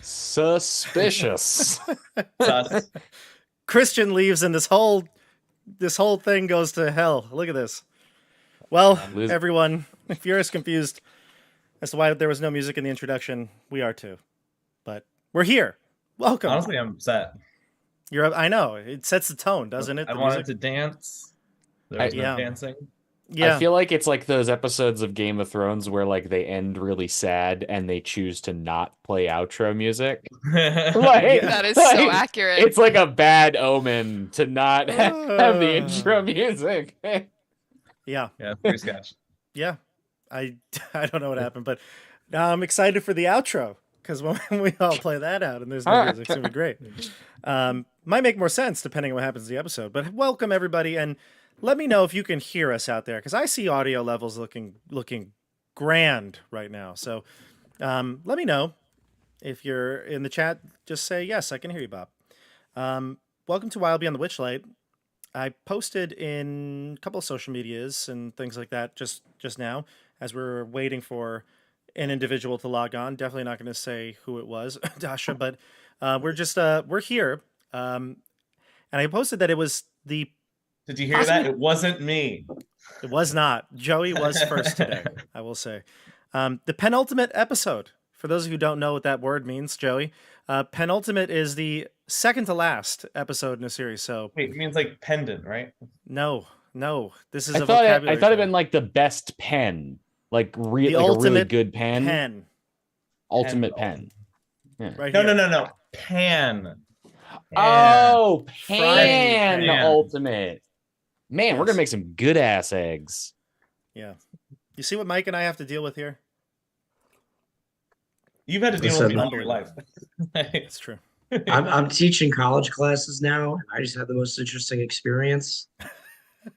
Suspicious. Sus. Christian leaves and this whole thing goes to hell. Look at this. Well, everyone, if you're as confused as to why there was no music in the introduction, we are too. But we're here. Welcome. Honestly, I'm upset. I know. It sets the tone, doesn't it? I wanted to dance. There was no dancing. Yeah. I feel like it's like those episodes of Game of Thrones where like they end really sad and they choose to not play outro music. That is so accurate. It's like a bad omen to not have the intro music. Yeah. Yeah, pretty sketch. Yeah. I don't know what happened, but now I'm excited for the outro because when we all play that out and there's no music, it's going to be great. Might make more sense depending on what happens in the episode, but welcome everybody. And let me know if you can hear us out there, because I see audio levels looking grand right now. So let me know if you're in the chat. Just say, yes, I can hear you, Bob. Welcome to Wild Beyond the Witchlight. I posted in a couple of social medias and things like that just now as we're waiting for an individual to log on. Definitely not going to say who it was, Dasha, but we're here. And I posted that it was the... Did you hear that? It wasn't me. It was not. Joey was first today, I will say. The penultimate episode. For those of you who don't know what that word means, Joey, penultimate is the second to last episode in a series. So wait, it means like pendant, right? No. This is I thought it meant like the best pen, like a really good pen. Ultimate pen. Yeah. Right No. Pan. Oh, pan ultimate. Man, we're gonna make some good ass eggs. Yeah. You see what Mike and I have to deal with here? You've had to deal with it all your life. It's true. I'm teaching college classes now, and I just had the most interesting experience.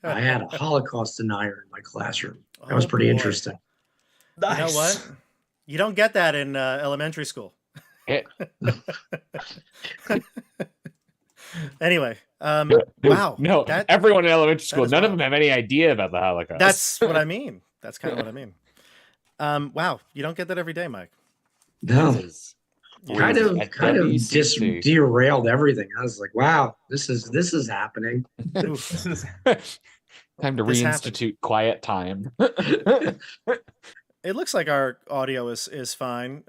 I had a Holocaust denier in my classroom. That was pretty interesting. Nice. You know what? You don't get that in elementary school. Anyway, wow. No, everyone in elementary school, none of them have any idea about the Holocaust. That's what I mean. That's kind of what I mean. Wow, you don't get that every day, Mike. No. Kind of just derailed everything. I was like, wow, this is happening. Time to reinstitute quiet time. It looks like our audio is fine.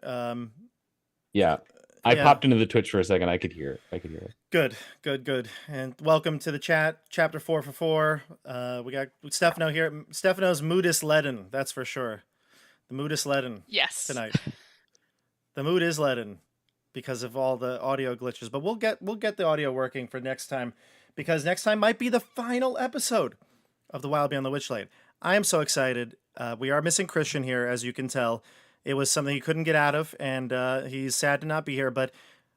Yeah. I popped into the Twitch for a second. I could hear it. Good. And welcome to the chat. Chapter 4 for 4. We got Stefano here. Stefano's mood is leaden, that's for sure. The mood is leaden. Yes. Tonight. The mood is leaden because of all the audio glitches, but we'll get the audio working for next time, because next time might be the final episode of the Wild Beyond the Witchlight. I am so excited. We are missing Christian here, as you can tell. It was something he couldn't get out of, and he's sad to not be here. But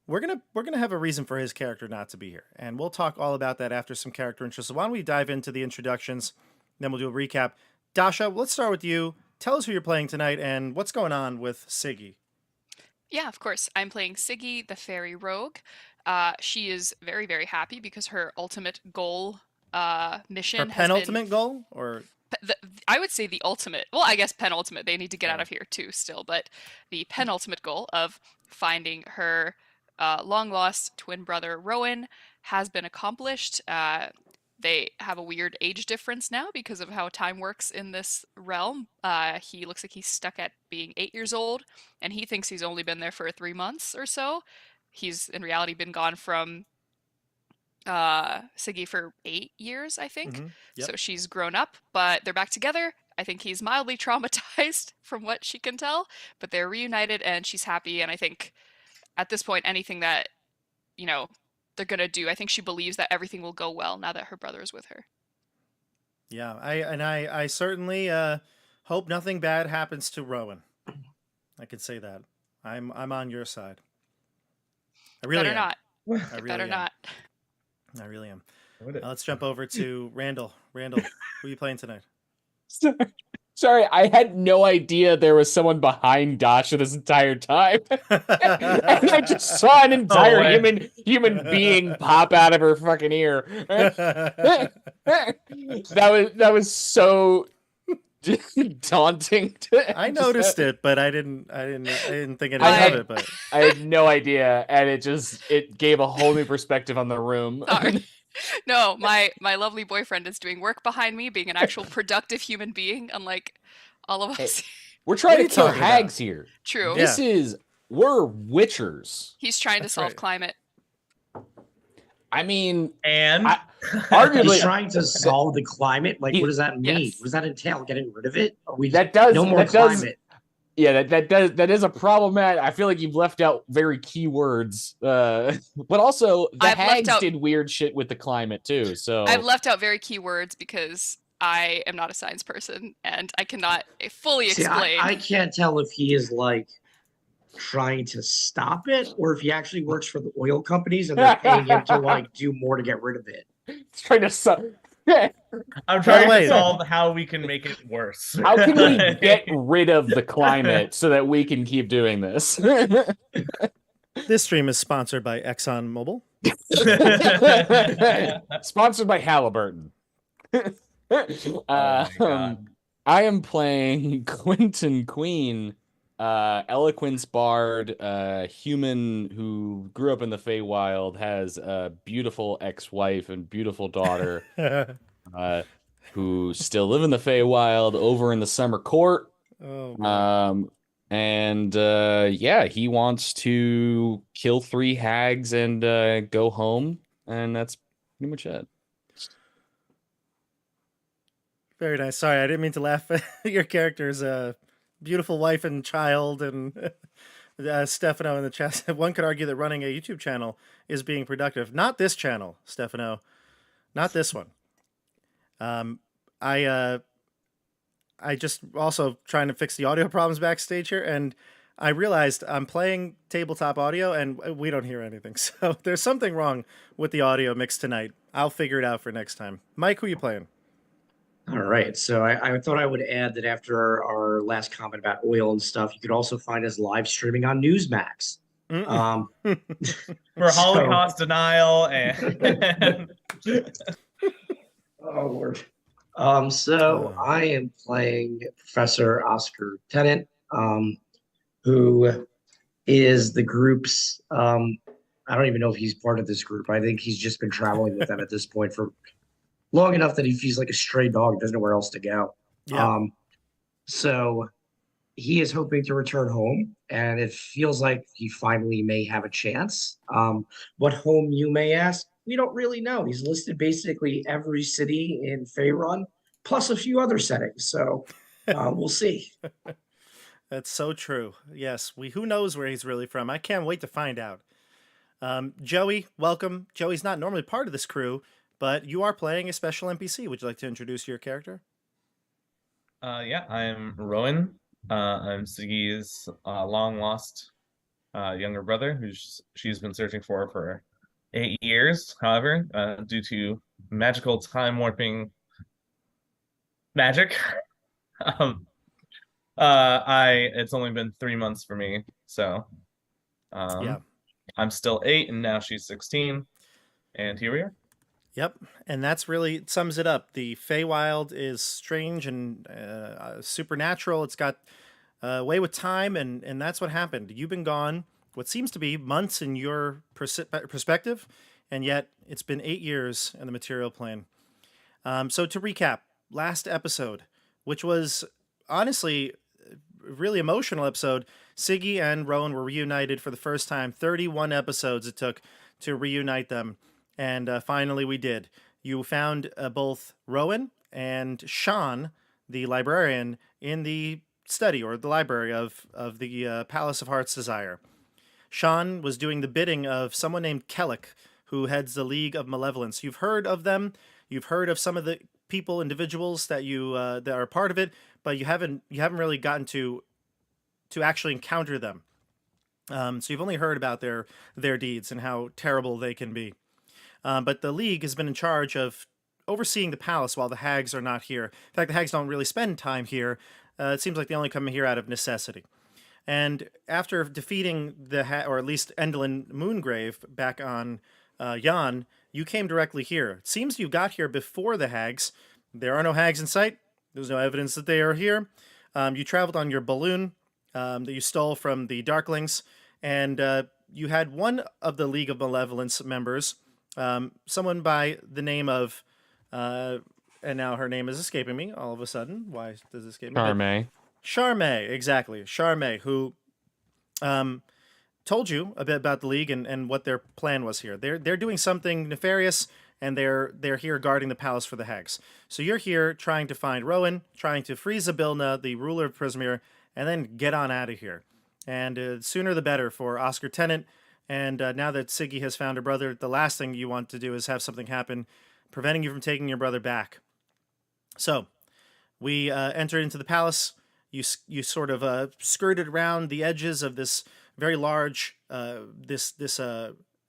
we're gonna have a reason for his character not to be here, and we'll talk all about that after some character intros. So why don't we dive into the introductions, then we'll do a recap. Dasha, let's start with you. Tell us who you're playing tonight and what's going on with Siggy. Yeah, of course. I'm playing Siggy, the fairy rogue. She is very, very happy because her ultimate goal mission. Her penultimate goal, or I would say the ultimate. Well, I guess penultimate. They need to get out of here too, still. But the penultimate goal of finding her long lost twin brother Rowan has been accomplished. They have a weird age difference now because of how time works in this realm. He looks like he's stuck at being 8 years old, and he thinks he's only been there for 3 months or so. He's in reality been gone from Siggy for 8 years, I think. Mm-hmm. Yep. So she's grown up, but they're back together. I think he's mildly traumatized from what she can tell, but they're reunited and she's happy. And I think at this point, anything that, they're going to do, I think she believes that everything will go well now that her brother is with her. Yeah, I certainly hope nothing bad happens to Rowan. I can say that. I'm on your side. I really better am. Not. I really better am. not. I really am. Let's jump over to Randall. Randall, who are you playing tonight? Sorry, I had no idea there was someone behind Dasha this entire time. And I just saw an entire human being pop out of her fucking ear. That was so daunting. I noticed it, but I didn't think anything had- of it. But I had no idea, and it gave a whole new perspective on the room. Sorry. No, my lovely boyfriend is doing work behind me, being an actual productive human being, unlike all of us. We're What trying are to you kill talking hags here. True. Yeah. We're witchers. He's trying That's to solve right. climate. I mean, And arguably, He's trying to solve the climate. Like, what does that mean? Yes. What does that entail? Getting rid of it? Or we that does no more that does climate? yeah that is a problem, Matt. I feel like you've left out very key words. But also the I've left hags out- did weird shit with the climate too. So I've left out very key words because I am not a science person and I cannot fully See, explain. I can't tell if he is like trying to stop it or if he actually works for the oil companies and they're paying him to like do more to get rid of it. it's trying to I'm trying way, to solve how we can make it worse. how can we get rid of the climate so that we can keep doing this? this stream is sponsored by ExxonMobil. Sponsored by Halliburton. my God. I am playing Quentin Queen, eloquence bard, human who grew up in the Feywild, has a beautiful ex-wife and beautiful daughter, who still live in the Feywild over in the Summer Court. Oh, Yeah, he wants to kill 3 hags and go home, and that's pretty much it. very nice. Sorry, I didn't mean to laugh at your character's beautiful wife and child, and Stefano in the chat said one could argue that running a YouTube channel is being productive. Not this channel, Stefano. Not this one. I just also trying to fix the audio problems backstage here, and I realized I'm playing tabletop audio and we don't hear anything. So there's something wrong with the audio mix tonight. I'll figure it out for next time. Mike, who you playing? All right. So I thought I would add that after our last comment about oil and stuff, you could also find us live streaming on Newsmax. For Holocaust denial and Oh Lord. So I am playing Professor Oscar Tennant, who is the group's I don't even know if he's part of this group. I think he's just been traveling with them at this point for long enough that he feels like a stray dog, doesn't know where else to go. Yeah. So he is hoping to return home, and it feels like he finally may have a chance. What home, you may ask? We don't really know. He's listed basically every city in Faerun, plus a few other settings. So we'll see. That's so true. Yes, who knows where he's really from? I can't wait to find out. Joey, welcome. Joey's not normally part of this crew, but you are playing a special NPC. Would you like to introduce your character? Yeah, I'm Rowan. I'm Siggy's long lost younger brother, who she's been searching for 8 years. However, due to magical time warping magic, it's only been 3 months for me. So, Yeah. I'm still 8, and now she's 16, and here we are. Yep, and that's really sums it up. The Feywild is strange and supernatural. It's got way with time, and that's what happened. You've been gone what seems to be months in your perspective, and yet it's been 8 years in the material plane. So to recap, last episode, which was honestly a really emotional episode, Siggy and Rowan were reunited for the first time. 31 episodes it took to reunite them. And finally we did. You found both Rowan and Sean, the librarian, in the study or the library of the Palace of Heart's Desire. Sean was doing the bidding of someone named Kellic, who heads the League of Malevolence. You've heard of them. You've heard of some of the people, individuals that you that are part of it, but you haven't really gotten to actually encounter them. So you've only heard about their deeds and how terrible they can be. But the League has been in charge of overseeing the palace while the hags are not here. In fact, the hags don't really spend time here. It seems like they only come here out of necessity. And after defeating or at least Endlin Moongrave back on Yan, you came directly here. It seems you got here before the hags. There are no hags in sight. There's no evidence that they are here. You traveled on your balloon that you stole from the Darklings, and you had one of the League of Malevolence members, someone by the name of, and now her name is escaping me all of a sudden. Why does it escape me? Charme. Charme, exactly. Charme, who told you a bit about the League and what their plan was here. They're doing something nefarious, and they're here guarding the palace for the hags. So you're here trying to find Rowan, trying to free Zybilna, the ruler of Prismere, and then get on out of here. And sooner the better for Oscar Tennant. And now that Siggy has found her brother, the last thing you want to do is have something happen preventing you from taking your brother back. So we entered into the palace. You sort of skirted around the edges of this very large, this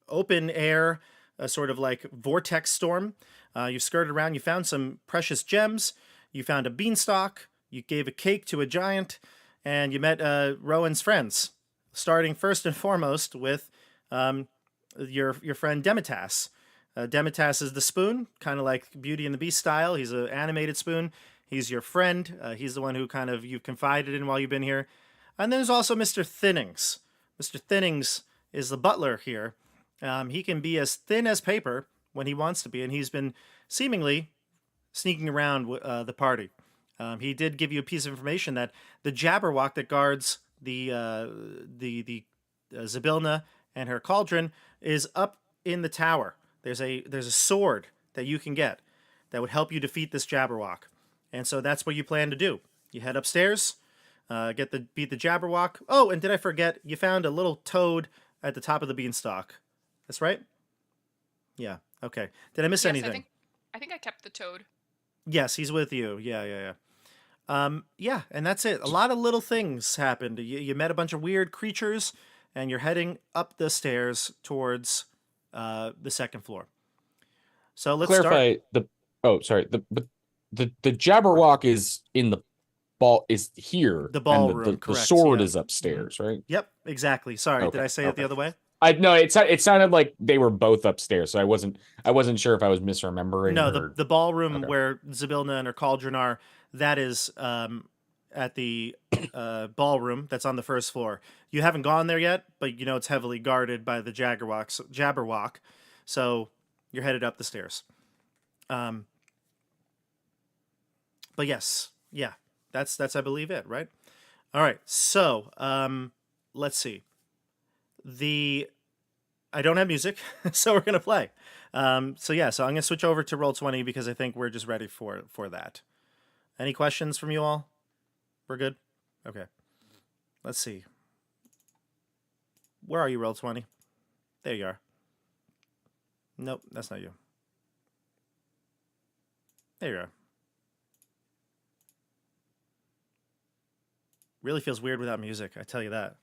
open air, sort of like vortex storm. You skirted around. You found some precious gems. You found a beanstalk. You gave a cake to a giant, and you met Rowan's friends. Starting first and foremost with your friend Demitas. Demitas is the spoon, kind of like Beauty and the Beast style. He's an animated spoon. He's your friend. He's the one who kind of you've confided in while you've been here. And then there's also Mr. Thinnings. Mr. Thinnings is the butler here. He can be as thin as paper when he wants to be, and he's been seemingly sneaking around the party. He did give you a piece of information that the Jabberwock that guards the Zybilna and her cauldron is up in the tower. There's a sword that you can get that would help you defeat this Jabberwock. And so that's what you plan to do. You head upstairs, beat the Jabberwock. Oh, and did I forget? You found a little toad at the top of the beanstalk. That's right? Yeah. Okay. Did I miss anything? I think I kept the toad. Yes, he's with you. Yeah. Yeah, and that's it. A lot of little things happened. You met a bunch of weird creatures, and you're heading up the stairs towards the second floor. So let's clarify start. The Jabberwock is in the ball is here. The ballroom, correct. The sword yeah. is upstairs, right? Yep, exactly. Sorry, Okay, did I say it the other way? No, it sounded like they were both upstairs, so I wasn't sure if I was misremembering. No, the ballroom where Zybilna and her cauldron are, that is at the ballroom that's on the first floor. You haven't gone there yet, but you know it's heavily guarded by the Jabberwock, so you're headed up the stairs. But yes, yeah, that's I believe it, right? All right, so let's see. I don't have music, so we're gonna play. So I'm gonna switch over to Roll20 because I think we're just ready for that. Any questions from you all? We're good? Okay. Let's see. Where are you, Roll20? There you are. Nope, that's not you. There you are. Really feels weird without music, I tell you that.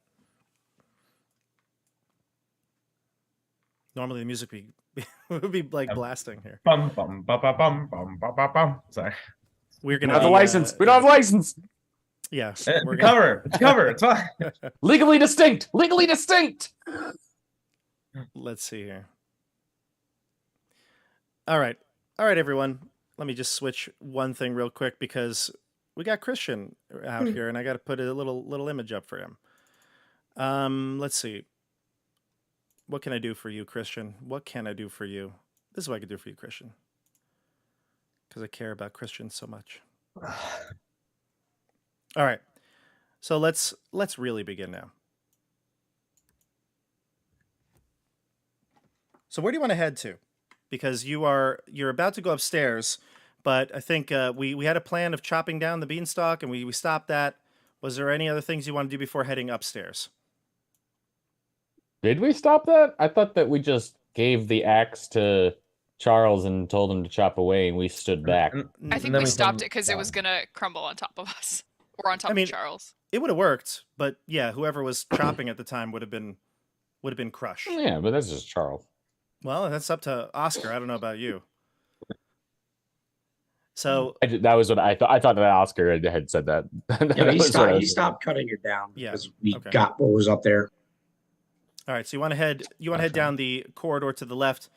Normally the music would be like blasting here. Bum bum ba ba bum bum ba ba bum. Sorry. We're We gonna don't have the license. We don't have license. Yeah. It's cover. It's fine. Legally distinct. Legally distinct. Let's see here. All right, everyone. Let me just switch one thing real quick because we got Christian out here, and I got to put a little image up for him. Let's see. What can I do for you, Christian? What can I do for you? This is what I can do for you, Christian. Because I care about Christian so much. All right. So let's really begin now. So where do you want to head to? Because you're about to go upstairs, but I think we had a plan of chopping down the beanstalk, and we stopped that. Was there any other things you want to do before heading upstairs? Did we stop that? I thought that we just gave the axe to Charles and told him to chop away, and we stood back. I think we stopped it because it was gonna crumble on top of us, or on top of Charles. It would have worked, but yeah, whoever was chopping at the time would have been crushed. Yeah, but that's just Charles. Well, that's up to Oscar. I don't know about you. So that was what I thought. I thought that Oscar had said that. Yeah, he stopped cutting it down because we got what was up there. All right, so you want to head down the corridor to the left.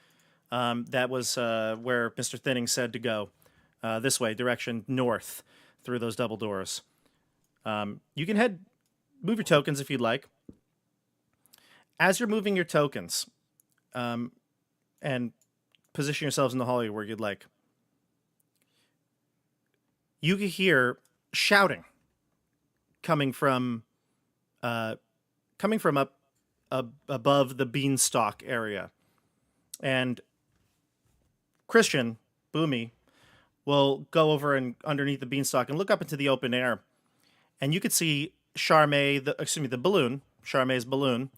That was where Mr. Thinning said to go. This way, direction north, through those double doors. You can move your tokens if you'd like. As you're moving your tokens, and position yourselves in the hallway where you'd like, you can hear shouting coming from up above the beanstalk area. And Christian, Boomy, will go over and underneath the beanstalk and look up into the open air. And you could see the balloon, Charmai's balloon.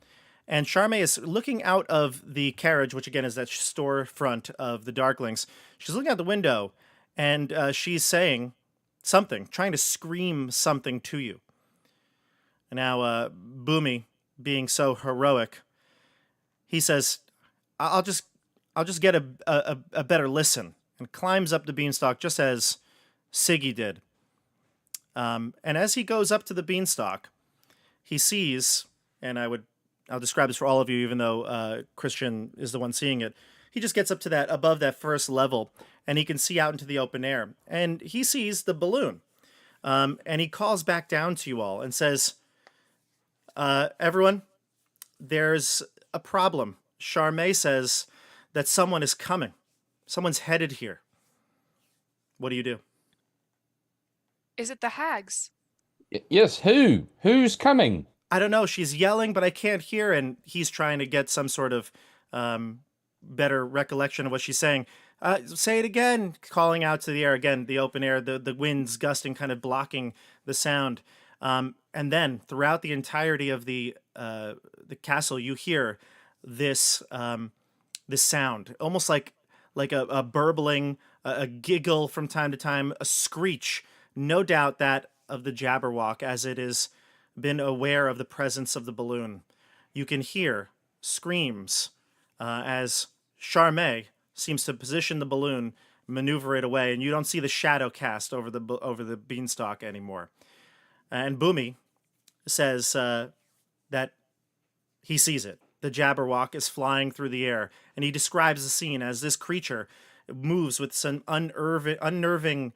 And Charmai is looking out of the carriage, which again is that storefront of the Darklings. She's looking out the window, and she's saying something, trying to scream something to you. And now, Boomy, being so heroic, he says, "I'll just get a better listen," and climbs up the beanstalk just as Siggy did. And as he goes up to the beanstalk, he sees, and I'll describe this for all of you, even though Christian is the one seeing it. He just gets up to above that first level, and he can see out into the open air. And he sees the balloon. And he calls back down to you all and says, everyone, there's a problem. Charmai says that someone is coming. Someone's headed here. What do you do? Is it the hags? Yes, who? Who's coming? I don't know. She's yelling, but I can't hear, and he's trying to get some sort of better recollection of what she's saying. Say it again, calling out to the air again, the open air, the winds gusting, kind of blocking the sound. And then throughout the entirety of the castle, you hear this sound, almost like a burbling, a giggle from time to time, a screech. No doubt that of the Jabberwock, as it is been aware of the presence of the balloon. You can hear screams as Charmai seems to position the balloon, maneuver it away, and you don't see the shadow cast over the beanstalk anymore. And Boomy says that he sees it. The Jabberwock is flying through the air, and he describes the scene as this creature moves with some unnerving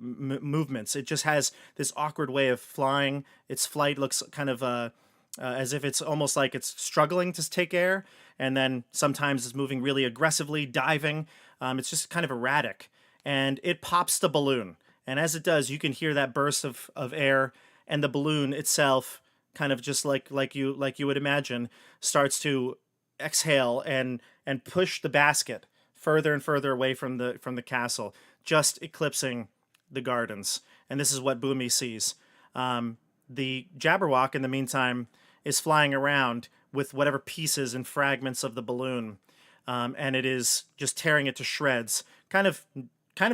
movements. It just has this awkward way of flying. Its flight looks kind of as if it's almost like it's struggling to take air, and then sometimes it's moving really aggressively, diving. It's just kind of erratic, and it pops the balloon. And as it does, you can hear that burst of air, and the balloon itself, kind of just like you would imagine, starts to exhale and push the basket further and further away from the castle, just eclipsing the gardens. And this is what Boomy sees. The Jabberwock, in the meantime, is flying around with whatever pieces and fragments of the balloon, and it is just tearing it to shreds, kind of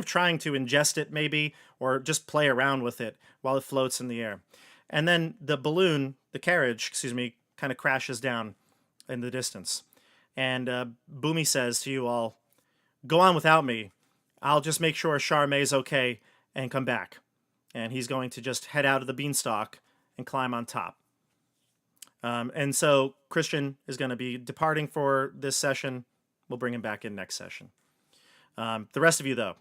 trying to ingest it maybe, or just play around with it while it floats in the air. And then the carriage, kind of crashes down in the distance. And Boomy says to you all, "Go on without me. I'll just make sure Charmai's okay and come back." And he's going to just head out of the beanstalk and climb on top. And so Christian is going to be departing for this session. We'll bring him back in next session. The rest of you, though,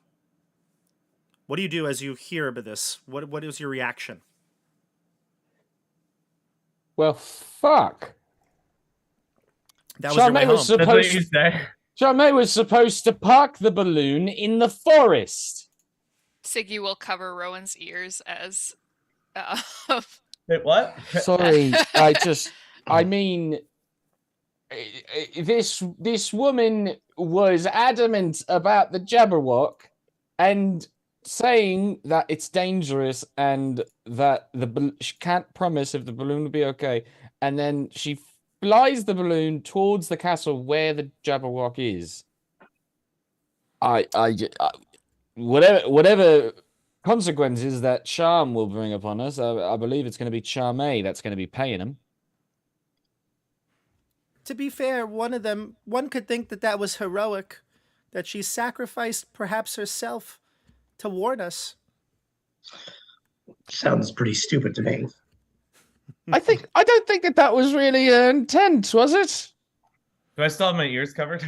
what do you do as you hear about this? What is your reaction? Well, fuck. That was your way home. That's what you say. Charmai was supposed to park the balloon in the forest. Siggy will cover Rowan's ears as Wait, what? Sorry, I mean, this woman was adamant about the Jabberwock and saying that it's dangerous and that she can't promise if the balloon will be okay. And then she flies the balloon towards the castle where the Jabberwock is. Whatever consequences that Charm will bring upon us, I believe it's going to be Charmai that's going to be paying him. To be fair, one could think that was heroic, that she sacrificed perhaps herself to warn us. Sounds pretty stupid to me. I don't think that was really intent, was it? Do I still have my ears covered?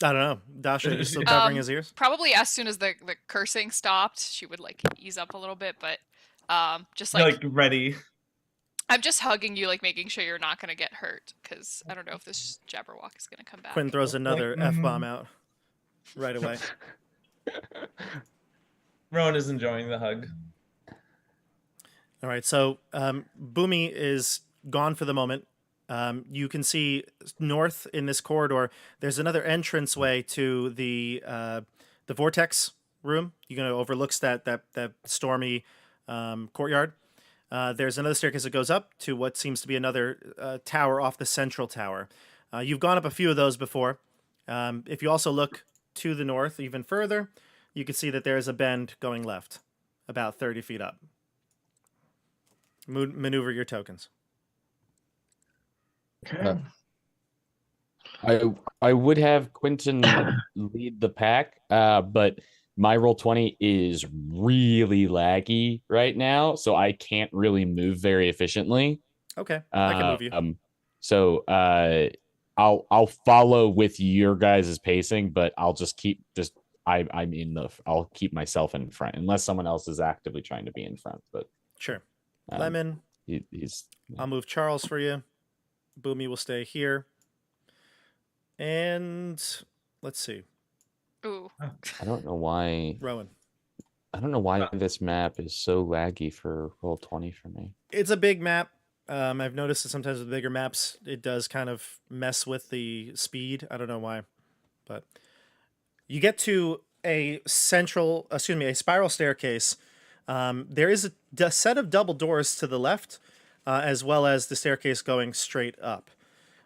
I don't know. Dasha is still covering his ears. Probably as soon as the cursing stopped, she would like ease up a little bit, but just You're, like ready. I'm just hugging you, like making sure you're not gonna get hurt, because I don't know if this Jabberwock is gonna come back. Quentin throws another F-bomb out right away. Rowan is enjoying the hug. All right, so Boomy is gone for the moment. You can see north in this corridor, there's another entranceway to the vortex room. You're going to overlooks that stormy courtyard. There's another staircase that goes up to what seems to be another tower off the central tower. You've gone up a few of those before. If you also look to the north even further, you can see that there's a bend going left, about 30 feet up. Maneuver your tokens. Okay. I would have Quentin lead the pack, but my Roll20 is really laggy right now, so I can't really move very efficiently. Okay, I can move you. So I'll follow with your guys' pacing, but I'll just I'll keep myself in front unless someone else is actively trying to be in front. But sure, Lemon. I'll move Charles for you. Boomy will stay here. And let's see. Ooh. I don't know why. Rowan. I don't know why this map is so laggy for Roll20 for me. It's a big map. I've noticed that sometimes with bigger maps, it does kind of mess with the speed. I don't know why. But you get to a spiral staircase. There is a set of double doors to the left, as well as the staircase going straight up.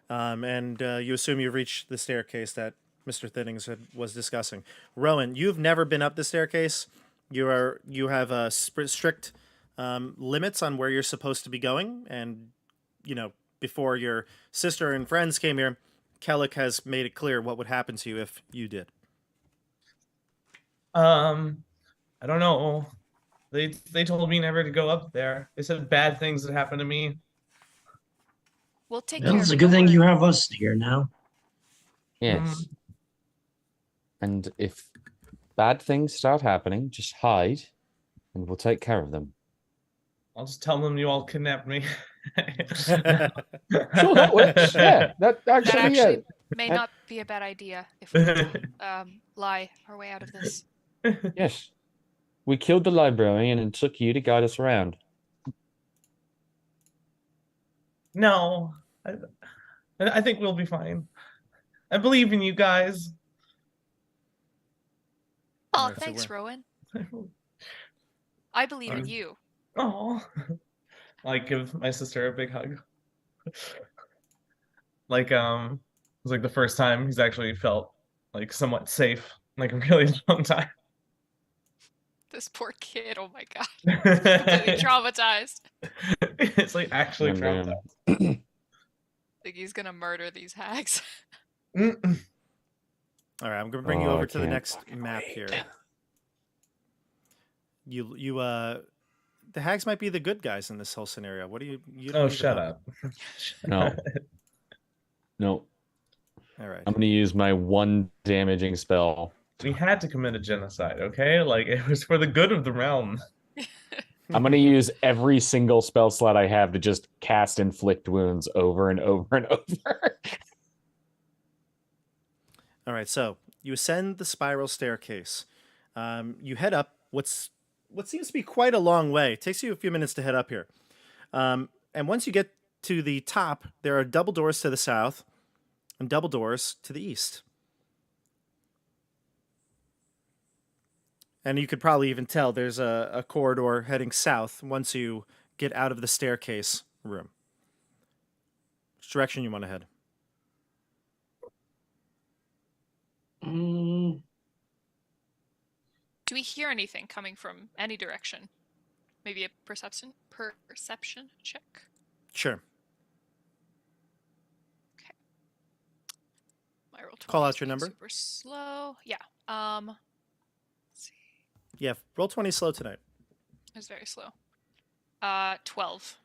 And you assume you've reached the staircase that Mr. Thinnings was discussing. Rowan, you've never been up the staircase. You have strict limits on where you're supposed to be going. And, before your sister and friends came here, Kellic has made it clear what would happen to you if you did. I don't know. They told me never to go up there. They said bad things would happen to me. We'll take Well, care it's of a it, good don't thing worry. you have us here now. Yes. And if bad things start happening, just hide and we'll take care of them. I'll just tell them you all kidnapped me. Sure, that works. Yeah, that That actually, actually may not be a bad idea if we lie our way out of this. yes. We killed the librarian and took you to guide us around. No, I think we'll be fine. I believe in you guys. Oh, Alright, so thanks, we're- Rowan. I believe in you. Oh, give my sister a big hug. It was like the first time he's actually felt somewhat safe, a really long time. This poor kid. Oh my god. Completely traumatized. It's actually traumatized. I think he's gonna murder these hags. All right, I'm going to bring you over to the next map here. The hags might be the good guys in this whole scenario. What do you Oh, think shut about up. No. All right. I'm going to use my one damaging spell. We had to commit a genocide, okay? It was for the good of the realm. I'm going to use every single spell slot I have to just cast inflict wounds over and over and over. All right, so you ascend the spiral staircase. You head up what seems to be quite a long way. It takes you a few minutes to head up here. And once you get to the top, there are double doors to the south and double doors to the east. And you could probably even tell there's a corridor heading south once you get out of the staircase room. Which direction you want to head? Do we hear anything coming from any direction? Maybe a perception check? Sure. Okay. My roll Call 20 out is your being number. Super slow. Yeah. Let's see. Yeah, roll 20 slow tonight. It was very slow. 12.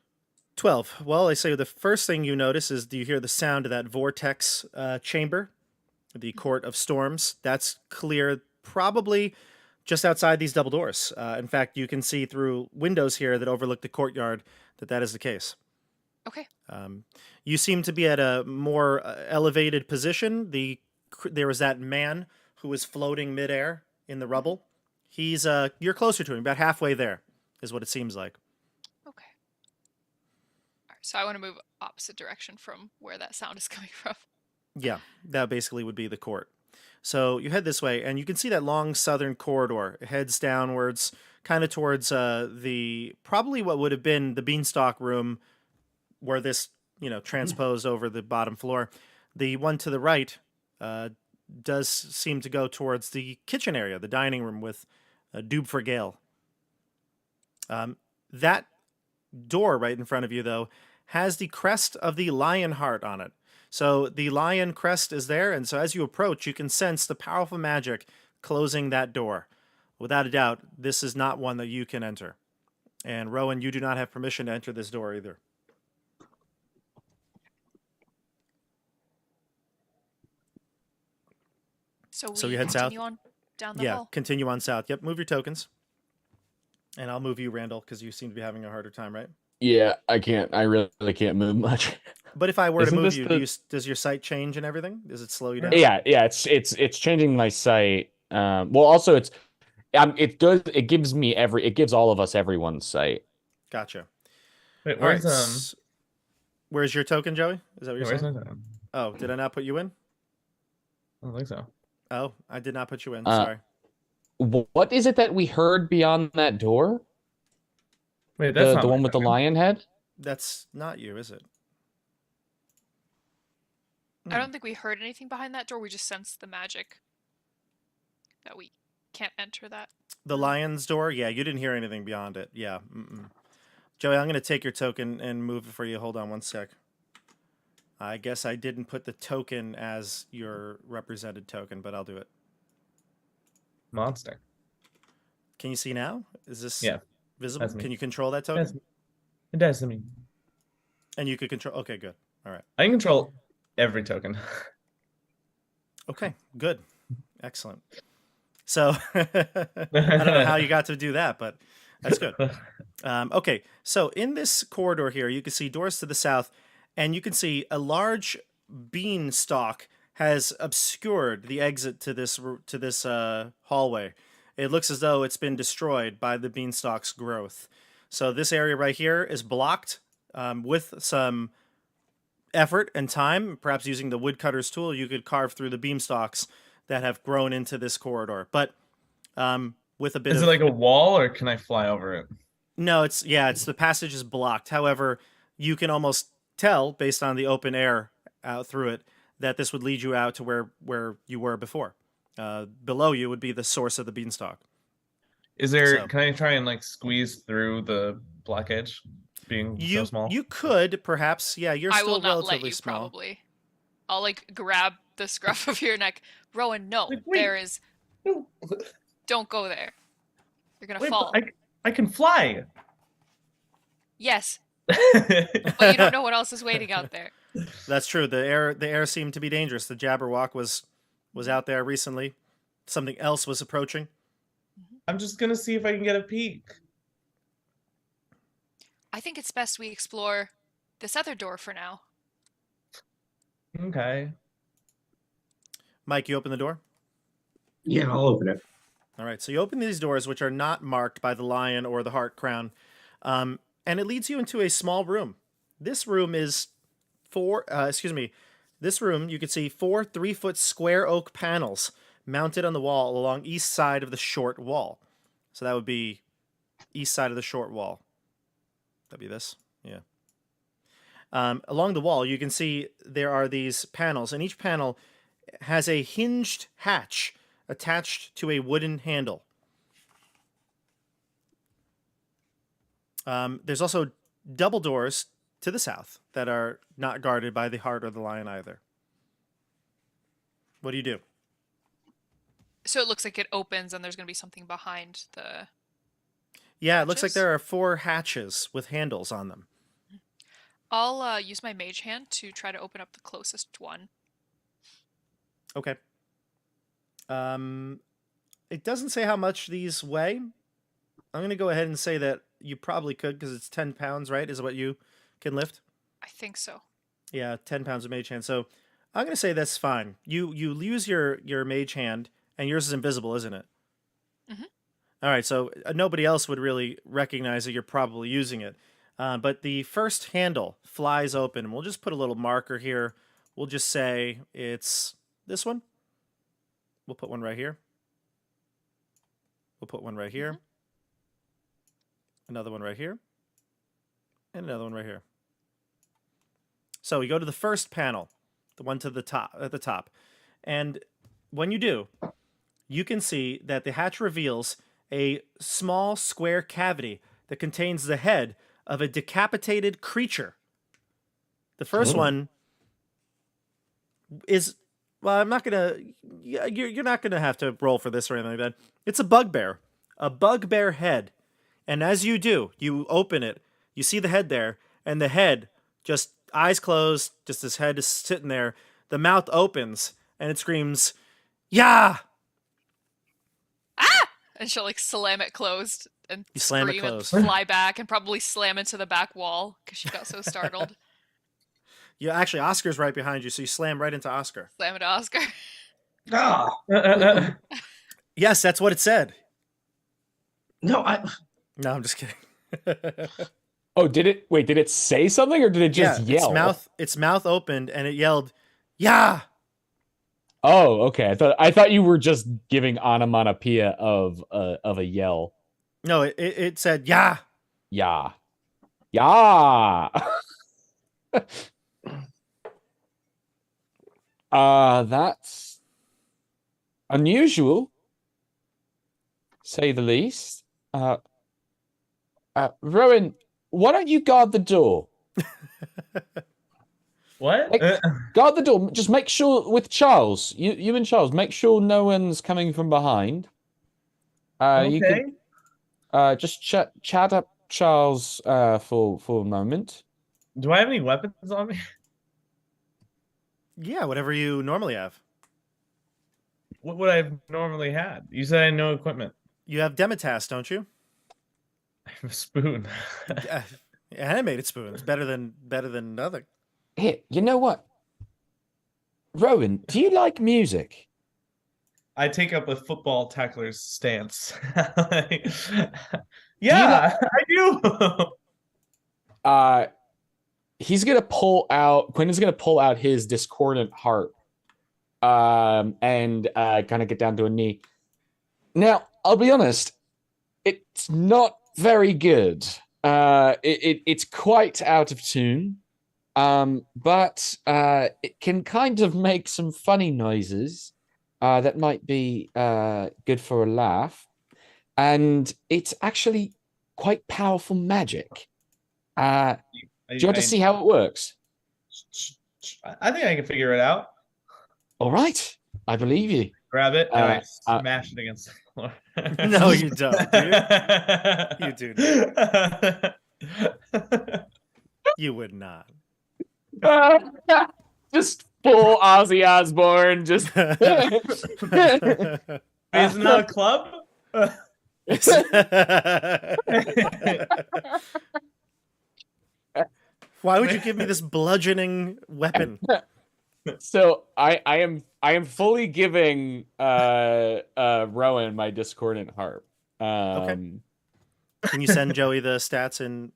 12. Well, I say the first thing you notice is you hear the sound of that vortex chamber the Court of Storms. That's clear probably just outside these double doors. In fact, you can see through windows here that overlook the courtyard that is the case. Okay. You seem to be at a more elevated position. There was that man who was floating midair in the rubble. He's you're closer to him, about halfway there, is what it seems like. Okay. All right, so I want to move opposite direction from where that sound is coming from. Yeah, that basically would be the court. So you head this way, and you can see that long southern corridor. It heads downwards, kind of towards probably what would have been the beanstalk room, where this transposed over the bottom floor. The one to the right does seem to go towards the kitchen area, the dining room with Dube for Gale. That door right in front of you, though, has the crest of the lion heart on it. So the lion crest is there, and so as you approach, you can sense the powerful magic closing that door. Without a doubt, this is not one that you can enter. And Rowan, you do not have permission to enter this door either. So you head south? continue on down the Yeah, hall? continue on south. Yep, move your tokens. And I'll move you, Randall, because you seem to be having a harder time, right? Yeah, I can't. I really can't move much. But if I were to Isn't move this you, does your sight change and everything? Does it slow you down? Yeah. It's changing my sight. Well, also it gives all of us everyone's sight. Gotcha. Wait, All right. where's Where's your token, Joey? Is that what you're where's saying? my token? Oh, did I not put you in? I don't think so. Oh, I did not put you in. Uh, Sorry. What is it that we heard beyond that door? Wait, that's not The my one with the token. lion head? That's not you, is it? I don't think we heard anything behind that door. We just sensed the magic that we can't enter that. The lion's door? Yeah, you didn't hear anything beyond it. Yeah. Mm-mm. Joey, I'm going to take your token and move it for you. Hold on one sec. I guess I didn't put the token as your represented token, but I'll do it. Monster. Can you see now? Is this Yeah, visible? that's me. Can you control that token? It does to me. And you could control... Okay, good. All right. I can control every token. Okay, good. Excellent. So, I don't know how you got to do that, but that's good. Okay, so in this corridor here, you can see doors to the south, and you can see a large beanstalk has obscured the exit to this hallway. It looks as though it's been destroyed by the beanstalk's growth. So this area right here is blocked with some effort and time. Perhaps using the woodcutter's tool, you could carve through the beanstalks that have grown into this corridor. But with a bit Is it like a wall, or can I fly over it? No, it's the passage is blocked. However, you can almost tell based on the open air out through it that this would lead you out to where you were before. Below you would be the source of the beanstalk. Is there? So- Can I try and like squeeze through the black edge, being so small? You could perhaps, yeah. You're I still will not let relatively you, small. probably. I'll like grab the scruff of your neck. Rowan, no, Wait, wait. there is. No. Don't go there. You're gonna Wait, fall. but I can fly. Yes, but you don't know what else is waiting out there. That's true. The air seemed to be dangerous. The Jabberwock was out there recently. Something else was approaching. I'm just gonna see if I can get a peek. I think it's best we explore this other door for now. Okay. Mike, you open the door? Yeah, I'll open it. All right, so you open these doors, which are not marked by the lion or the heart crown, and it leads you into a small room. This room is this room, you can see 4 3-foot square oak panels mounted on the wall along east side of the short wall. So that would be east side of the short wall. That'd be this, yeah. Along the wall, you can see there are these panels, and each panel has a hinged hatch attached to a wooden handle. There's also double doors to the south that are not guarded by the heart or the lion either. What do you do? So it looks like it opens and there's going to be something behind the... Yeah, it looks like Hatches? there are 4 hatches with handles on them. I'll use my mage hand to try to open up the closest one. Okay. It doesn't say how much these weigh. I'm going to go ahead and say that you probably could because it's 10 pounds, right? Is what you can lift? I think so. Yeah, 10 pounds of mage hand. So I'm going to say that's fine. You use your mage hand, and yours is invisible, isn't it? Mhm. All right, so nobody else would really recognize that you're probably using it. But the first handle flies open. We'll just put a little marker here. We'll just say it's this one. We'll put one right here. We'll put one right here. Another one right here. And another one right here. So we go to the first panel, the one to the top, at the top. And when you do, you can see that the hatch reveals a small square cavity that contains the head of a decapitated creature. The first one is, well, I'm not gonna, you're not gonna have to roll for this or anything like that. It's a bugbear head. And as you do, you open it, you see the head there, and the head, just eyes closed, just his head is sitting there. The mouth opens, and it screams, "Yeah!" Ah! And she'll like slam it closed and You slam it scream and closed. fly back and probably slam into the back wall because she got so startled. You actually, Oscar's right behind you, so you slam right into Oscar. Slam into Oscar. Ah, Yes, that's what it said. no, No, I'm just kidding. Oh, did it? Wait, did it say something or did it just yell? Its mouth opened and it yelled, "Yeah!" Oh, okay. I thought you were just giving onomatopoeia of a yell. No, it said, "Yeah!" Yeah. Yeah. That's unusual, say the least. Rowan, why don't you guard the door? What? Guard the door. Just make sure with Charles, you and Charles, make sure no one's coming from behind. You Okay. could just chat up Charles for a moment. Do I have any weapons on me? Yeah, whatever you normally have. What would I have normally had? You said I had no equipment. You have Demitas, don't you? I have a spoon. Animated spoon. It's better than nothing. Here, you know what? Rowan, do you like music? I take up a football tackler's stance. Yeah, I do. Quentin's gonna pull out his discordant harp, and kind of get down to a knee. Now, I'll be honest, it's not very good. It's quite out of tune, but it can kind of make some funny noises that might be good for a laugh, and it's actually quite powerful magic. Do you want to see how it works? I think I can figure it out. All right, I believe you. Grab it and I smash it against the floor. No, you don't. You do not. You would not. Just full Ozzy Osbourne. Just Is it not a club? Why would you give me this bludgeoning weapon? So I am fully giving Rowan my discordant harp. Okay. Can you send Joey the stats in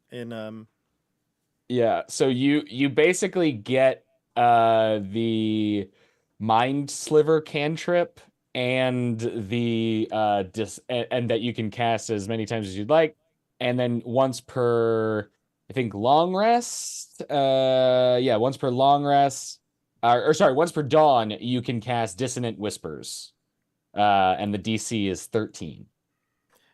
Yeah, so you basically get the mind sliver cantrip and the and that you can cast as many times as you'd like, and then once per, I think, long rest. Once per long rest. Once per dawn, you can cast Dissonant Whispers, and the DC is 13.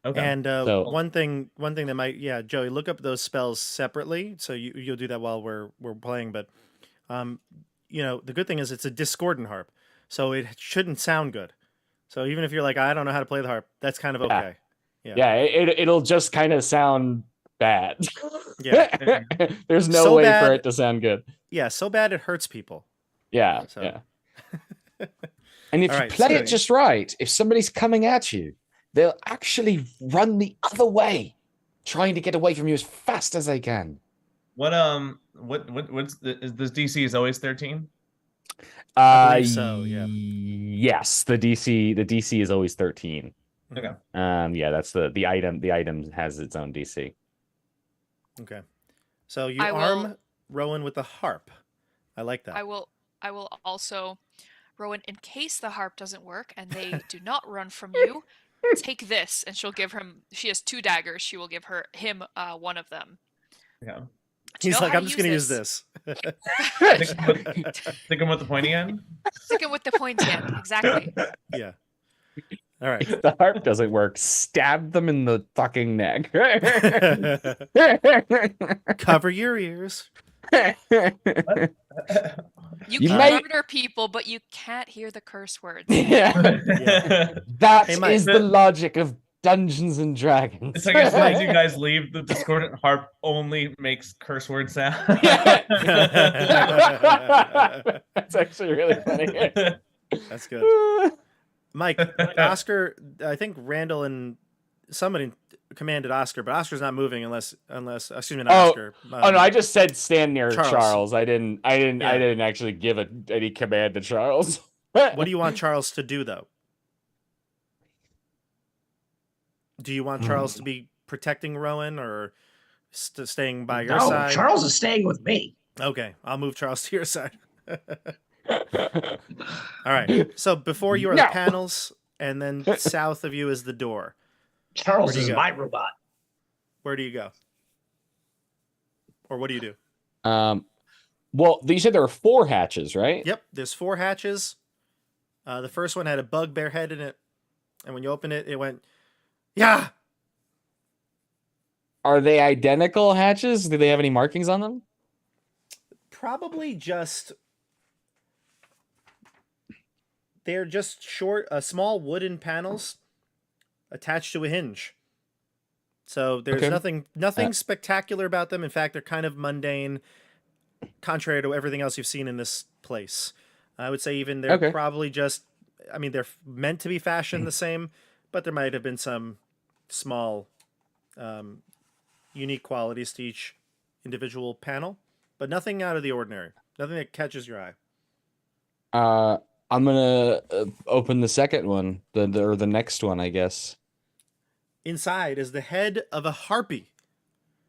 Okay. And So- one thing that might, Joey, look up those spells separately. So you'll do that while we're playing. But the good thing is it's a discordant harp, so it shouldn't sound good. So even if you're like, I don't know how to play the harp, that's kind of okay. Yeah, it'll just kind of sound bad. Yeah. There's no So way bad- for it to sound good. Yeah, so bad it hurts people. Yeah, So- yeah. And if All you right, play so- it just right, if somebody's coming at you, they'll actually run the other way, trying to get away from you as fast as they can. What's is this DC is always 13? I believe so, yeah. Yes, the DC is always 13. Okay. Yeah, that's the item. The item has its own DC. Okay. So you I arm will- Rowan with the harp. I like that. I will also, Rowan, in case the harp doesn't work and they do not run from you, take this, and she'll give him. She has 2 daggers. She will give him one of them. Yeah. Do you He's know like, how I'm just going to use this. Stick him with the pointy end. Stick him with the pointy end. Exactly. Yeah. All right. If the harp doesn't work, stab them in the fucking neck. Cover your ears. You You can may- murder people, but you can't hear the curse words. Yeah. Yeah. That Hey, Mike. is the logic of Dungeons and Dragons. It's like as soon as you guys leave, the discordant harp only makes curse word sound. That's actually really funny. That's good. Mike, Oscar, I think Randall and somebody commanded Oscar, but Oscar's not moving unless excuse me, not Oh, Oscar. Oh no, I just said stand near Charles. Charles. I didn't Yeah. actually give any command to Charles. What do you want Charles to do though? Do you want Charles to be protecting Rowan or staying by your No, side? Charles is staying with me. Okay, I'll move Charles to your side. All right. So before you are No. the panels, and then south of you is the door. Charles Where do you is go? my robot. Where do you go? Or what do you do? Well, you said there were 4 hatches, right? Yep, there's 4 hatches. The first one had a bugbear head in it, and when you open it, it went, yeah. Are they identical hatches? Do they have any markings on them? Probably just. They're just short, small wooden panels attached to a hinge. So there's Okay. nothing spectacular about them. In fact, they're kind of mundane, contrary to everything else you've seen in this place. I would say even they're Okay. probably just. I mean, they're meant to be fashioned the same, but there might have been some small, unique qualities to each individual panel, but nothing out of the ordinary. Nothing that catches your eye. I'm gonna open the second one, the next one, I guess. Inside is the head of a harpy,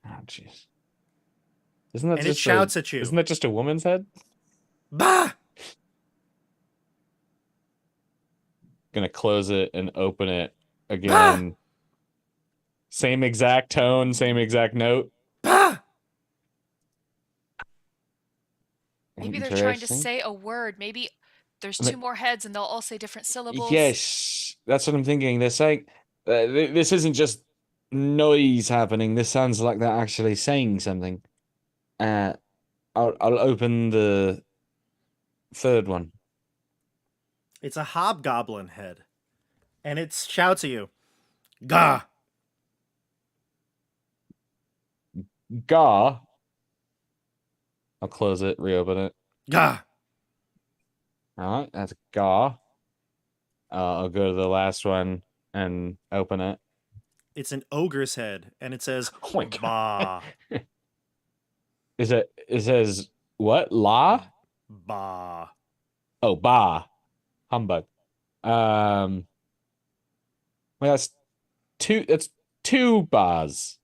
Oh, jeez. Isn't that and it just shouts at you. Isn't that just a woman's head? Bah! Gonna close it and open it again. Same exact tone, same exact note. Bah! Maybe they're trying to Interesting. say a word. Maybe there's But- 2 more heads and they'll all say different syllables. Yes, that's what I'm thinking. They're saying this isn't just noise happening. This sounds like they're actually saying something. I'll open the third one. It's a hobgoblin head, and it shouts at you. Gah! Gah. I'll close it, reopen it. Gah! All right, that's Gah. I'll go to the last one and open it. It's an ogre's head, and it says Oh my God. bah, It says what? La? bah. Oh, ba. Humbug. Well, that's two bars.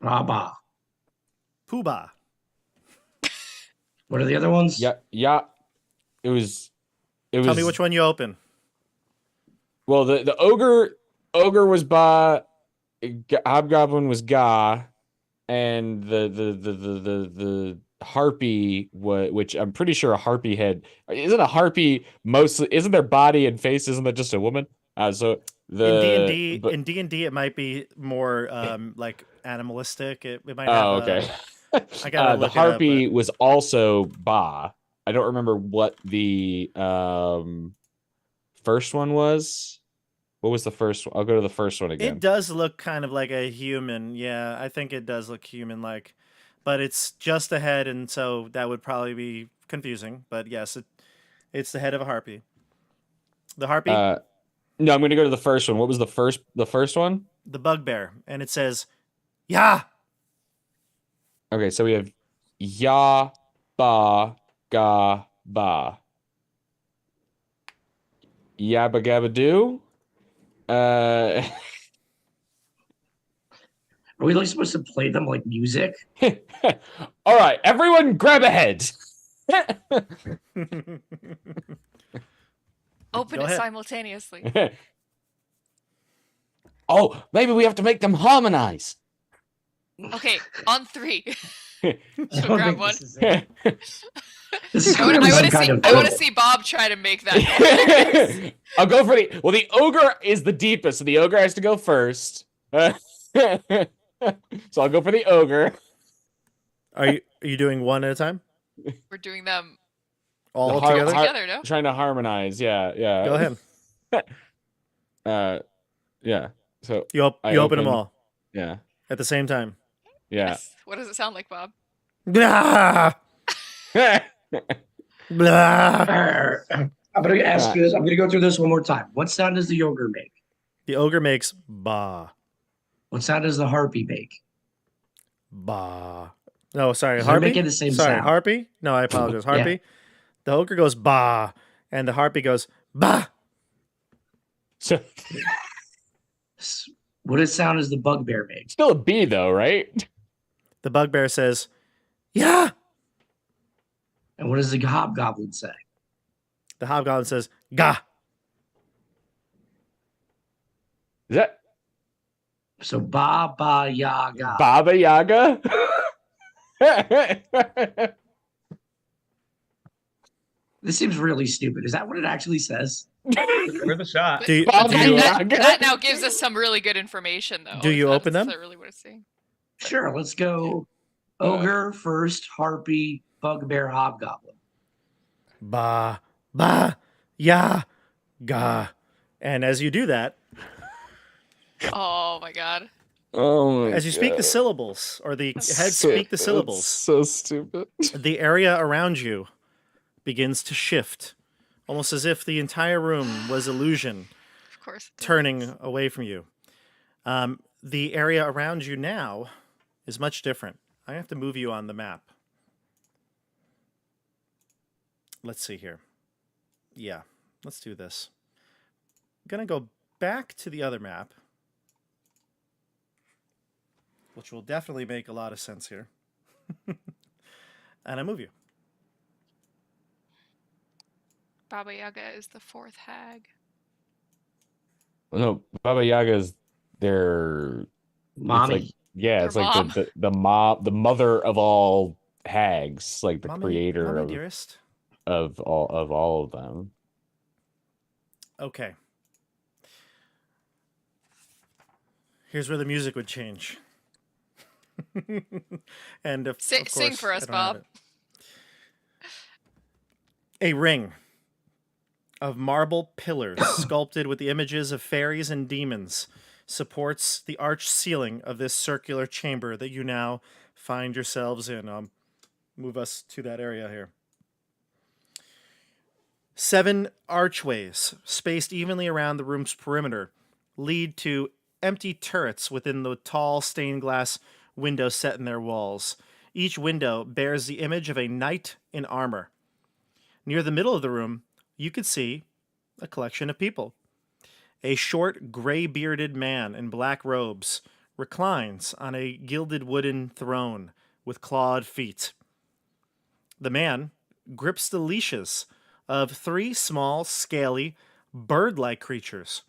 Rabba. Poobah. What are the other ones? Yeah. It was Tell me which one you open. Well, the ogre was ba, hobgoblin was ga, and the harpy, which I'm pretty sure a harpy head isn't a harpy mostly. Isn't their body and face? Isn't that just a woman? So In D&D, it might be more like animalistic. It might have. Oh, okay. I gotta The look it up, harpy was also ba. I don't remember what the first one was. What was the first one? I'll go to the first one again. It does look kind of like a human. Yeah, I think it does look human-like, but it's just a head, and so that would probably be confusing. But yes, It's the head of a harpy. The harpy, No, I'm going to go to the first one. What was the first one? the bugbear, and it says, "Ya." Okay, so we have ya, ba, ga, ba. Yabba gabba doo. Are we like supposed to play them like music? All right, everyone grab a head. Open Go it ahead. simultaneously. Oh, maybe we have to make them harmonize. Okay, on 3. I So don't grab think one. this is it. This is I want clearly some to kind see. of I want to riddle. see Bob try to make that noise. I'll go for the ogre is the deepest, so the ogre has to go first. So I'll go for the ogre. Are you doing one at a time? We're doing them All The har- together? har- together, no? Trying to harmonize, yeah. Go ahead. Yeah. So You I open them all Yeah. at the same time. Yeah. Yes. What does it sound like, Bob? Blah, blah. I'm gonna ask you this. I'm gonna go through this one more time. What sound does the ogre make? The ogre makes ba, What sound does the harpy make? ba. No, sorry, So they're harpy. making the same sorry, sound. harpy. No, I apologize. Harpy. Yeah. The ogre goes ba, and the harpy goes ba. So What sound does the bugbear make? still a B though, right? The bugbear says, "Yeah." And what does the hobgoblin say? The hobgoblin says, "Ga." Is that So ba ba ya ga. Baba Yaga? This seems really stupid. Is that what it actually says? Worth a shot. Do you, Bob, do do you, That now gives us some really good information, though. Do you That's open them? really what it's saying. Sure, let's go. Ogre first, harpy, bugbear, hobgoblin. ba, ba, ya, ga. And as you do that, Oh my god. Oh my as you speak the God. syllables, or the heads speak the It's syllables, so stupid. the area around you begins to shift, almost as if the entire room was illusion, Of course. turning away from you. The area around you now is much different. I have to move you on the map. Let's see here. Yeah, let's do this. I'm going to go back to the other map, which will definitely make a lot of sense here. And I move you. Baba Yaga is the 4th hag. No, Baba Yaga's their Mommy. It's like, yeah, it's Their like mom. the mom, the mother of all hags, like the Mommy, creator mommy of, dearest. of all of them. Okay. Here's where the music would change. And of Sing course, for us, I don't have Bob. it. A ring of marble pillars sculpted with the images of fairies and demons supports the arched ceiling of this circular chamber that you now find yourselves in. Move us to that area here. 7 archways, spaced evenly around the room's perimeter, lead to empty turrets within the tall stained glass windows set in their walls. Each window bears the image of a knight in armor. Near the middle of the room, you could see a collection of people. A short, gray-bearded man in black robes reclines on a gilded wooden throne with clawed feet. The man grips the leashes of 3 small, scaly, bird-like creatures.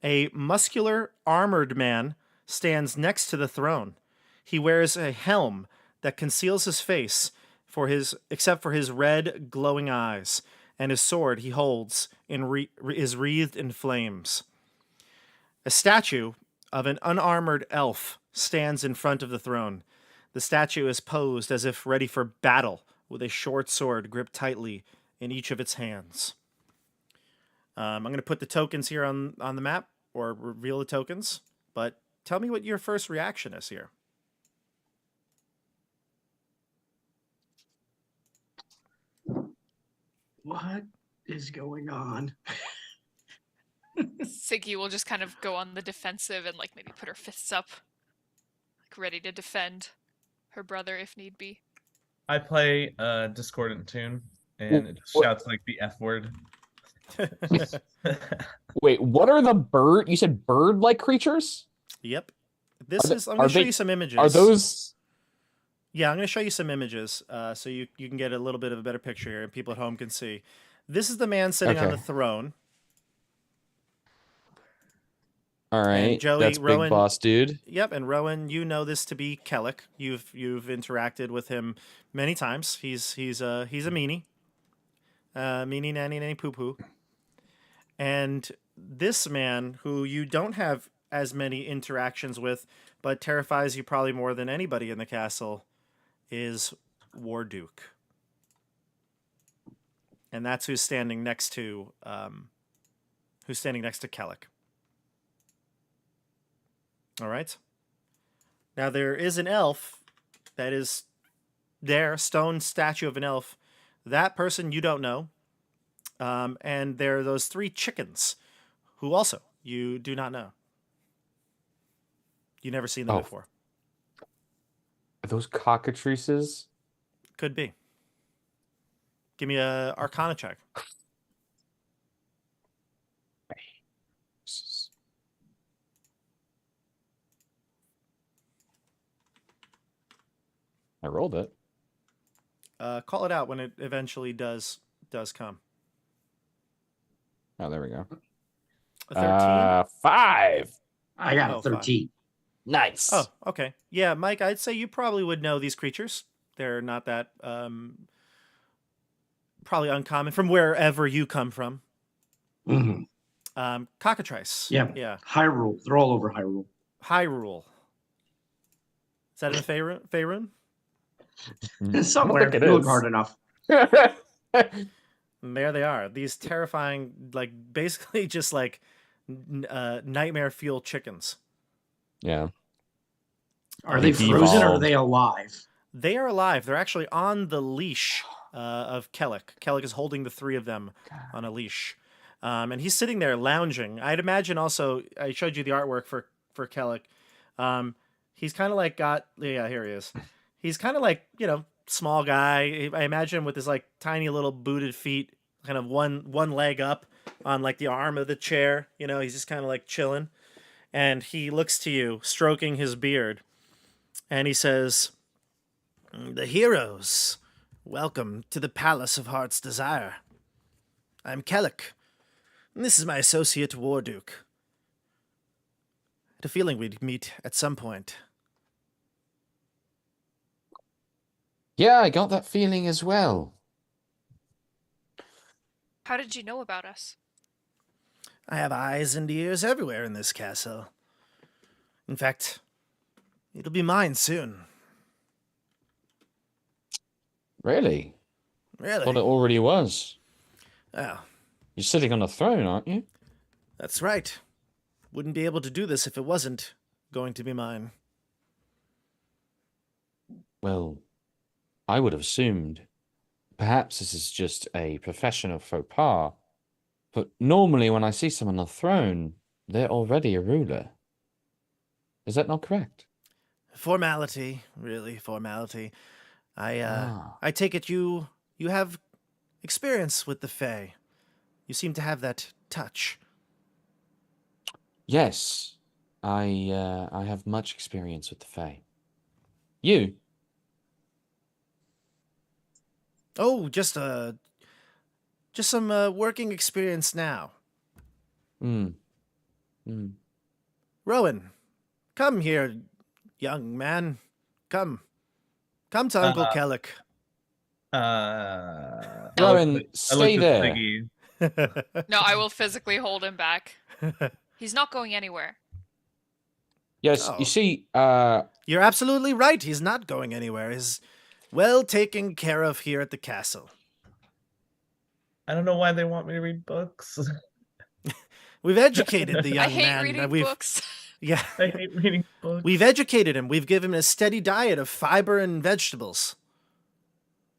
A muscular, armored man stands next to the throne. He wears a helm that conceals his face except for his red, glowing eyes, and his sword he holds is wreathed in flames. A statue of an unarmored elf stands in front of the throne. The statue is posed as if ready for battle, with a short sword gripped tightly in each of its hands. I'm going to put the tokens here on the map, or reveal the tokens, but tell me what your first reaction is here. What is going on? Siggy will just kind of go on the defensive and like maybe put her fists up, like ready to defend her brother if need be. I play a discordant tune, and it What- shouts like the F word. Wait, what are the bird? You said bird-like creatures? Yep. I'm I'm going to show you some images. Are those? Yeah, I'm going to show you some images so you can get a little bit of a better picture here and people at home can see. This is the man sitting on Okay. the throne. All right, Joey, that's Rowan- big boss dude. Yep, and Rowan, you know this to be Kellic. You've interacted with him many times. He's a meanie. Meanie nanny nanny poo poo. And this man, who you don't have as many interactions with, but terrifies you probably more than anybody in the castle, is Warduke. And that's who's standing next to Kellic. All right. Now there is an elf that is there, a stone statue of an elf. That person you don't know. And there are those 3 chickens who also you do not know. You've never seen them before. Are those cockatrices? Could be. Give me a Arcana check. I rolled it. Call it out when it eventually does come. Oh, there we go. A 13? 5. I got a 13. Nice. Oh, okay. Yeah, Mike, I'd say you probably would know these creatures. They're not that probably uncommon from wherever you come from. Mm-hmm. Cockatrice. Yeah. Yeah. Hyrule. They're all over Hyrule. Hyrule. Is that in the Faerun? Somewhere. think If it you look is. hard enough. And there they are. These terrifying, like, basically just like nightmare fuel chickens. Yeah. Are they They've frozen or are evolved. they alive? They are alive. They're actually on the leash of Kellic. Kellic is holding the 3 of them on a leash. And he's sitting there lounging. I'd imagine also, I showed you the artwork for Kellic. He's kind of like here he is. He's kind of like, small guy. I imagine with his like tiny little booted feet, kind of one leg up on like the arm of the chair. He's just kind of like chilling. And he looks to you, stroking his beard. And he says, "The heroes, welcome to the Palace of Heart's Desire. I'm Kellic, and this is my associate Warduke. I had a feeling we'd meet at some point." Yeah, I got that feeling as well. How did you know about us? I have eyes and ears everywhere in this castle. In fact, it'll be mine soon. Really? Really? Thought it already was. Oh, You're sitting on a throne, aren't you? that's right. Wouldn't be able to do this if it wasn't going to be mine. Well, I would have assumed perhaps this is just a professional faux pas. But normally when I see someone on a throne, they're already a ruler. Is that not correct? Formality, really, formality. I Ah. I take it you have experience with the Fae. You seem to have that touch. Yes, I have much experience with the Fae. You? Oh, just some working experience now. Hmm. Rowan, come here, young man. Come to Uncle Kellic. Rowan, I stay looked at there. Siggy. No, I will physically hold him back. He's not going anywhere. Yes, Oh. you see, You're absolutely right. He's not going anywhere. He's well taken care of here at the castle. I don't know why they want me to read books. We've educated the young I hate man. reading We've, books. Yeah, I hate reading books. we've educated him. We've given him a steady diet of fiber and vegetables.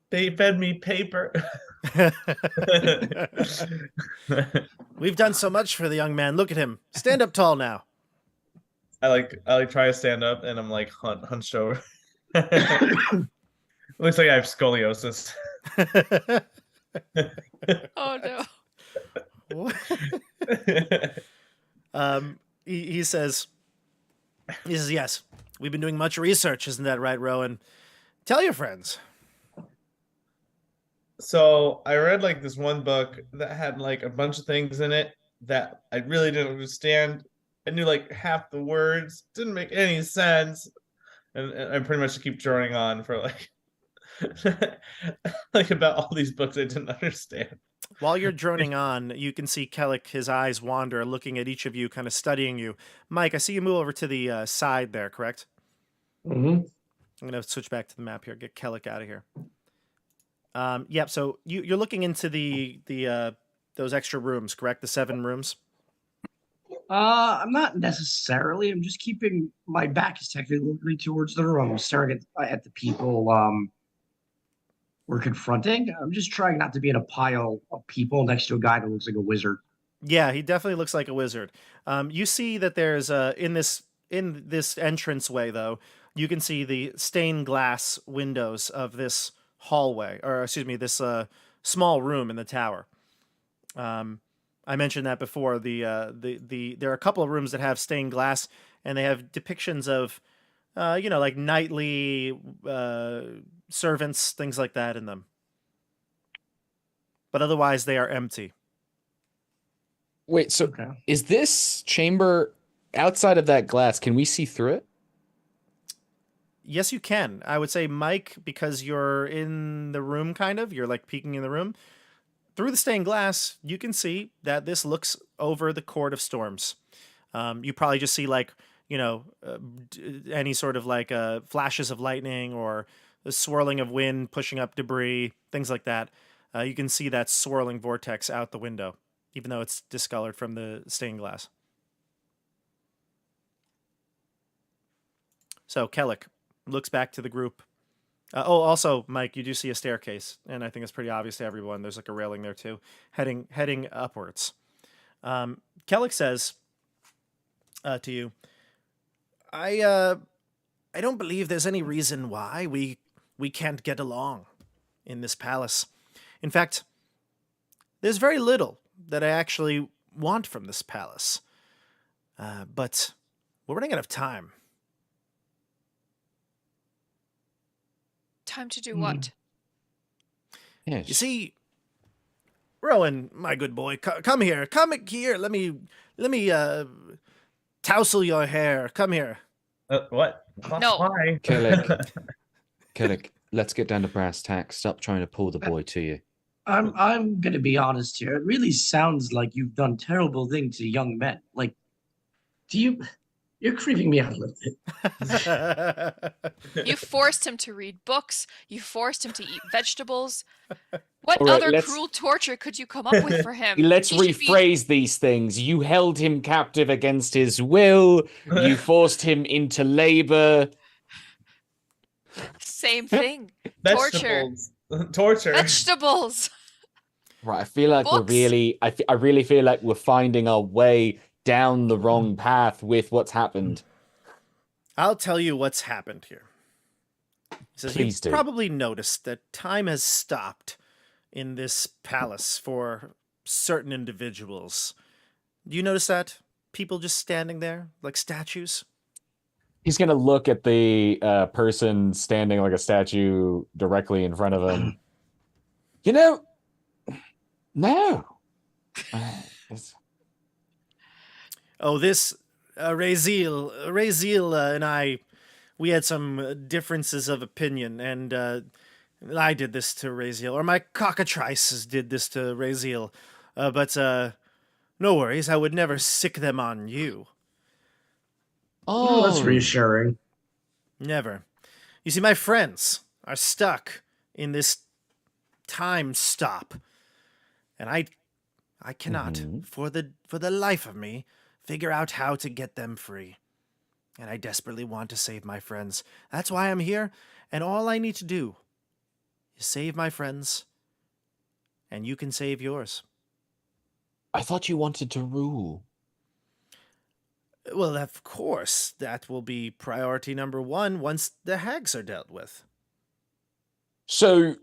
They fed me paper. We've done so much for the young man. Look at him. Stand up tall now. I try to stand up and I'm like hunched over. Looks like I have scoliosis. Oh no. He says, yes, we've been doing much research. Isn't that right, Rowan? Tell your friends. So I read like this one book that had like a bunch of things in it that I really didn't understand. I knew like half the words, didn't make any sense. And I pretty much keep droning on for like like about all these books I didn't understand. While you're droning on, you can see Kellic, his eyes wander, looking at each of you, kind of studying you. Mike, I see you move over to the side there, correct? Mm-hmm. I'm going to switch back to the map here, get Kellic out of here. Yep, so you're looking into the those extra rooms, correct? The 7 rooms? I'm not necessarily. I'm just keeping my back is technically towards the room. I'm staring at the people we're confronting. I'm just trying not to be in a pile of people next to a guy that looks like a wizard. Yeah, he definitely looks like a wizard. You see that there's in this entranceway, though, you can see the stained glass windows of this hallway, or excuse me, this small room in the tower. I mentioned that before. There are a couple of rooms that have stained glass, and they have depictions of, like knightly servants, things like that in them. But otherwise, they are empty. Wait, so Okay. is this chamber outside of that glass? Can we see through it? Yes, you can. I would say, Mike, because you're in the room, kind of. You're like peeking in the room. Through the stained glass, you can see that this looks over the Court of Storms. You probably just see like, any sort of like flashes of lightning or the swirling of wind pushing up debris, things like that. You can see that swirling vortex out the window, even though it's discolored from the stained glass. So Kellic looks back to the group. Also, Mike, you do see a staircase, and I think it's pretty obvious to everyone. There's like a railing there too, heading upwards. Kellic says to you, I don't believe there's any reason why we can't get along in this palace. In fact, there's very little that I actually want from this palace. But we're running out of time. Time to do what? Yes. You see, Rowan, my good boy, come here. Come here. Let me tousle your hair. Come here. What? No. Why? Kellic, let's get down to brass tacks. Stop trying to pull the boy to you. I'm gonna be honest here. It really sounds like you've done terrible things to young men. Like, you're creeping me out a little bit. You forced him to read books. You forced him to eat vegetables. What All right, other cruel torture could you come up with for him? Let's He should be- rephrase these things. You held him captive against his will. You forced him into labor. Same thing. Torture. Vegetables. Torture. Vegetables. Right, I feel like Books. I really feel like we're finding our way down the wrong path with what's happened. I'll tell you what's happened here. He says, Please do. You've probably noticed that time has stopped in this palace for certain individuals. Do you notice that? People just standing there like statues? He's going to look at the person standing like a statue directly in front of him. No. Oh, this Raziel and I, we had some differences of opinion, and I did this to Raziel, or my cockatrices did this to Raziel. But no worries, I would never sick them on you. Oh, that's reassuring. Never. You see, my friends are stuck in this time stop, and I cannot, for the life of me, figure out how to get them free. And I desperately want to save my friends. That's why I'm here, and all I need to do is save my friends, and you can save yours. I thought you wanted to rule. Well, of course, that will be priority number one once the hags are dealt with. So,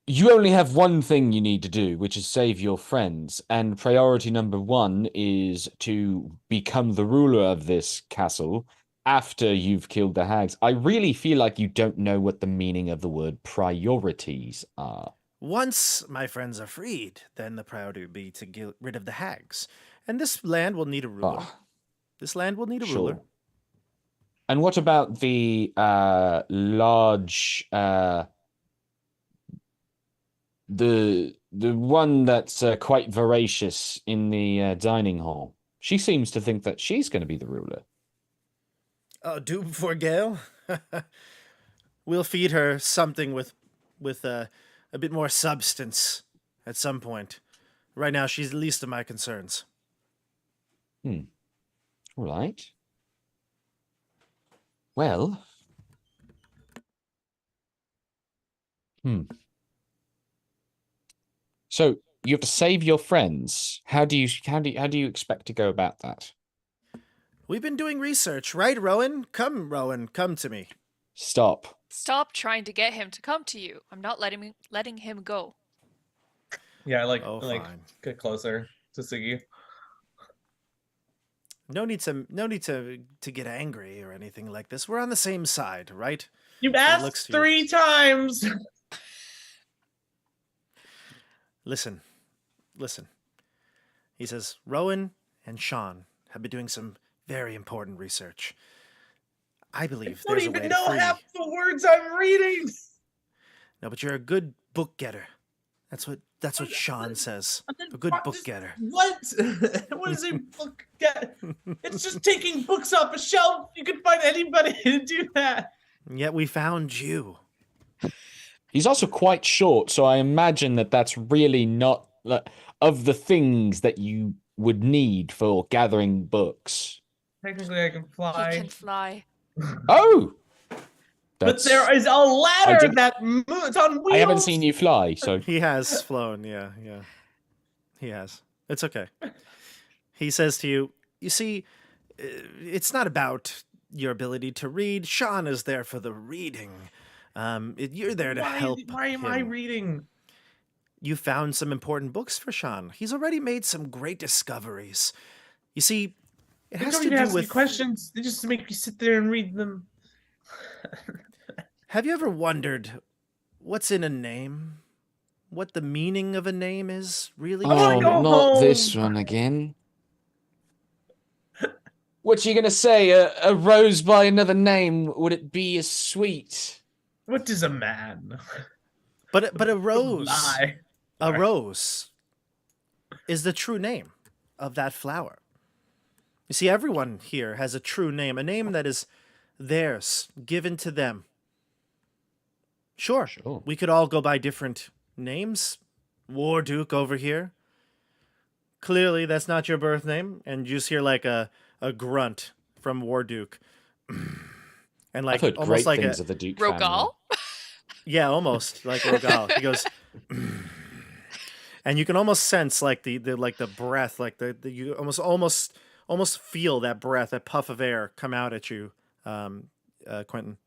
you only have one thing you need to do, which is save your friends, and priority number one is to become the ruler of this castle after you've killed the hags. I really feel like you don't know what the meaning of the word priorities are. Once my friends are freed, then the priority would be to get rid of the hags. And this land will need a ruler. Ah, This land will need a ruler. sure. And what about the large the one that's quite voracious in the dining hall? She seems to think that she's going to be the ruler. Oh, do before Gale? We'll feed her something with a bit more substance at some point. Right now, she's the least of my concerns. All right. Well. So you have to save your friends. How do you expect to go about that? We've been doing research, right, Rowan? Come, Rowan, come to me. Stop. Stop trying to get him to come to you. I'm not letting him go. Yeah, Oh, like fine. get closer to Siggy. No need to get angry or anything like this. We're on the same side, right? You've looks asked to you. 3 times. Listen. He says, Rowan and Sean have been doing some very important research. I believe I there's don't a way even to know free... half the words I'm reading. No, but you're a good book getter. That's what Sean says. A good book getter. What? What is a book get? It's just taking books off a shelf. You can find anybody to do that. And yet we found you. He's also quite short, so I imagine that that's really not of the things that you would need for gathering books. Technically, I can fly. He can fly. Oh! But there is a ladder that moves on wheels. I haven't seen you fly, so... He has flown, yeah. He has. It's okay. He says to you, you see, it's not about your ability to read. Sean is there for the reading. You're there to help Why am I him. reading? You found some important books for Sean. He's already made some great discoveries. You see, it They has don't to even do ask me with... questions. They just make you sit there and read them. Have you ever wondered what's in a name? What the meaning of a name is, really? Oh, go not home. this one again. What you gonna say? A rose by another name, would it be as sweet? What is a man? But a rose... Lie. A rose is the true name of that flower. You see, everyone here has a true name, a name that is theirs, given to them. Sure, we could all go by different names. Warduke over here. Clearly, that's not your birth name, and you just hear like a grunt from Warduke. And like I've heard almost great like things a of the Duke family. Rogal? yeah, almost like Rogal. He goes, and you can almost sense like the breath, like the you almost feel that breath, that puff of air come out at you, Quentin.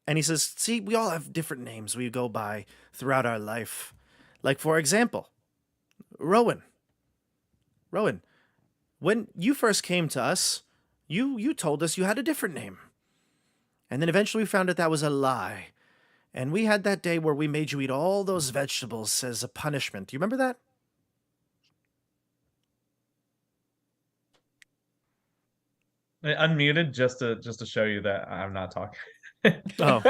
And he says, see, we all have different names we go by throughout our life. Like, for example, Rowan. Rowan, when you first came to us, you told us you had a different name. And then eventually we found out that was a lie. And we had that day where we made you eat all those vegetables as a punishment. Do you remember that? I unmuted just to show you that I'm not talking. Oh.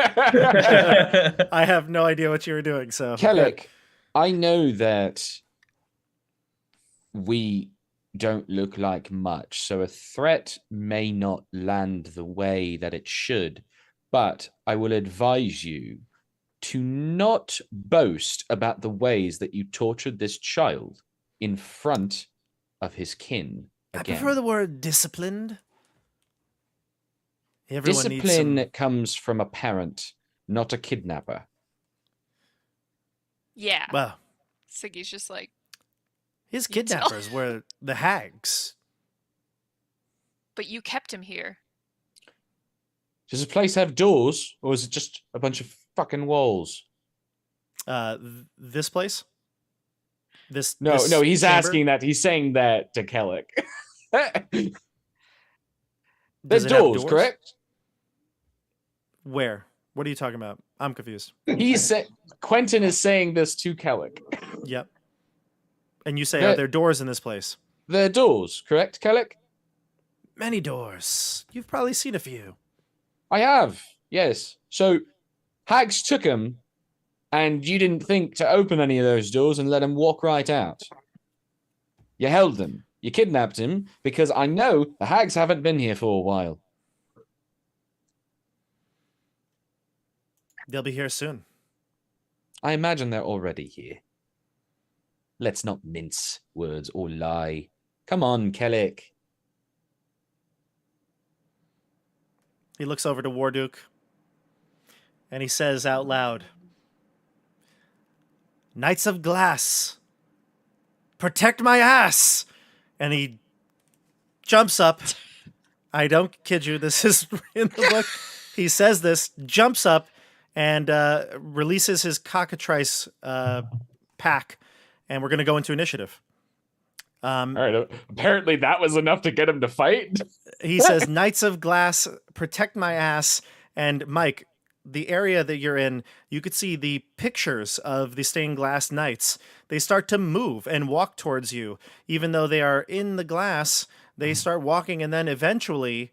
I have no idea what you were doing, so... Kellic, I know that we don't look like much, so a threat may not land the way that it should, but I will advise you to not boast about the ways that you tortured this child in front of his kin again. I prefer the word disciplined. Everyone needs Discipline some... comes from a parent, not a kidnapper. Yeah. Well, Siggy's just like, his You tell. kidnappers were the hags. but you kept him here. Does this place have doors, or is it just a bunch of fucking walls? This place? No, this he's chamber? asking that. He's saying that to Kellic. Does There's it have doors, correct? Where? What are you talking about? I'm confused. Quentin is saying this to Kellic. Yep. And you say, There- are there doors in this place? There are doors, correct, Kellic? Many doors. You've probably seen a few. I have, yes. So, hags took him, and you didn't think to open any of those doors and let him walk right out. You held them. You kidnapped him, because I know the hags haven't been here for a while. They'll be here soon. I imagine they're already here. Let's not mince words or lie. Come on, Kellic. He looks over to Warduke and he says out loud, Knights of Glass, protect my ass! And he jumps up. I don't kid you, this is in the book. He says this, jumps up, and releases his cockatrice pack, and we're going to go into initiative. All right. Apparently that was enough to get him to fight. He says, Knights of Glass, protect my ass. And Mike, the area that you're in, you could see the pictures of the stained glass knights. They start to move and walk towards you. Even though they are in the glass, they start walking and then eventually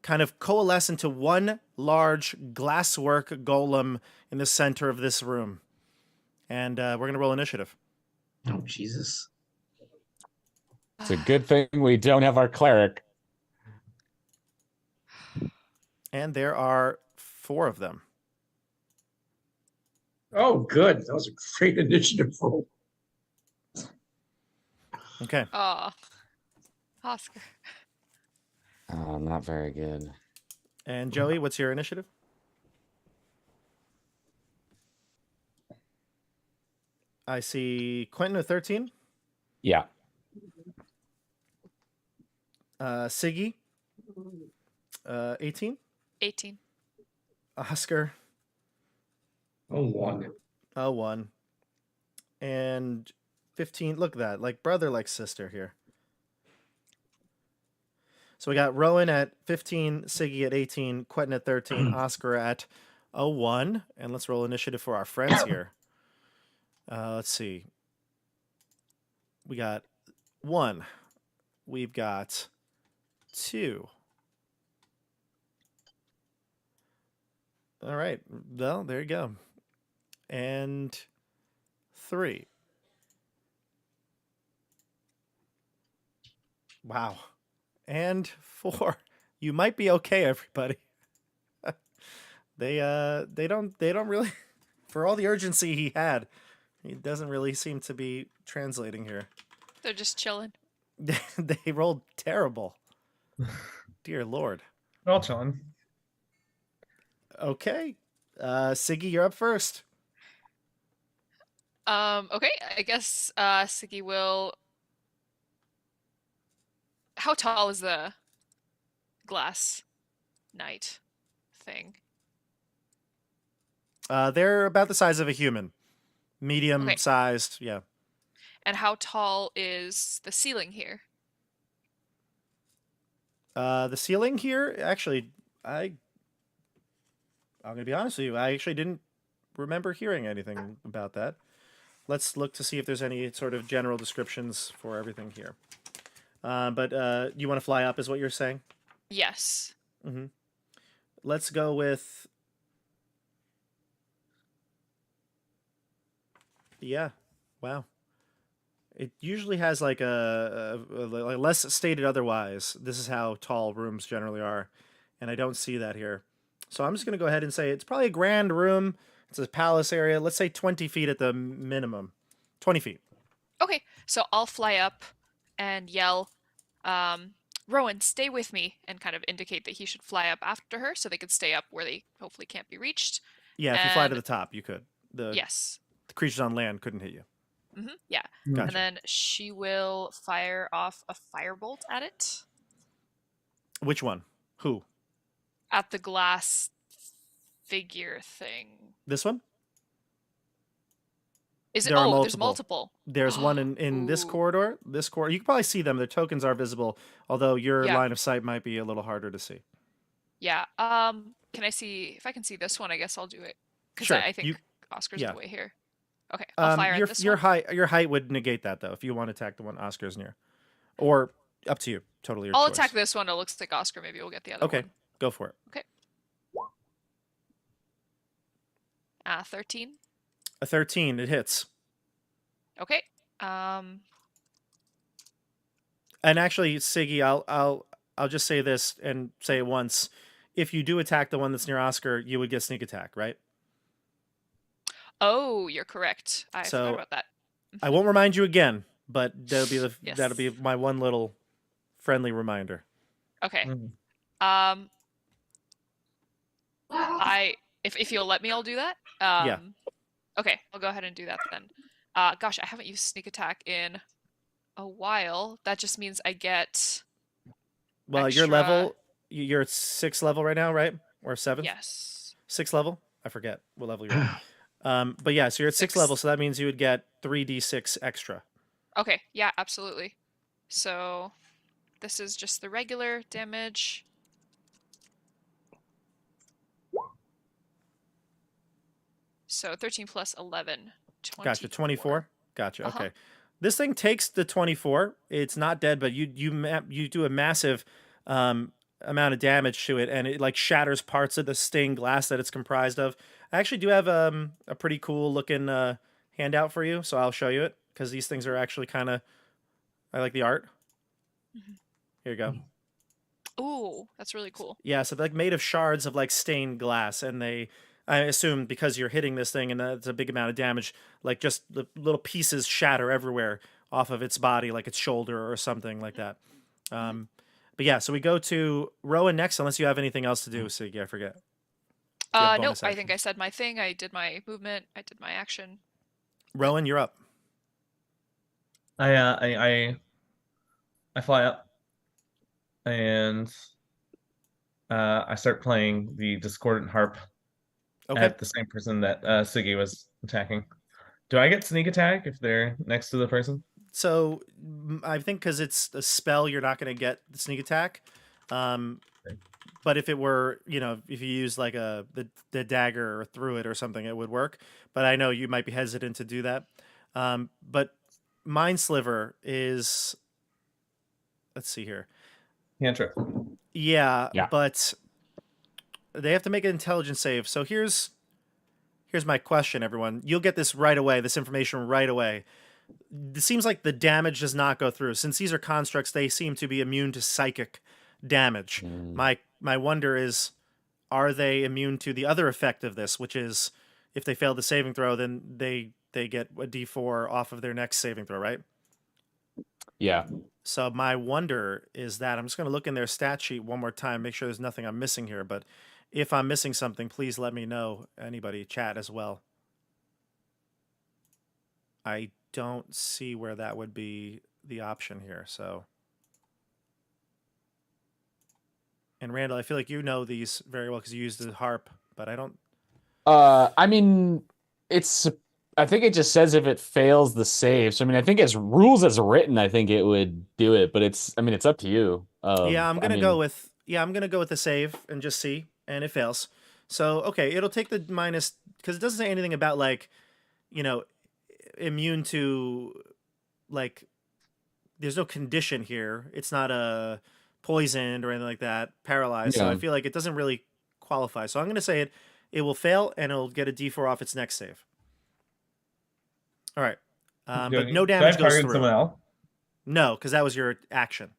kind of coalesce into one large glasswork golem in the center of this room. And we're going to roll initiative. Oh, Jesus. It's a good thing we don't have our cleric. And there are 4 of them. Oh, good. That was a great initiative roll. Okay. Aw. Oscar. Oh, not very good. And Joey, what's your initiative? I see Quentin with 13. Yeah. Siggy, 18. 18. Oscar, Oh, 1. 1. And 15. Look at that. Like brother, like sister here. So we got Rowan at 15, Siggy at 18, Quentin at 13, Oscar at 1. And let's roll initiative for our friends here. Let's see. We got 1. We've got 2. All right. Well, there you go. And 3. Wow. And 4. You might be okay, everybody. They don't really, for all the urgency he had, he doesn't really seem to be translating here. They're just chilling. They rolled terrible. Dear Lord. We're all chilling. Okay. Siggy, you're up first. Okay, I guess Siggy will. How tall is the glass knight thing? They're about the size of a human. Medium Okay. sized, yeah. And how tall is the ceiling here? The ceiling here, actually, I'm going to be honest with you, I actually didn't remember hearing anything about that. Let's look to see if there's any sort of general descriptions for everything here. But you want to fly up is what you're saying? Yes. Mm-hmm. Let's go with... Yeah. Wow. It usually has like like less stated otherwise. This is how tall rooms generally are. And I don't see that here. So I'm just going to go ahead and say it's probably a grand room. It's a palace area. Let's say 20 feet at the minimum. 20 feet. Okay, so I'll fly up and yell, Rowan, stay with me, and kind of indicate that he should fly up after her so they could stay up where they hopefully can't be reached. Yeah, if you fly to And- the top, you could. Yes. creatures on land couldn't hit you. Yeah. Gotcha. And then she will fire off a firebolt at it. Which one? Who? At the glass figure thing. This one? Is it? There are There's multiple. There's one in this corridor. This corridor. You can probably see them. Their tokens are visible, although your line of sight might be a little harder to see. Yeah. Can I see if I can see this one? I guess I'll do it. Because Sure. I think Oscar's yeah. in the way here. Okay. I'll fire at this your one. Your height would negate that though if you want to attack the one Oscar's near, or up to you. Totally your I'll choice. attack this one. It looks like Oscar. Maybe we'll get the other one. Okay. Go for it. Okay. 13. A 13. It hits. Okay. And actually, Siggy, I'll just say this and say it once. If you do attack the one that's near Oscar, you would get sneak attack, right? Oh, you're correct. I forgot about that. I won't remind you again, but that'll be Yes. that'll be my one little friendly reminder. Okay. If you'll let me, I'll do that. Yeah. Okay, I'll go ahead and do that then. Gosh, I haven't used sneak attack in a while. That just means I get. Well, extra... your level, you're at 6th level right now, right? Or 7th? Yes. 6th level? I forget what level you're at. But yeah, so you're at 6th level, so that means you would get 3d6 extra. Okay, yeah, absolutely. So this is just the regular damage. So 13 plus 11, 24. Gotcha, 24? Gotcha, okay. This thing takes the 24. It's not dead, but you do a massive amount of damage to it, and it like shatters parts of the stained glass that it's comprised of. I actually do have a pretty cool looking handout for you, so I'll show you it, because these things are actually kind of... I like the art. Here you go. Ooh, that's really cool. Yeah, so they're like made of shards of like stained glass, and I assume because you're hitting this thing and that's a big amount of damage, like just the little pieces shatter everywhere off of its body, like its shoulder or something like that. But yeah, so we go to Rowan next, unless you have anything else to do, Siggy, I forget. Nope, I think I said my thing. I did my movement. I did my action. Rowan, you're up. I fly up and I start playing the discordant harp at the same person that Siggy was attacking. Do I get sneak attack if they're next to the person? So I think because it's a spell, you're not going to get the sneak attack. But if it were, if you use like the dagger or through it or something, it would work. But I know you might be hesitant to do that. But Mind Sliver is, let's see here. Cantrip. Yeah, but they have to make an intelligence save. So here's my question, everyone. You'll get this right away, this information right away. It seems like the damage does not go through. Since these are constructs, they seem to be immune to psychic damage. My wonder is, are they immune to the other effect of this, which is if they fail the saving throw, then they get a d4 off of their next saving throw, right? Yeah. So my wonder is that I'm just going to look in their stat sheet one more time, make sure there's nothing I'm missing here. But if I'm missing something, please let me know. Anybody, chat as well. I don't see where that would be the option here. So, and Randall, I feel like you know these very well because you used the harp, but I don't. I mean, I think it just says if it fails the save. So I mean, I think as rules as written, I think it would do it, but it's up to you. I'm gonna go with the save and just see, and it fails. So okay, it'll take the minus because it doesn't say anything about like, immune to, like, there's no condition here. It's not a poisoned or anything like that, paralyzed. So I feel like it doesn't really qualify. So I'm gonna say it will fail and it'll get a D4 off its next save. All right. But no damage goes through. Someone else? No, because that was your action.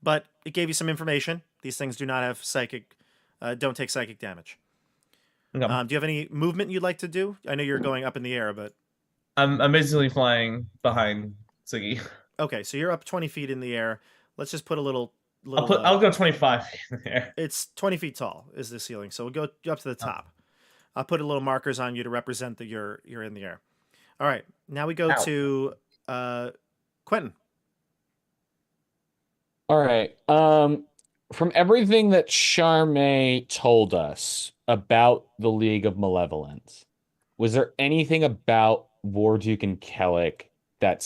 But it gave you some information. These things do not have don't take psychic damage. Okay. Do you have any movement you'd like to do? I know you're going up in the air, but... I'm basically flying behind Siggy. Okay, so you're up 20 feet in the air. Let's just put a little... I'll go 25 feet in the air. It's 20 feet tall is the ceiling, so we'll go up to the top. I'll put a little markers on you to represent that you're in the air. All right. Now we go to Quentin. All right. From everything that Charme told us about the League of Malevolence, was there anything about Warduke and Kellic that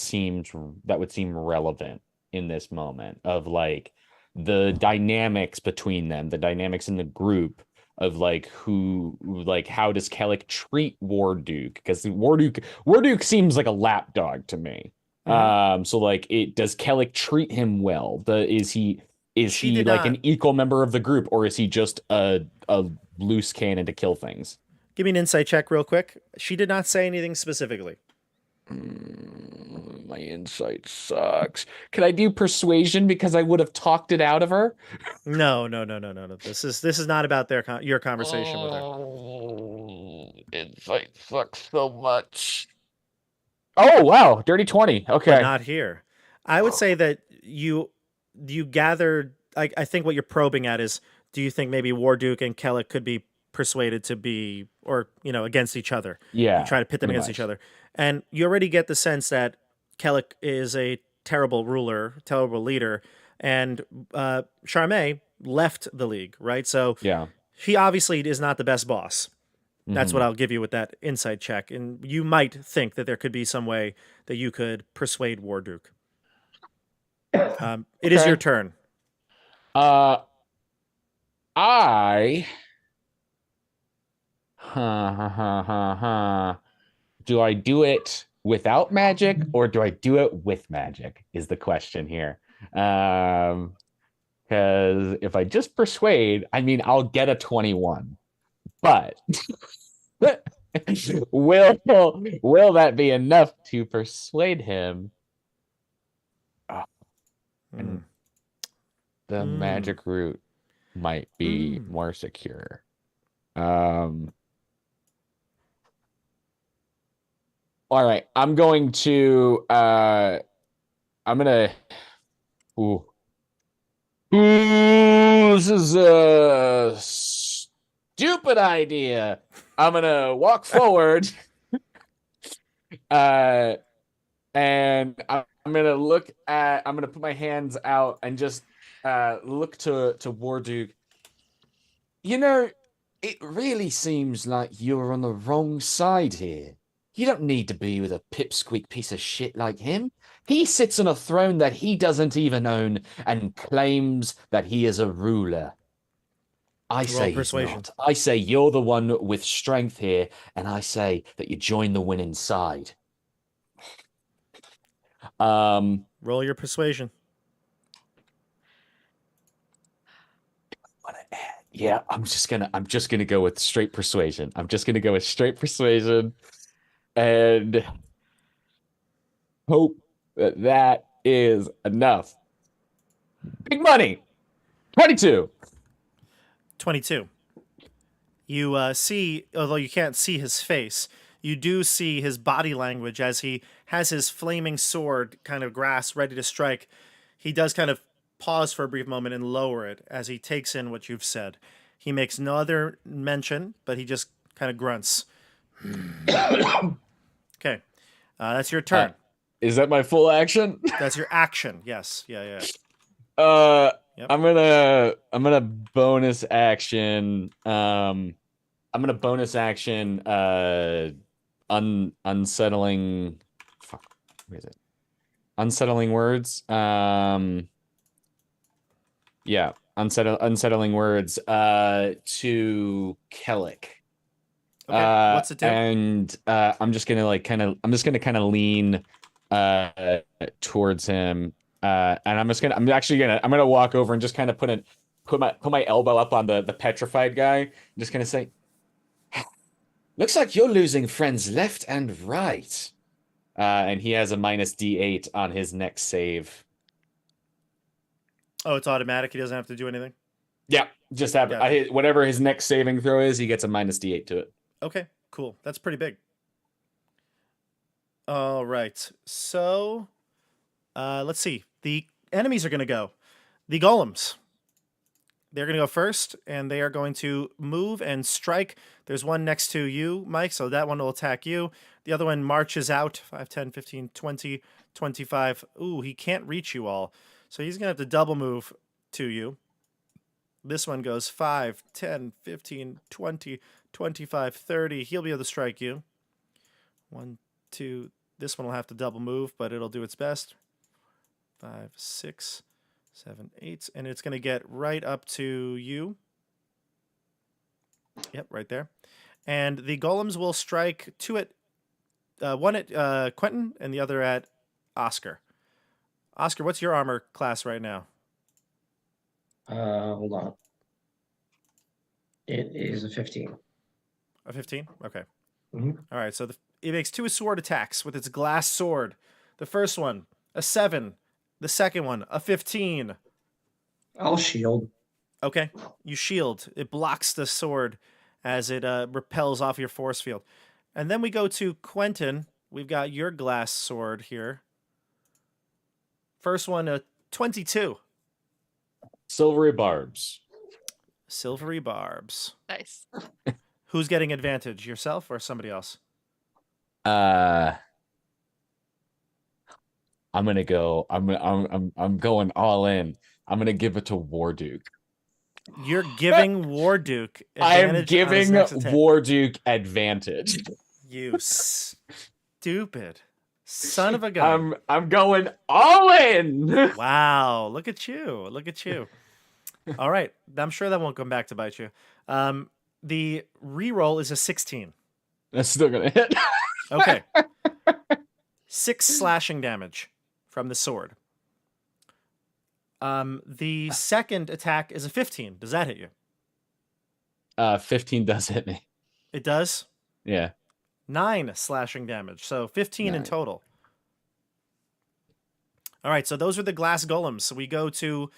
would seem relevant in this moment of like the dynamics between them, the dynamics in the group of like how does Kellic treat Warduke? Because Warduke seems like a lapdog to me. So like does Kellic treat him well? Is he like an equal member of the group, or is he just a loose cannon to kill things? Give me an insight check real quick. She did not say anything specifically. My insight sucks. Can I do persuasion because I would have talked it out of her? No. This is not about your conversation with her. Insight sucks so much. Oh wow, dirty 20. Okay. But not here. I would say that you gathered. I think what you're probing at is, do you think maybe Warduke and Kellic could be persuaded to be, or against each other? Yeah. You try to pit them against each other, and you already get the sense that Kellic is a terrible ruler, terrible leader, and Charme left the league, right? So yeah, he obviously is not the best boss. That's what I'll give you with that insight check. And you might think that there could be some way that you could persuade Warduke. It is your turn. Do I do it without magic or do I do it with magic is the question here. Because if I just persuade, I mean, I'll get a 21. But will that be enough to persuade him? And the magic route might be more secure. All right, I'm going to this is a stupid idea. I'm gonna walk forward and I'm gonna put my hands out and just look to Warduke. It really seems like you're on the wrong side here. You don't need to be with a pipsqueak piece of shit like him. He sits on a throne that he doesn't even own and claims that he is a ruler. I say he's not. I say you're the one with strength here, and I say that you join the winning side. Roll your persuasion. Yeah, I'm just gonna go with straight persuasion. And hope that is enough. Big money. 22. 22. You see, although you can't see his face, you do see his body language as he has his flaming sword kind of grasped, ready to strike. He does kind of pause for a brief moment and lower it as he takes in what you've said. He makes no other mention, but he just kind of grunts. Okay. That's your turn. Is that my full action? That's your action. Yes. Yeah. Yep. I'm gonna bonus action. Unsettling. Fuck. What is it? Unsettling words. Yeah. Unsettling words. To Kellic. Okay. What's it do? And I'm just gonna kind of lean towards him. And I'm gonna walk over and just kind of put my elbow up on the petrified guy. I'm just gonna say, looks like you're losing friends left and right. And he has a -D8 on his next save. Oh, it's automatic. He doesn't have to do anything. Yeah, just have whatever his next saving throw is, he gets a -D8 to it. Okay, cool. That's pretty big. All right. So, let's see. The enemies are going to go. The golems. they're going to go first, and they are going to move and strike. There's one next to you, Mike, so that one will attack you. The other one marches out, 5, 10, 15, 20, 25. Ooh, he can't reach you all. So he's going to have to double move to you. This one goes 5, 10, 15, 20, 25, 30. He'll be able to strike you. 1, 2. This one will have to double move, but it'll do its best. 5, 6, 7, 8. And it's going to get right up to you. Yep, right there. And the golems will strike two at one at Quentin and the other at Oscar. Oscar, what's your armor class right now? Hold on. It is a 15. A 15? Okay. Mhm. All right, so it makes 2 sword attacks with its glass sword. The first one, a 7. The second one, a 15. I'll shield. Okay, you shield. It blocks the sword as it repels off your force field. And then we go to Quentin. We've got your glass sword here. First one, a 22. Silvery barbs. Silvery barbs. Nice. Who's getting advantage, yourself or somebody else? I'm gonna go. I'm going all in. I'm gonna give it to Warduke. You're giving Warduke I am advantage on his giving next attack. Warduke advantage. You stupid son of a gun. I'm going all in. Wow, look at you. Look at you. All right. I'm sure that won't come back to bite you. The reroll is a 16. That's still gonna hit. Okay. 6 slashing damage from the sword. The second attack is a 15. Does that hit you? 15 does hit me. It does? Yeah. 9 slashing damage. So 15 in 9. total. All right. So those are the glass golems. So we go to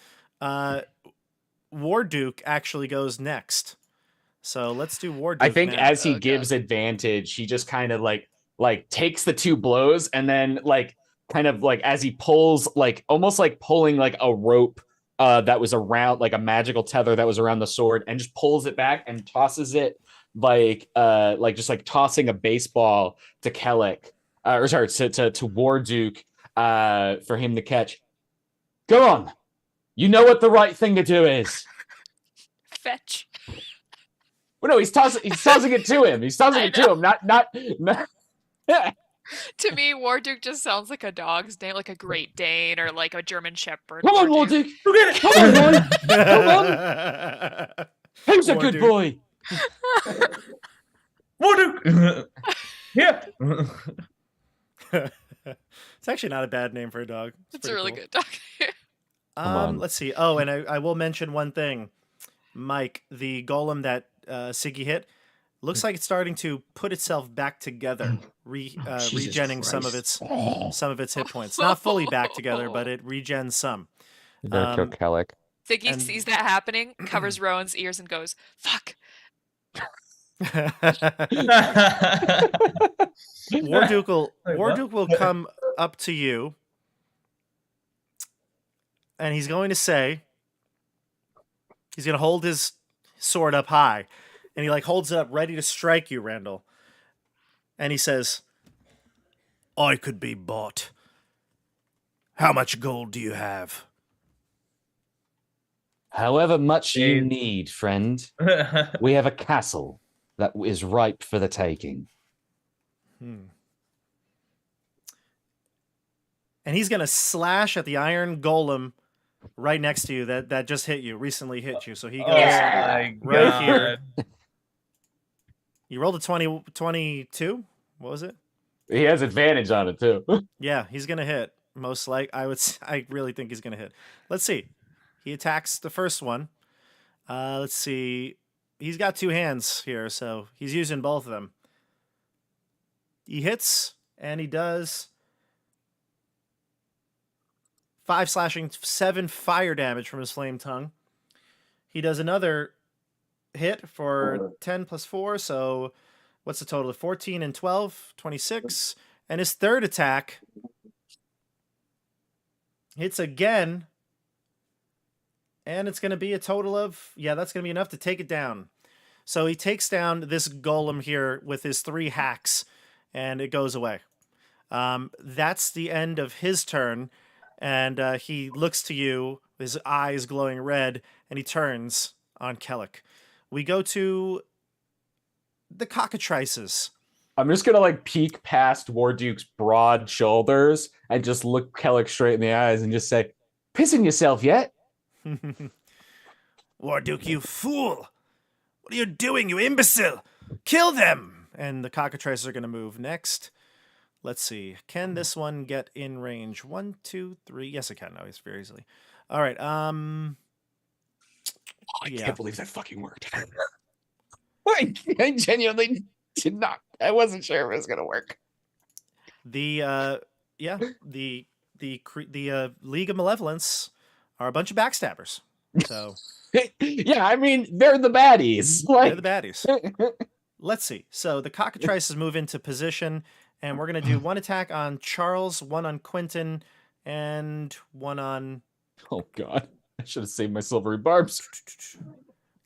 Warduke actually goes next. So let's do Warduke. I think now. as he gives advantage, he just kind of like takes the 2 blows and then kind of as he pulls, almost like pulling like a rope that was around, like a magical tether that was around the sword, and just pulls it back and tosses it like tossing a baseball to Kellic, or sorry, to Warduke for him to catch. Go on. You know what the right thing to do is. Fetch. Well, no, he's tossing it to him. He's tossing it to him, not. To me, Warduke just sounds like a dog's name, like a Great Dane or like a German Shepherd. Come on, Warduke. Go get it. Come on, boy. Come on. Who's a good boy? Warduke. Yeah. It's actually not a bad name for a dog. It's a really cool. good dog. Let's see. Oh, and I will mention one thing. Mike, the golem that Siggy hit looks like it's starting to put itself back together, regenning some of its hit points. Not fully back together, but it regens some. You better kill Kellic. Siggy sees that happening, covers Rowan's ears, and goes, "Fuck." Warduke will come up to you, and he's going to say, he's going to hold his sword up high, and he holds it up ready to strike you, Randall. And he says, "I could be bought. How much gold do you have?" However much you need, friend. We have a castle that is ripe for the taking. And he's going to slash at the iron golem right next to you that just recently hit you. So he goes right here. You rolled a 22? What was it? He has advantage on it, too. Yeah, he's going to hit. Most like I really think he's going to hit. Let's see. He attacks the first one. Let's see. He's got 2 hands here, so he's using both of them. He hits, and he does 5 slashing, 7 fire damage from his flame tongue. He does another hit for 10 plus 4, so what's the total? 14 and 12, 26. And his third attack hits again, And it's going to be a total of, that's going to be enough to take it down. So he takes down this golem here with his 3 hacks, and it goes away. That's the end of his turn, and he looks to you, his eyes glowing red, and he turns on Kellic. We go to the cockatrices. I'm just gonna like peek past Warduke's broad shoulders and just look Kellic straight in the eyes and just say, "Pissing yourself yet?" Warduke, you fool! What are you doing, you imbecile? Kill them! And the cockatrices are going to move next. Let's see. Can this one get in range? 1, 2, 3. Yes, it can. No, it's very easily. All right. I can't believe that fucking worked. I genuinely did not. I wasn't sure if it was gonna work. The League of Malevolence are a bunch of backstabbers. So yeah, I mean they're the baddies. They're the baddies. Let's see. So the cockatrices move into position, and we're gonna do 1 attack on Charles, 1 on Quentin, and 1 on. Oh God! I should have saved my silvery barbs.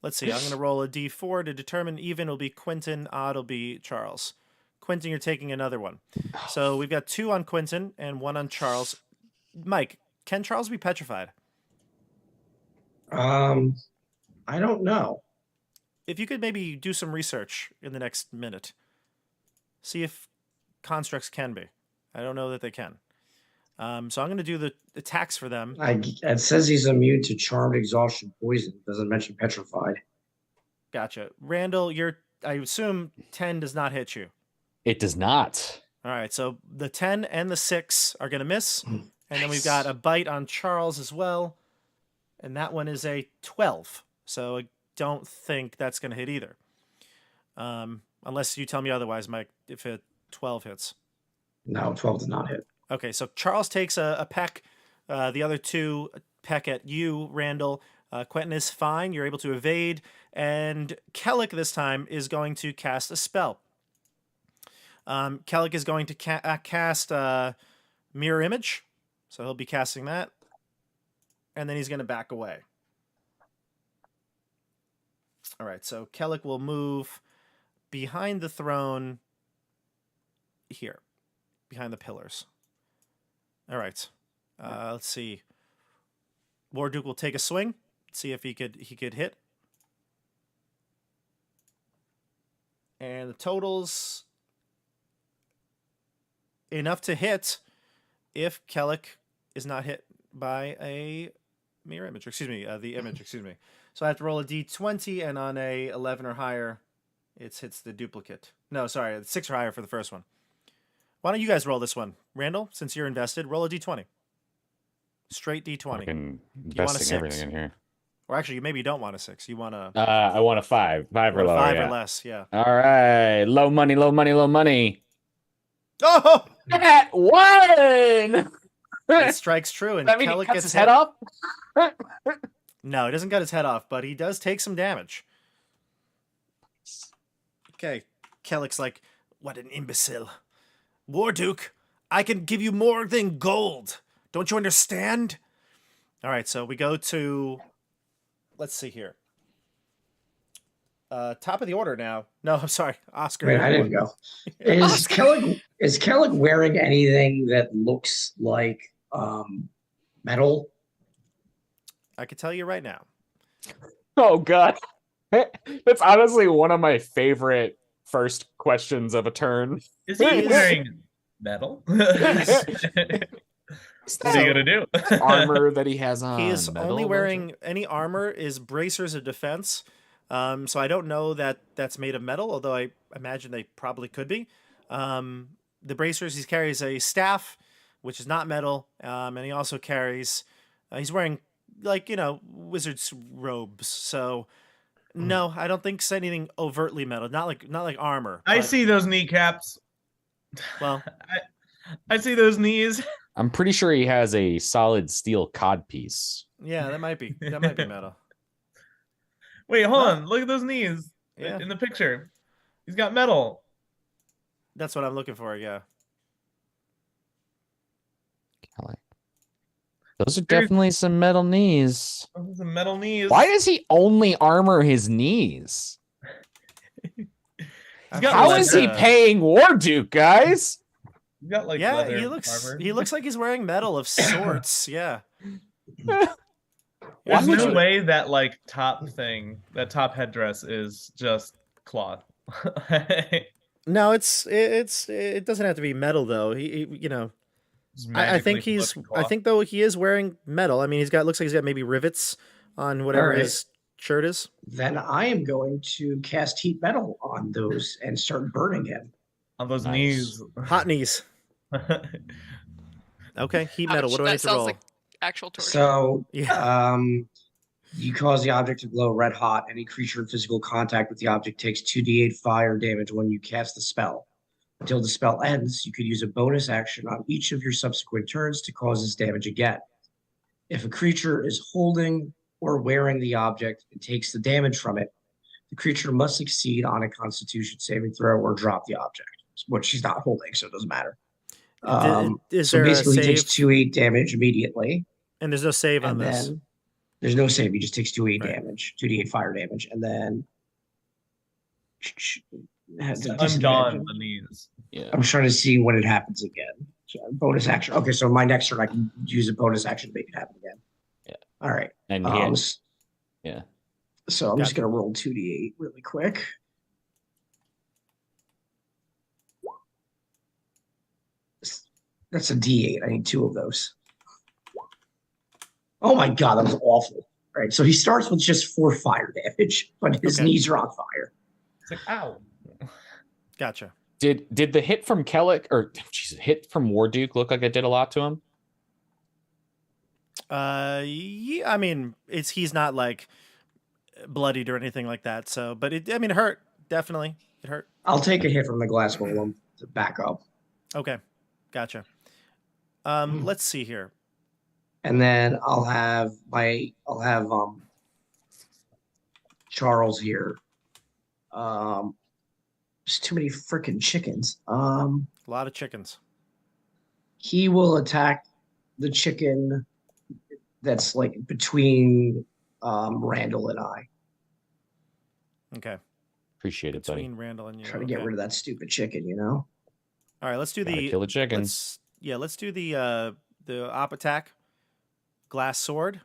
Let's see. I'm going to roll a d4 to determine even will be Quentin, odd will be Charles. Quentin, you're taking another one. So we've got 2 on Quentin and 1 on Charles. Mike, can Charles be petrified? I don't know. If you could maybe do some research in the next minute, see if constructs can be. I don't know that they can. So I'm going to do the attacks for them. It says he's immune to charmed, exhaustion, poison. Doesn't mention petrified. Gotcha. Randall, I assume 10 does not hit you. It does not. All right, so the 10 and the 6 are going to miss. And then we've got a bite on Charles as well. And that one is a 12. So I don't think that's going to hit either. Unless you tell me otherwise, Mike, if 12 hits. No, 12 does not hit. Okay, so Charles takes a peck. The other 2 peck at you, Randall. Quentin is fine. You're able to evade. And Kellic this time is going to cast a spell. Kellic is going to cast Mirror Image. So he'll be casting that. And then he's going to back away. All right, so Kellic will move behind the throne here, behind the pillars. All right. Let's see. Warduke will take a swing. See if he could hit. And the totals enough to hit if Kellic is not hit by a mirror image. Excuse me, the image. Excuse me. So I have to roll a d20, and on a 11 or higher, it hits the duplicate. No, sorry, 6 or higher for the first one. Why don't you guys roll this one? Randall, since you're invested, roll a d20. Straight d20. Fucking investing everything in here. Or actually, maybe you don't want a 6. You want a... I want a 5. 5 or lower, 5 yeah. or less, yeah. All right. Low money, low money, low money. Oh! At 1! It strikes true, and That mean Kellic he cuts gets his head off? No, he doesn't cut his head off, but he does take some damage. Okay, Kellic's like, what an imbecile. Warduke, I can give you more than gold. Don't you understand? All right, so we go to, let's see here. Top of the order now. No, I'm sorry, Oscar. Wait, I didn't go. Is Kellic wearing anything that looks like metal? I can tell you right now. Oh, God. That's honestly one of my favorite first questions of a turn. Is he wearing metal? What are you gonna do? Armor that he has on. He is metal only version? wearing any armor is bracers of defense. So I don't know that that's made of metal, although I imagine they probably could be. The bracers, he carries a staff, which is not metal, and he also carries. He's wearing wizard's robes. So no, I don't think it's anything overtly metal. Not like armor. I see those kneecaps. Well, I see those knees. I'm pretty sure he has a solid steel codpiece. yeah, that might be metal. Wait, hold on. Look at those knees Yeah, in the picture. He's got metal. that's what I'm looking for. Yeah. Those are definitely some metal knees. Those are metal knees. Why does he only armor his knees? How is he paying Warduke, guys? He's got like leather armor. He looks like he's wearing metal of sorts. Yeah. There's no way that like top headdress is just cloth. No, it doesn't have to be metal though. He you know, I think though he is wearing metal. I mean, looks like he's got maybe rivets on whatever his shirt is. Then I am going to cast heat metal on those and start burning him. On those knees. Hot knees. Okay, heat metal. What do I need to roll? Like actual torture. So, you cause the object to glow red hot. Any creature in physical contact with the object takes 2d8 fire damage when you cast the spell. Until the spell ends, you could use a bonus action on each of your subsequent turns to cause this damage again. If a creature is holding or wearing the object and takes the damage from it, the creature must succeed on a Constitution saving throw or drop the object, which she's not holding, so it doesn't matter. So basically, he takes 2d8 damage immediately. And there's no save on this. There's no save. He just takes 2d8 damage, 2d8 fire damage, and then undawn the knees. Yeah. I'm trying to see when it happens again. So bonus action. Okay, so my next turn I can use a bonus action to make it happen again. Yeah. All right. And yeah. So I'm just gonna roll 2d8 really quick. That's a d8. I need 2 of those. Oh my god, that was awful. All right, so he starts with just 4 fire damage, but his knees are on fire. It's like, ow. Gotcha. Did the hit from Kellic hit from Warduke look like it did a lot to him? Yeah, I mean, he's not like bloodied or anything like that. So, but it hurt. Definitely, it hurt. I'll take a hit from the glass golem to back up. Okay, gotcha. Let's see here. And then I'll have Charles here. There's too many freaking chickens. A lot of chickens. He will attack the chicken that's like between Randall and I. Okay. Appreciate it, buddy. Between Randall and you. Trying to get rid of that stupid chicken, you know? All right, let's do kill the chickens. Let's do the op attack. Glass sword.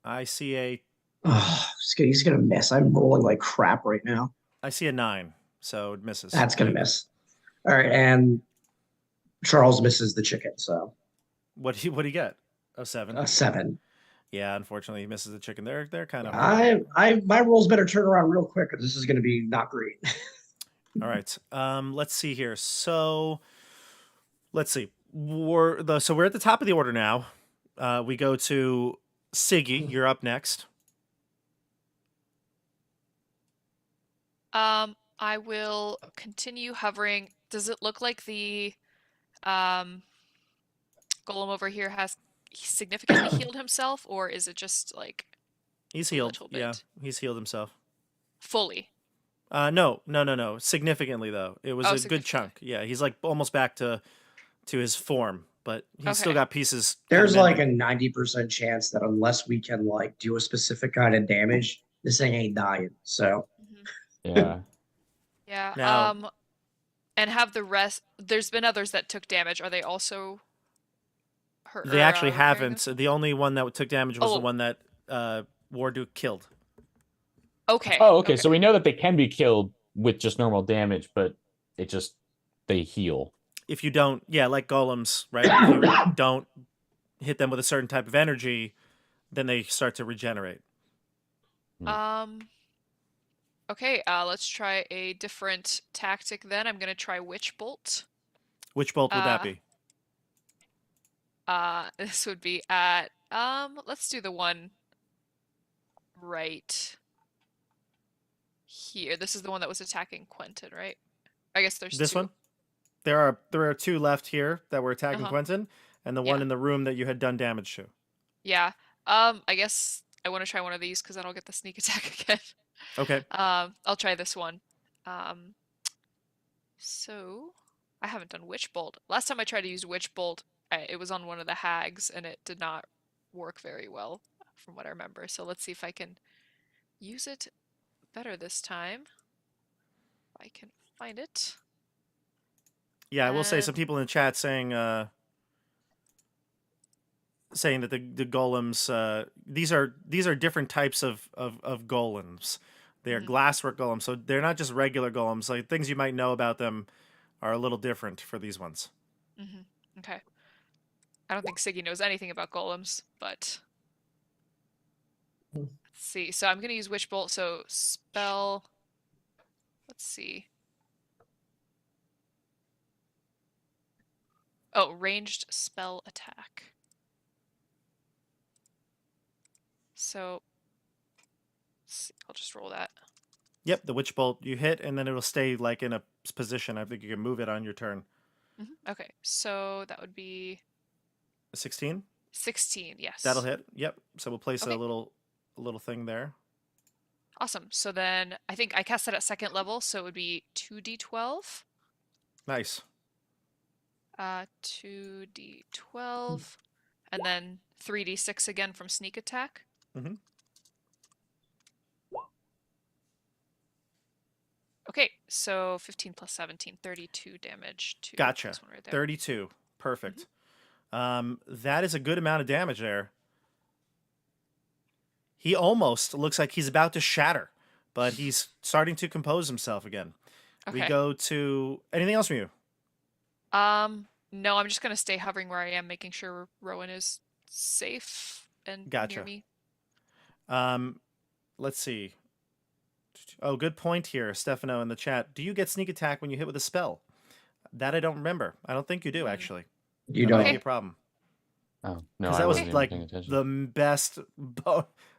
I see a. Oh, he's gonna miss. I'm rolling like crap right now. I see a 9, so it misses. That's gonna miss. All right, and Charles misses the chicken. So what do you get? A 7. A 7. Yeah, unfortunately, he misses the chicken. They're kind of. My rolls better turn around real quick, because this is gonna be not great. All right. Let's see here. So let's see. We're at the top of the order now. We go to Siggy. You're up next. I will continue hovering. Does it look like the golem over here has significantly healed himself, or is it just like he's healed? Yeah, he's healed himself fully. No. Significantly though. It was a good chunk. Yeah, he's like almost back to his form, but he's still got pieces. There's like a 90% chance that unless we can like do a specific kind of damage, this thing ain't dying. So yeah. Yeah. Now, and have the rest. There's been others that took damage. Are they also hurt? They actually haven't. The only one that took damage was the one that Warduke killed. Okay. Oh, okay. So we know that they can be killed with just normal damage, but they heal. If you don't, like golems, right? If you don't hit them with a certain type of energy, then they start to regenerate. Okay, let's try a different tactic then. I'm going to try Witch Bolt. Which bolt would that be? This would be at, let's do the one right here. This is the one that was attacking Quentin, right? I guess there's this 2. One? There are 2 left here that were attacking Quentin, and the one in the room that you had done damage to. Yeah. I guess I want to try one of these because then I'll get the sneak attack again. Okay. I'll try this one. So I haven't done Witch Bolt. Last time I tried to use Witch Bolt, it was on one of the hags, and it did not work very well, from what I remember. So let's see if I can use it better this time. If I can find it. Yeah, I will say some And- people in the chat saying saying that the golems these are different types of golems. They are glasswork golems, so they're not just regular golems. Like things you might know about them are a little different for these ones. Okay. I don't think Siggy knows anything about golems, but let's see. So I'm gonna use Witch Bolt. So spell. Let's see. Oh, ranged spell attack. So I'll just roll that. Yep, the witch bolt you hit, and then it'll stay like in a position. I think you can move it on your turn. Okay, so that would be 16. 16. Yes. That'll hit. Yep. So we'll place Okay. a little thing there. Awesome. So then I think I cast it at second level, so it would be 2d12. Nice. 2d12, and then 3d6 again from sneak attack. Okay, so 15 plus 17, 32 damage to Gotcha. this one right there. 32. Perfect. That is a good amount of damage there. He almost looks like he's about to shatter, but he's starting to compose himself again. Okay. We go to anything else from you? No, I'm just gonna stay hovering where I am, making sure Rowan is safe and Gotcha. near me. Let's see. Oh, good point here, Stefano in the chat. Do you get sneak attack when you hit with a spell? That I don't remember. I don't think you do, actually. You That don't. might be a problem. Oh no, Because I that was wasn't even like paying attention. the best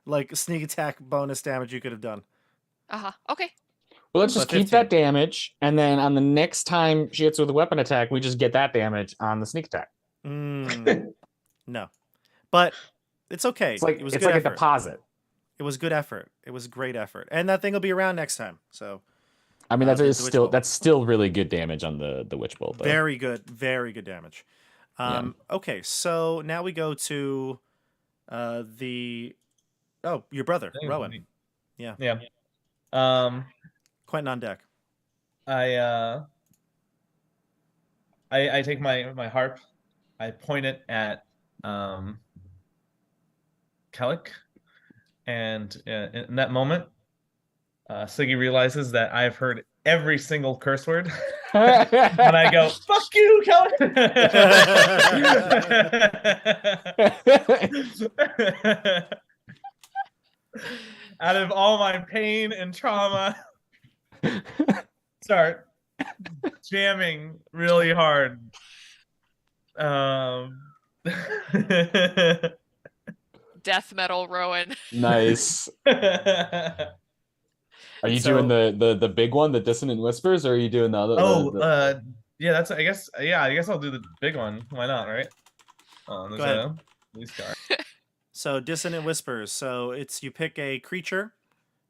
like sneak attack bonus damage you could have done. Okay. Well, let's just But keep that damage, and then on the next time she hits with a weapon attack, we just get that damage on the sneak attack. No, but it's okay. It's like it was it's good like effort. a deposit. It was good effort. It was great effort, and that thing will be around next time. So, I mean, the Witch Bolt. that's still really good damage on the witch bolt. Though. Very good damage. Yeah. Okay, so now we go to your brother Rowan. Yeah. Quentin on deck. I take my harp, I point it at Kellic, and in that moment, Siggy realizes that I've heard every single curse word, and I go, "Fuck you, Kellic!" Out of all my pain and trauma, start jamming really hard. Death metal Rowan. Nice. Are you doing the big one, the dissonant whispers, or are you doing the other? Yeah, that's I guess I'll do the big one. Why not, right? Go ahead. These cards. So dissonant whispers. So it's you pick a creature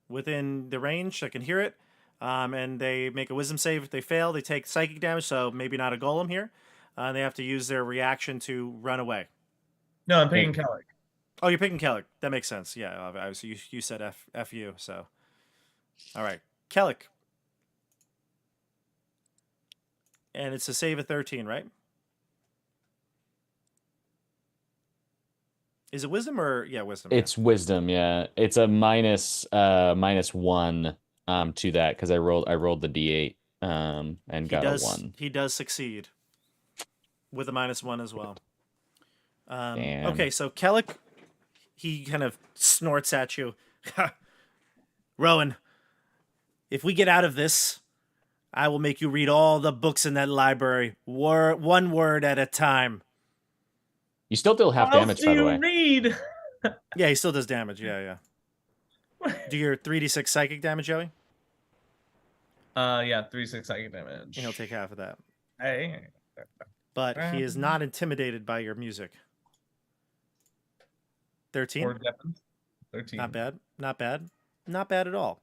within the range that can hear it, and they make a wisdom save. If they fail, they take psychic damage. So maybe not a golem here. They have to use their reaction to run away. No, I'm picking Kellic. Oh, you're picking Kellic. That makes sense. Yeah, obviously you said F you. So, all right, Kellic, and it's a save of 13, right? Is it wisdom or wisdom? It's wisdom, yeah. It's a minus -1 to that because I rolled the D8 and got a 1. He does succeed with a -1 as well. Damn. Okay, so Kellic, he kind of snorts at you. Rowan, if we get out of this, I will make you read all the books in that library, one word at a time. You still deal half damage, by the way. Read? Yeah, he still does damage. Yeah. Do your 3d6 psychic damage, Joey? 3/6 psychic damage. And he'll take half of that. Hey. But he is not intimidated by your music. 13? 13. Not bad. Not bad at all.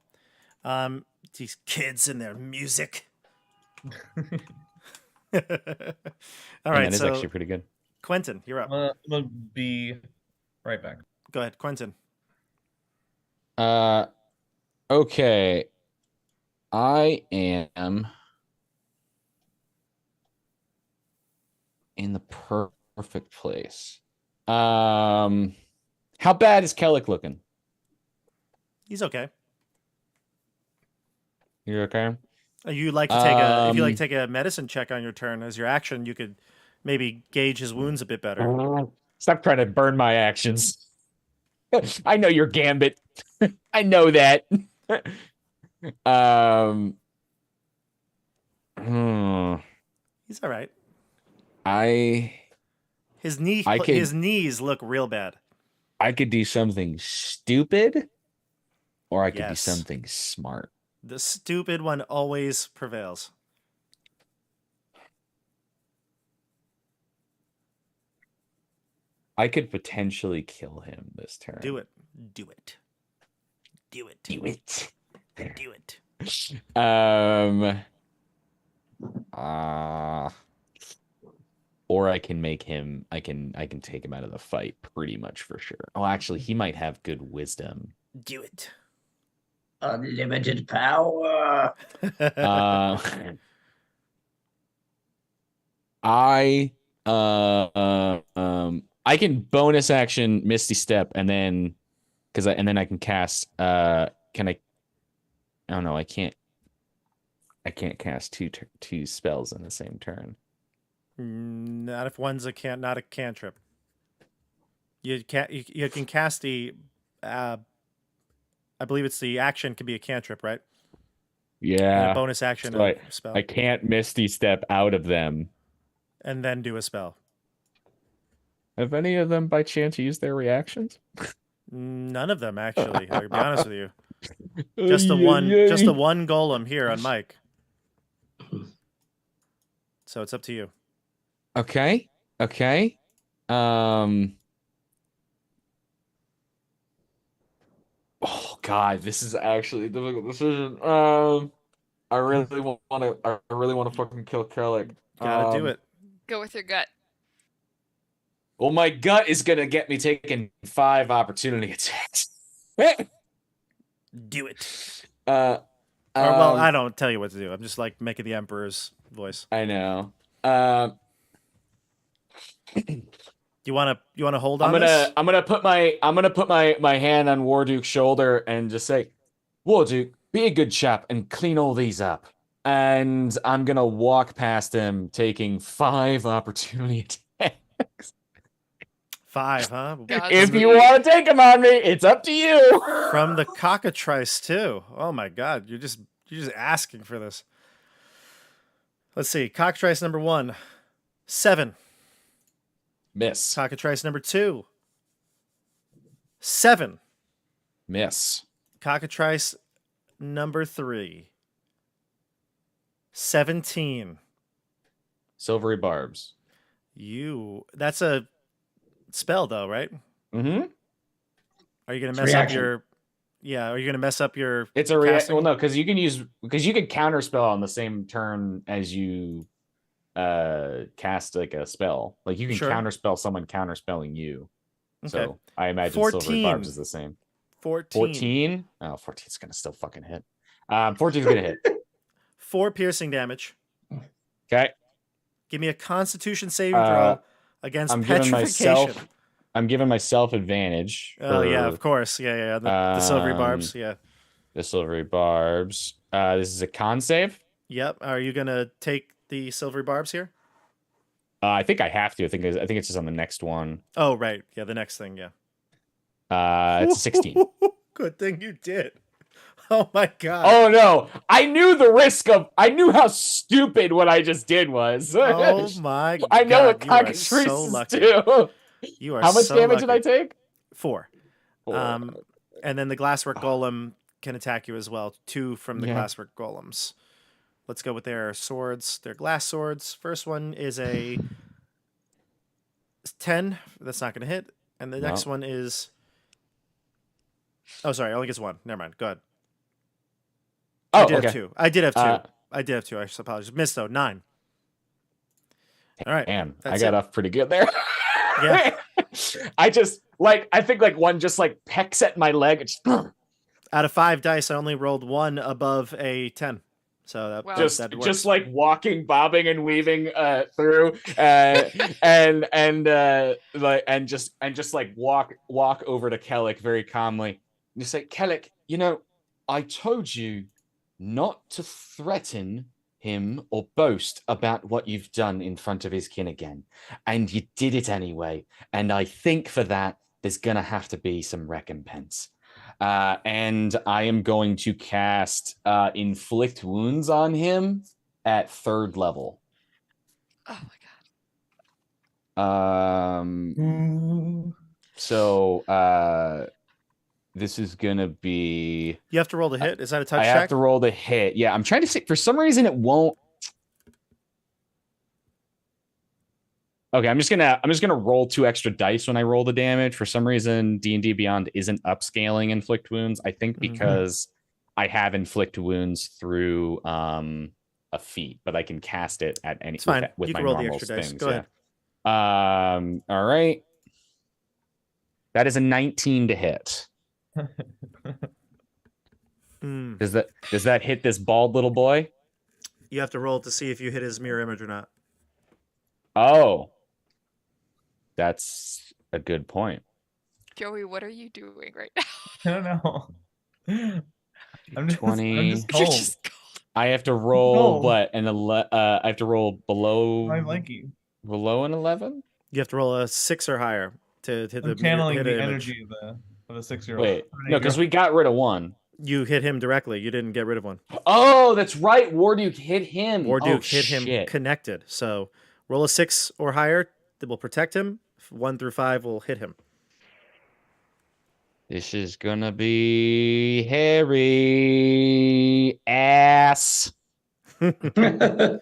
These kids and their music. All right, That is so actually pretty good. Quentin, you're up. I'm gonna be right back. Go ahead, Quentin. Okay. I am in the perfect place. How bad is Kellic looking? He's okay. You're okay? You like to take a if you like to take a medicine check on your turn as your action, you could maybe gauge his wounds a bit better. Stop trying to burn my actions. I know your gambit. I know that. He's all right. His knees look real bad. I could do something stupid, or I could do Yes. something smart. The stupid one always prevails. I could potentially kill him this turn. Do it. Do it. Do it. Do it. Do it. Or I can make him. I can take him out of the fight pretty much for sure. Oh, actually, he might have good wisdom. Do it. Unlimited power. I can bonus action Misty Step and then I can cast can I oh no, I can't cast two spells in the same turn. Not if one's not a cantrip. You can cast the I believe it's the action can be a cantrip, right? Yeah. And a bonus action So spell. I can't Misty Step out of them. And then do a spell. Have any of them by chance used their reactions? None of them actually, I'll be honest with you. Just the one golem here on Mike. So it's up to you. Okay. Oh God, this is actually a difficult decision. I really want to fucking kill Kellic. Gotta do it. Go with your gut. Well, my gut is gonna get me taking 5 opportunity attacks. Do it. Well, I don't tell you what to do. I'm just like making the Emperor's voice. I know. You wanna hold on? I'm gonna put my hand on Warduke's shoulder and just say, Warduke, be a good chap and clean all these up. And I'm gonna walk past him, taking 5 opportunity attacks. 5, huh? If you want to take him on me, it's up to you. From the cockatrice too. Oh my God, you're just asking for this. Let's see. Cockatrice number 1, 7. Miss. Cockatrice number 2, 7. Miss. Cockatrice number 3, 17. Silvery barbs. That's a spell though, right? Mm-hmm. Are you gonna mess up your? Yeah. Are you gonna mess up your? It's a reaction. Well, no, because you can counterspell on the same turn as you cast like a spell. Like you can counterspell someone counterspelling you. Okay. So I imagine 14. Silvery Barbs is the same. 14. Oh, 14's gonna still fucking hit. 14's gonna hit. 4 piercing damage. Okay. Give me a Constitution saving throw against petrification. I'm giving myself advantage. Oh yeah, of course. Yeah. The Silvery Barbs. Yeah. The Silvery Barbs. This is a con save. Yep. Are you gonna take the Silvery Barbs here? I think I have to. I think it's just on the next one. Oh right. Yeah, the next thing. Yeah. It's a 16. Good thing you did. Oh my God. Oh no. I knew how stupid what I just did was. Oh my God. I know what cockatrices do. You are How much so damage lucky. did I take? 4. And then the Glasswork Golem can attack you as well. 2 from the Glasswork Golems. Let's go with their swords. Their glass swords. First one is a 10. That's not going to hit. And the next one is... Oh, sorry. I only gets 1. Never mind. Go ahead. Oh, I did have 2. I did have 2. I apologize. Missed, though. 9. All right. Man, I got off pretty good there. Yeah. I think like one just like pecks at my leg. It's Out of 5 dice, I only rolled 1 above a 10. So that Wow. just that works. just like walking, bobbing, and weaving through, and just like walk over to Kellic very calmly. And you say, Kellic, I told you not to threaten him or boast about what you've done in front of his kin again, and you did it anyway. And I think for that, there's gonna have to be some recompense. And I am going to cast Inflict Wounds on him at 3rd level. Oh my god. So this is gonna be. You have to roll the hit. Is that a touch I check? have to roll the hit. Yeah, I'm trying to see. For some reason, it won't. Okay, I'm just gonna roll 2 extra dice when I roll the damage. For some reason, D&D Beyond isn't upscaling Inflict Wounds. I think because I have Inflict Wounds through a feat, but I can cast it at any. It's fine. With You my can roll the normal extra dice. things. Go ahead. All right. That is a 19 to hit. Does that hit this bald little boy? You have to roll to see if you hit his mirror image or not. Oh. That's a good point. Joey, what are you doing right I don't know. I'm just 20. I'm just now? You're cold. just cold. I have to roll No. what? I have to roll below I'm lanky. below an 11? You have to roll a 6 or higher to hit I'm the channeling hit the image. energy of a 6-year-old. Wait. No, because we got rid of one. You hit him directly. You didn't get rid of one. Oh, that's right. Warduke hit him. Warduke hit shit. him connected. So roll a 6 or higher that will protect him. 1 through 5 will hit him. This is gonna be hairy ass. You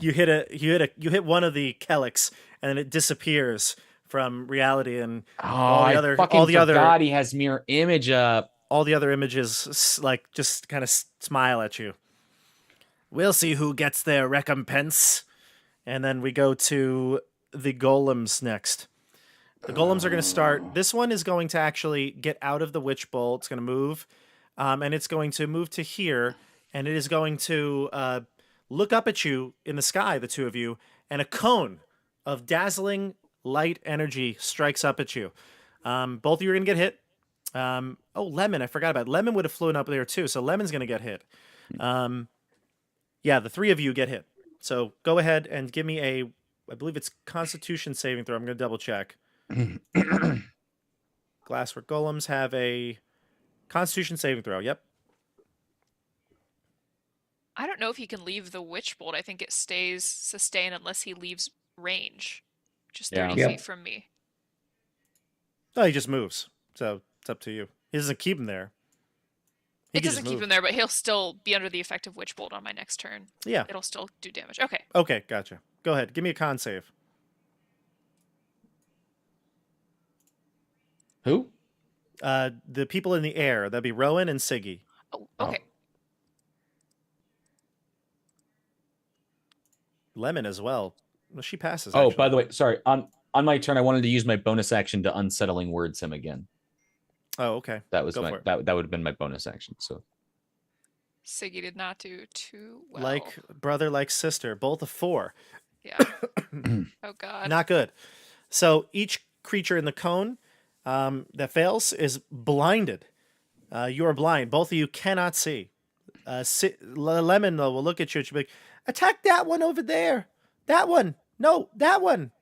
hit one of the Kellics, and then it disappears from reality, and I fucking forgot he has mirror image up. All the other images like just kind of smile at you. We'll see who gets their recompense. And then we go to the golems next. The golems are going to start. This one is going to actually get out of the witch bowl. It's going to move, and it's going to move to here, and it is going to look up at you in the sky, the two of you, and a cone of dazzling light energy strikes up at you. Both of you are going to get hit. Lemon, I forgot about it. Lemon would have flown up there too, so Lemon's going to get hit. The 3 of you get hit. So go ahead and give me I believe it's Constitution saving throw. I'm going to double check. Glasswork golems have a Constitution saving throw. Yep. I don't know if he can leave the witch bolt. I think it stays sustained unless he leaves range, which is 30 feet from me. Oh, he just moves. So it's up to you. He doesn't keep him there. It doesn't keep him there, but he'll still be under the effect of witch bolt on my next turn. Yeah. It'll still do damage. Okay. Okay, gotcha. Go ahead. Give me a con save. Who? The people in the air. That'd be Rowan and Siggy. Oh, okay. Lemon as well. Well, she passes. Oh, actually. by the way, sorry. On my turn, I wanted to use my bonus action to unsettling words him again. Oh, okay. That was Go my for it. that would have been my bonus action. So Siggy did not do too well. Like brother, like sister. Both a 4. Yeah. Oh god. Not good. So each creature in the cone that fails is blinded. You are blind. Both of you cannot see. Lemon, though, will look at you and she'll be like, attack that one over there. That one. No, that one.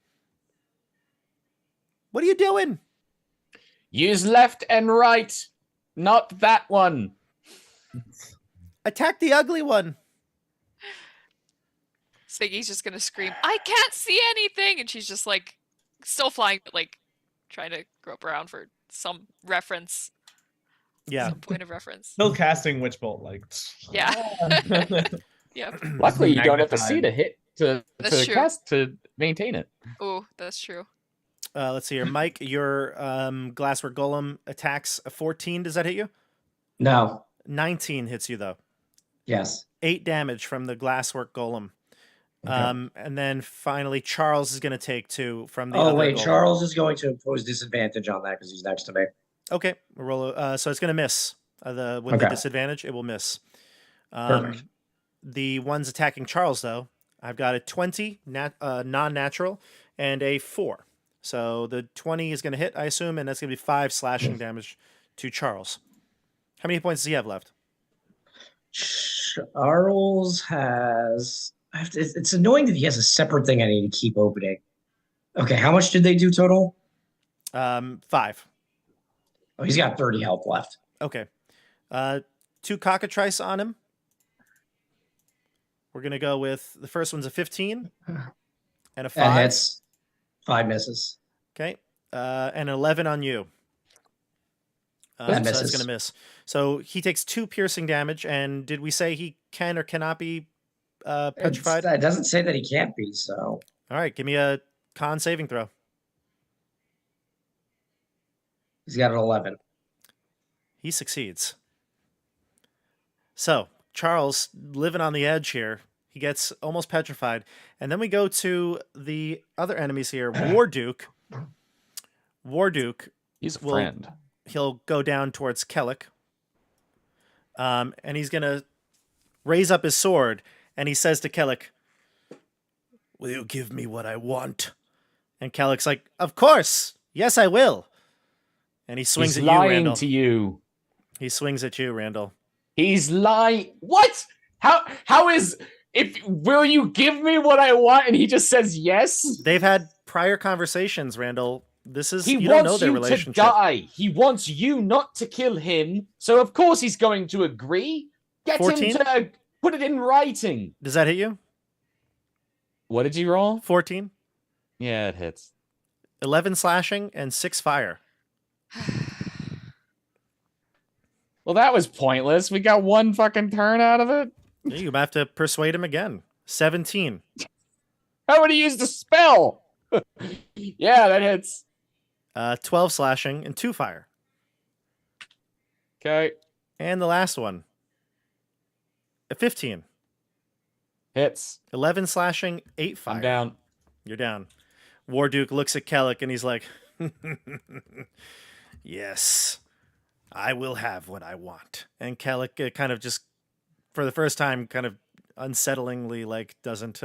What are you doing? use left and right, not that one. Attack the ugly one. Siggy's just gonna scream, I can't see anything! And she's just like, still flying, but like trying to grope around for some reference. Yeah. Some point of reference. Still casting Witch Bolt, like. Yeah. Yeah. Luckily, you don't have to see to hit to That's true. cast to maintain it. Oh, that's true. Let's see here. Mike, your Glasswork Golem attacks a 14. Does that hit you? No. 19 hits you, though. Yes. 8 damage from the Glasswork Golem. Okay. And then finally, Charles is going to take 2 from the Oh, other wait. goal. Charles is going to impose disadvantage on that because he's next to me. Okay, we'll roll. So it's going to miss. With the Okay. disadvantage, it will miss. Perfect. The ones attacking Charles, though, I've got a 20 non-natural and a 4. So the 20 is going to hit, I assume, and that's going to be 5 slashing damage to Charles. How many points does he have left? Charles has. It's annoying that he has a separate thing I need to keep opening. Okay, how much did they do total? 5. Oh, he's got 30 health left. Okay. 2 cockatrice on him. We're going to go with the first one's a 15 and a 5. That hits. 5 misses. Okay. And an 11 on you. That So that's misses. going to miss. So he takes 2 piercing damage. And did we say he can or cannot be petrified? It doesn't say that he can't be, so. All right. Give me a con saving throw. He's got an 11. He succeeds. So Charles, living on the edge here, he gets almost petrified. And then we go to the other enemies here. Warduke. He's a friend. He'll go down towards Kellic. And he's going to raise up his sword. And he says to Kellic, "Will you give me what I want?" And Kellic's like, "Of course. Yes, I will." And he swings He's at you, lying Randall. to you. He swings at you, Randall. He's lying. What? How is will you give me what I want? And he just says yes. They've had prior conversations, Randall. This is He you don't know wants their you relationship. to die. He wants you not to kill him. So of course he's going to agree. Get 14? him to put it in writing. Does that hit you? What did you roll? 14, Yeah, it hits. 11 slashing, and 6 fire. Well, that was pointless. We got 1 fucking turn out of it. You might have to persuade him again. 17. How would he use the spell? Yeah, that hits. 12 slashing and 2 fire. Okay. And the last one. A 15. Hits. 11 slashing, 8 fire. I'm down. You're down. Warduke looks at Kellic and he's like, "Yes, I will have what I want." And Kellic kind of just, for the first time, kind of unsettlingly, like, doesn't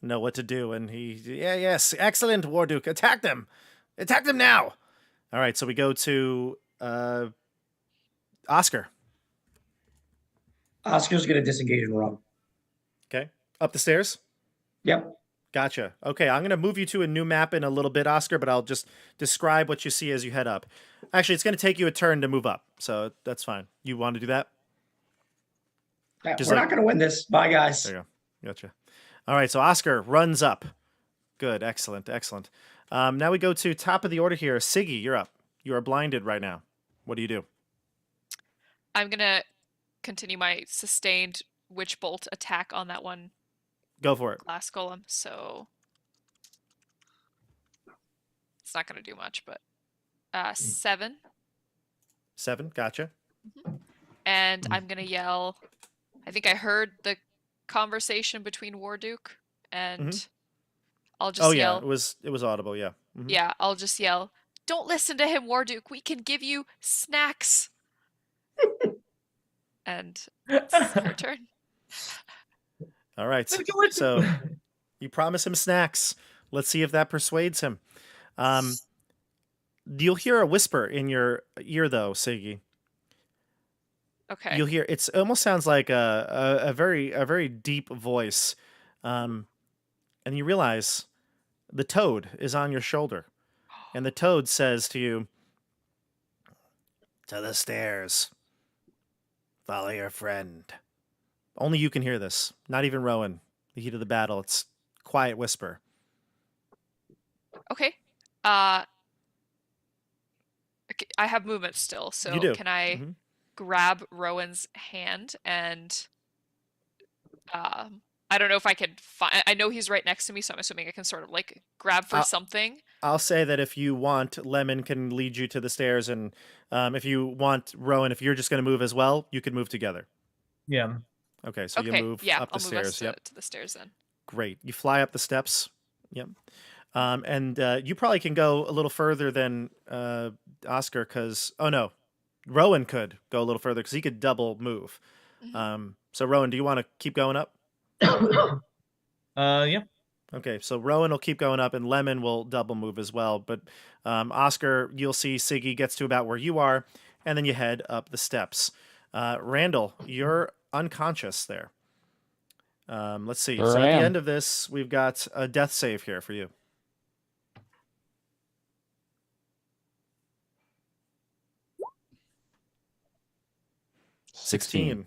know what to do. And yes, excellent, Warduke. Attack them. Attack them now. All right, so we go to Oscar. Oscar's going to disengage and run. Okay. Up the stairs? Yep. Gotcha. Okay, I'm going to move you to a new map in a little bit, Oscar, but I'll just describe what you see as you head up. Actually, it's going to take you a turn to move up, so that's fine. You want to do that? Yeah, Just we're like- not going to win this. Bye, guys. There you go. Gotcha. All right, so Oscar runs up. Good. Excellent. Excellent. Now we go to top of the order here. Siggy, you're up. You are blinded right now. What do you do? I'm gonna continue my sustained witch bolt attack on that one Go for it. glass golem. So it's not gonna do much, but 7. 7. Gotcha. And I'm gonna yell. I think I heard the conversation between Warduke and I'll just Oh yeah, yell. it was audible. Yeah. Mhm. Yeah, I'll just yell. "Don't listen to him, Warduke. We can give you snacks." And it's her turn. All right. So you promise him snacks. Let's see if that persuades him. You'll hear a whisper in your ear, though, Siggy. Okay. You'll hear it almost sounds like a very deep voice, and you realize the toad is on your shoulder, and the toad says to you, "To the stairs. Follow your friend." Only you can hear this. Not even Rowan. The heat of the battle. It's quiet whisper. Okay. Okay, I have movement still, so You do. can I Mhm. grab Rowan's hand and I don't know if I can find. I know he's right next to me, so I'm assuming I can sort of like grab for something. I'll say that if you want, Lemon can lead you to the stairs, and if you want, Rowan, if you're just going to move as well, you can move together. Yeah. Okay, so Okay, you move yeah, up the I'll move us stairs. Yep. to the stairs then. Great. You fly up the steps. Yep. And you probably can go a little further than Oscar because, oh no, Rowan could go a little further because he could double move. So Rowan, do you want to keep going up? Yeah. Okay, so Rowan will keep going up and Lemon will double move as well. But Oscar, you'll see Siggy gets to about where you are, and then you head up the steps. Randall, you're unconscious there. Let's see. Sure So at the am. end of this, we've got a death save here for you. 16.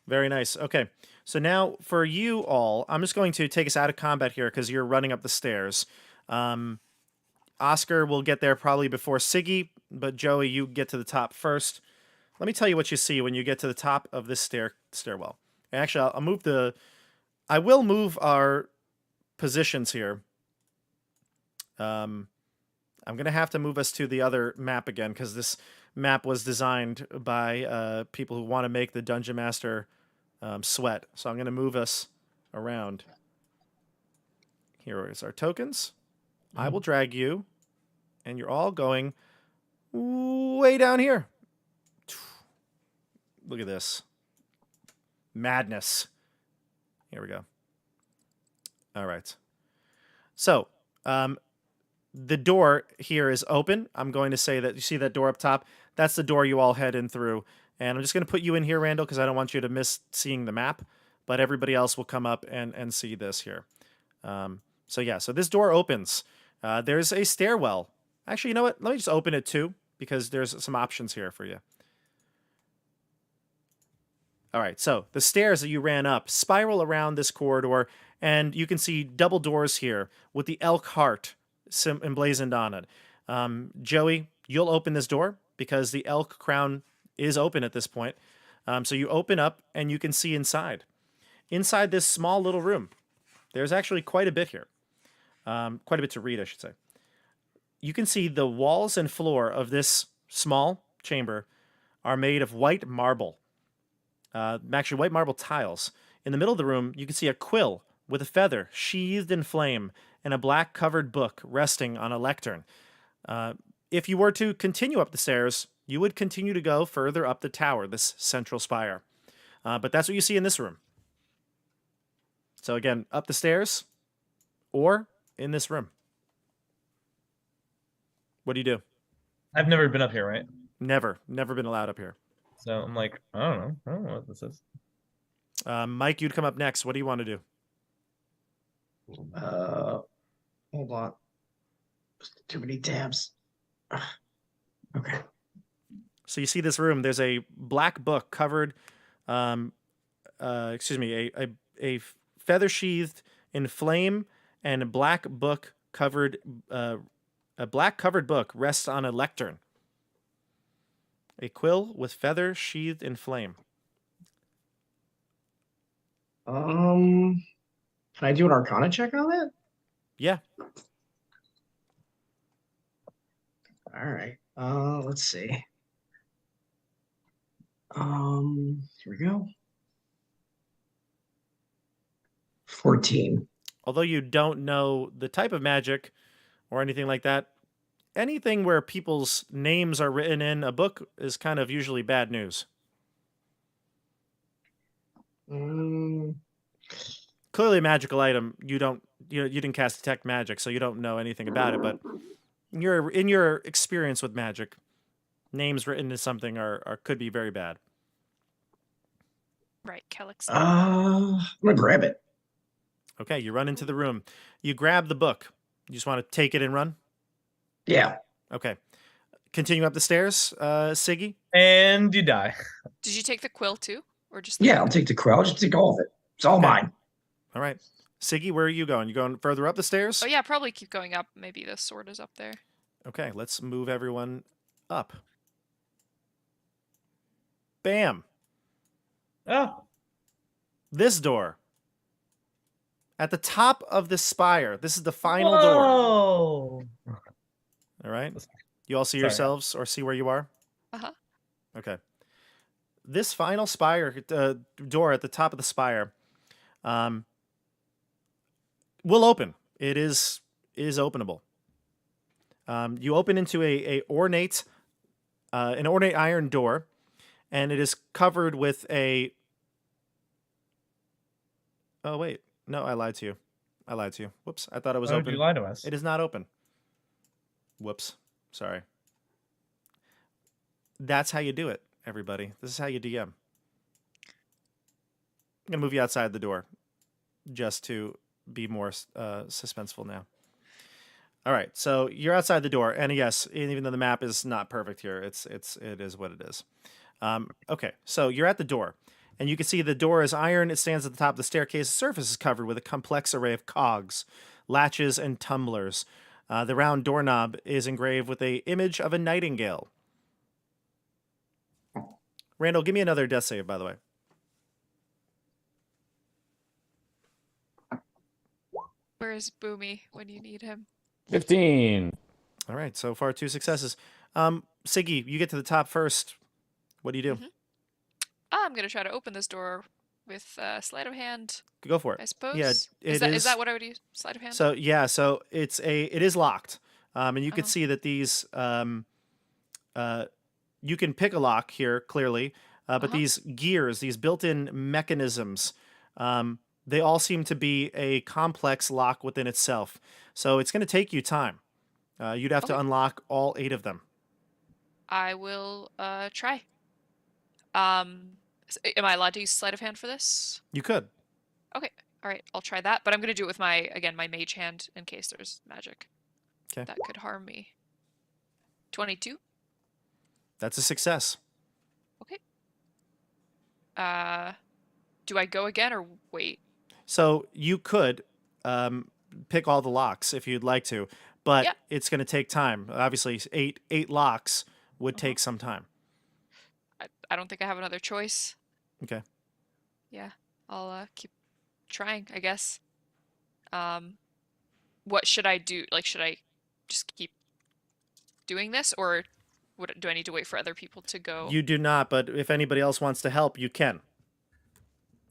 Very nice. Okay. So now for you all, I'm just going to take us out of combat here because you're running up the stairs. Oscar will get there probably before Siggy, but Joey, you get to the top first. Let me tell you what you see when you get to the top of this stairwell. Actually, I will move our positions here. I'm going to have to move us to the other map again because this map was designed by people who want to make the Dungeon Master sweat. So I'm going to move us around. Here is our tokens. I will drag you, and you're all going way down here. Look at this. Madness. Here we go. All right. So, the door here is open. I'm going to say that you see that door up top. That's the door you all head in through. And I'm just going to put you in here, Randall, because I don't want you to miss seeing the map. But everybody else will come up and see this here. So this door opens. There's a stairwell. Actually, you know what? Let me just open it too, because there's some options here for you. All right, so the stairs that you ran up spiral around this corridor, and you can see double doors here with the elk heart emblazoned on it. Joey, you'll open this door because the elk crown is open at this point. So you open up, and you can see inside. Inside this small little room, there's actually quite a bit here. Quite a bit to read, I should say. You can see the walls and floor of this small chamber are made of white marble. Actually, white marble tiles. In the middle of the room, you can see a quill with a feather sheathed in flame and a black covered book resting on a lectern. If you were to continue up the stairs, you would continue to go further up the tower, this central spire. But that's what you see in this room. So again, up the stairs or in this room. What do you do? I've never been up here, right? Never been allowed up here. So I'm like, I don't know what this is. Mike, you'd come up next. What do you want to do? Hold on. Too many tabs. Okay. So you see this room. There's a black book covered, a feather sheathed in flame, and a black book covered, a black covered book rests on a lectern. A quill with feather sheathed in flame. Can I do an Arcana check on that? Yeah. All right. Let's see. Here we go. 14. Although you don't know the type of magic or anything like that, anything where people's names are written in a book is kind of usually bad news. Clearly a magical item. You didn't cast detect magic, so you don't know anything about it, but in your experience with magic, names written in something are could be very bad. Right, Kellick's. I'm gonna grab it. Okay, you run into the room. You grab the book. You just want to take it and run? Yeah. Okay. Continue up the stairs, Siggy. And you die. Did you take the quill too, or just? Yeah, I'll take the quill. I'll just take all of it. It's all mine. All right. Siggy, where are you going? You going further up the stairs? Oh yeah, probably keep going up. Maybe the sword is up there. Okay, let's move everyone up. Bam. Oh. This door. At the top of the spire. This is the final door. Whoa. All right. You all see Sorry. yourselves or see where you are? Uh-huh. Okay. This final spire door at the top of the spire. will open. It is openable. You open into an ornate iron door, and it is covered with a. Oh wait, no, I lied to you. Whoops, I thought it was Why open. would you lie to us? It is not open. Whoops, sorry. That's how you do it, everybody. This is how you DM. I'm gonna move you outside the door, just to be more suspenseful now. All right, so you're outside the door, and yes, even though the map is not perfect here, it is what it is. Okay, so you're at the door, and you can see the door is iron. It stands at the top of the staircase. The surface is covered with a complex array of cogs, latches, and tumblers. The round doorknob is engraved with an image of a nightingale. Randall, give me another death save, by the way. Where is Boomy when you need him? 15. All right, so far 2 successes. Siggy, you get to the top first. What do you do? I'm gonna try to open this door with sleight of hand. Go for it. I suppose. Yeah, is that what I would use? Sleight of hand. So yeah, so it is locked, and you can Uh-huh. see that these you can pick a lock here clearly, but Uh-huh. these gears, these built-in mechanisms, they all seem to be a complex lock within itself. So it's going to take you time. You'd have to Okay. unlock all 8 of them. I will try. Am I allowed to use sleight of hand for this? You could. Okay. All right. I'll try that, but I'm gonna do it with my mage hand in case there's magic. 'Kay. That could harm me. 22. That's a success. Okay. Do I go again or wait? So you could pick all the locks if you'd like to, but Yeah. it's going to take time. Obviously, eight locks would take some time. I don't think I have another choice. Okay. Yeah. I'll keep trying, I guess. What should I do? Like, should I just keep doing this, or do I need to wait for other people to go? You do not, but if anybody else wants to help, you can.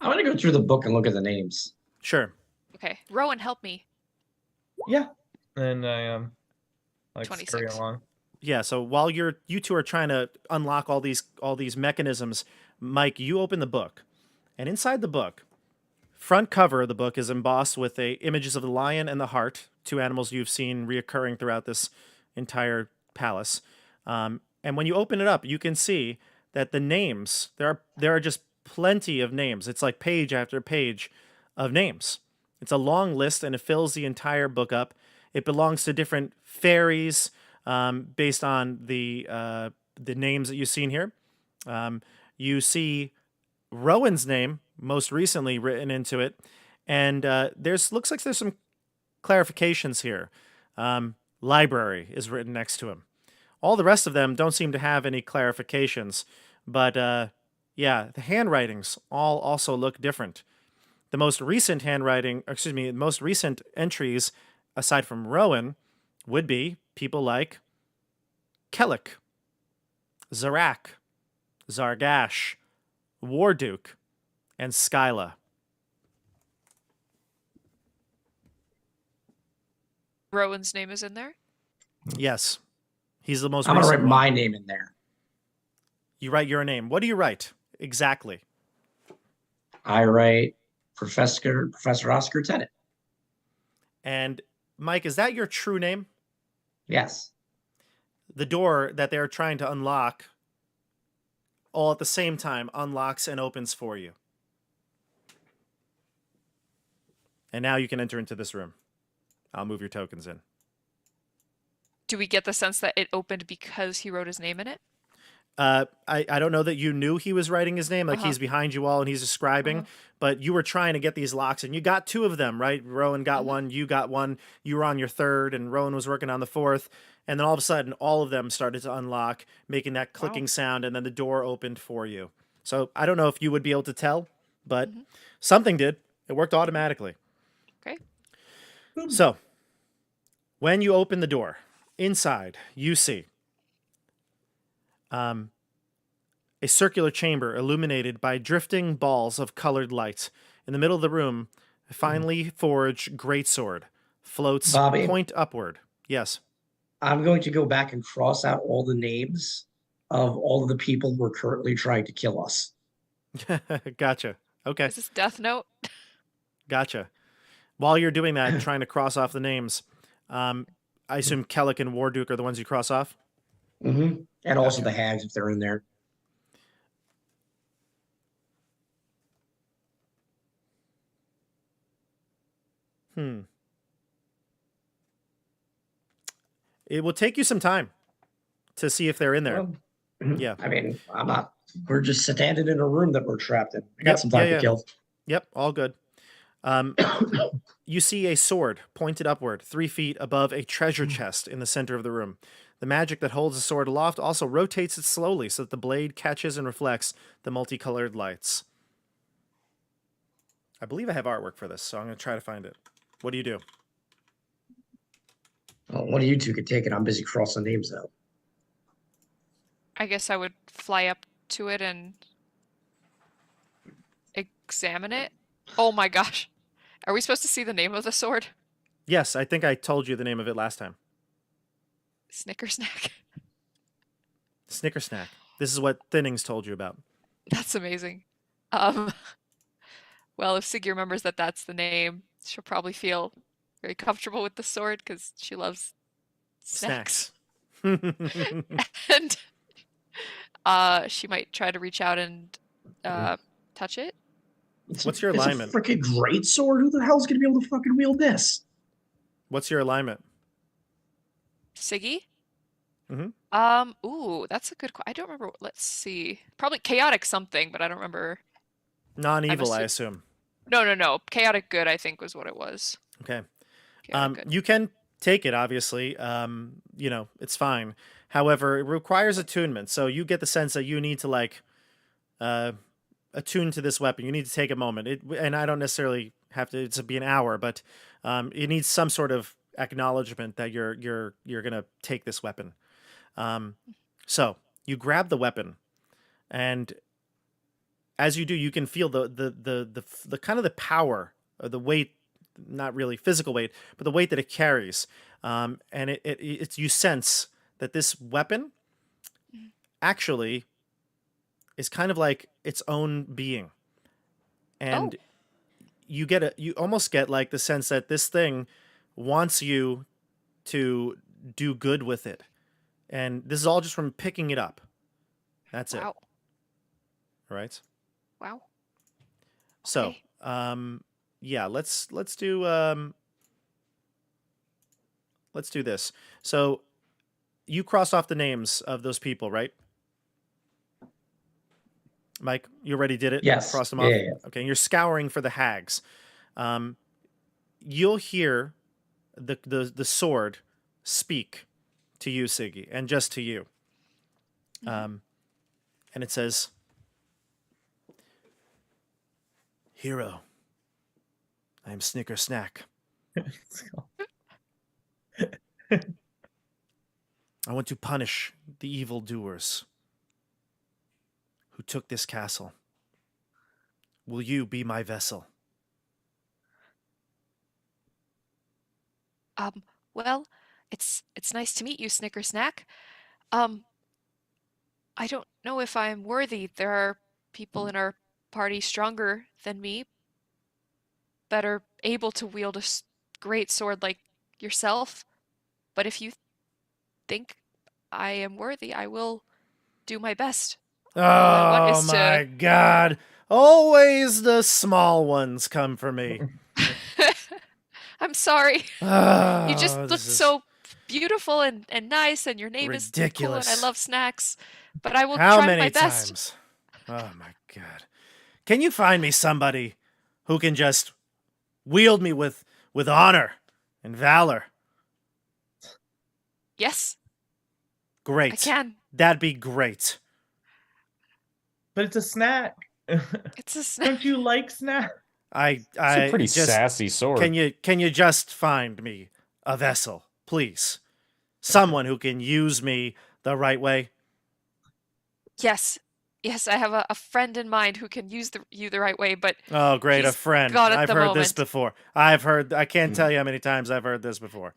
I'm gonna go through the book and look at the names. Sure. Okay. Rowan, help me. Yeah. And I like scurry 26. along. Yeah, so while you two are trying to unlock all these mechanisms, Mike, you open the book. And inside the book, front cover of the book is embossed with images of the lion and the hart, 2 animals you've seen reoccurring throughout this entire palace. And when you open it up, you can see that the names, there are just plenty of names. It's like page after page of names. It's a long list, and it fills the entire book up. It belongs to different fairies, based on the names that you've seen here. You see Rowan's name most recently written into it, and looks like there's some clarifications here. Library is written next to him. All the rest of them don't seem to have any clarifications, but yeah, the handwritings all also look different. The most recent entries, aside from Rowan, would be people like Kellic, Zarak, Zargash, Warduke, and Skyla. Rowan's name is in there. Yes, he's the most I'm gonna recent write one. my name in there. You write your name. What do you write exactly? I write Professor Oscar Tennant. And Mike, is that your true name? Yes. The door that they're trying to unlock, all at the same time, unlocks and opens for you. And now you can enter into this room. I'll move your tokens in. Do we get the sense that it opened because he wrote his name in it? I don't know that you knew he was writing his name, like he's behind you all and he's describing, but you were trying to get these locks and you got 2 of them, right? Rowan got one, you got one, you were on your 3rd, and Rowan was working on the 4th. And then all of a sudden, all of them started to unlock, making that clicking sound, and then the door opened for you. So I don't know if you would be able to tell, but something did. It worked automatically. Okay. So when you open the door, inside, you see a circular chamber illuminated by drifting balls of colored light. In the middle of the room finely forged greatsword floats Bobby? point upward. Yes. I'm going to go back and cross out all the names of all of the people who are currently trying to kill us. Gotcha. Okay. Is this Death Note? Gotcha. While you're doing that, trying to cross off the names, I assume Kellic and Warduke are the ones you cross off? Mm-hmm. And also Gotcha. the hags if they're in there. It will take you some time to see if they're in there. Well, Yeah. I mean, I'm not. We're just standing in a room that we're trapped in. I got some time to kill. Yep, all good. You see a sword pointed upward, 3 feet above a treasure chest in the center of the room. The magic that holds the sword aloft also rotates it slowly so that the blade catches and reflects the multicolored lights. I believe I have artwork for this, so I'm going to try to find it. What do you do? Well, one of you two could take it. I'm busy crossing names out. I guess I would fly up to it and examine it. Oh my gosh. Are we supposed to see the name of the sword? Yes, I think I told you the name of it last time. Snickersnack. Snickersnack. This is what Thinnings told you about. That's amazing. Well, if Siggy remembers that that's the name, she'll probably feel very comfortable with the sword because she loves snacks. And she might try to reach out and touch it. What's your alignment? It's a freaking great sword. Who the hell's going to be able to fucking wield this? What's your alignment? Siggy? Mm-hmm. Ooh, that's a good question. I don't remember. Let's see. Probably chaotic something, but I don't remember. Non-evil, I assume. No. Chaotic good, I think, was what it was. Okay. Chaotic good. You can take it, obviously. It's fine. However, it requires attunement. So you get the sense that you need to attune to this weapon. You need to take a moment. And I don't necessarily have to be an hour, but it needs some sort of acknowledgement that you're gonna take this weapon. So you grab the weapon, and as you do, you can feel the kind of the power or the weight, not really physical weight, but the weight that it carries. And it's you sense that this weapon actually is kind of like its own being. And you almost get like the sense that this thing wants you to do good with it. And this is all just from picking it up. That's it. Right? Wow. So, Okay. let's do this. So, you crossed off the names of those people, right? Mike, you already did it? Yes. Crossed them off? Yeah. Okay, and you're scouring for the hags. You'll hear the sword speak to you, Siggy, and just to you. And it says, "Hero, I am Snickersnack. I want to punish the evildoers who took this castle. Will you be my vessel?" Well, it's nice to meet you, Snickersnack. I don't know if I'm worthy. There are people in our party stronger than me, better able to wield a great sword like yourself. But if you think I am worthy, I will do my best. Oh my God. Always the small ones come for me. I'm sorry. Oh, You just look so beautiful and nice, and your name is cool, and I love snacks. But I will try my best. Times? Oh my God. Can you find me somebody who can just wield me with honor and valor? Yes. Great. I can. That'd be great. But it's a snack. It's a snack. Don't you like snack? It's a pretty sassy sword. Can you just find me a vessel, please? Someone who can use me the right way. Yes. Yes, I have a friend in mind who can use you the right way, but Oh, great, a he's friend. gone at I've the heard this moment. before. I can't tell you how many times I've heard this before.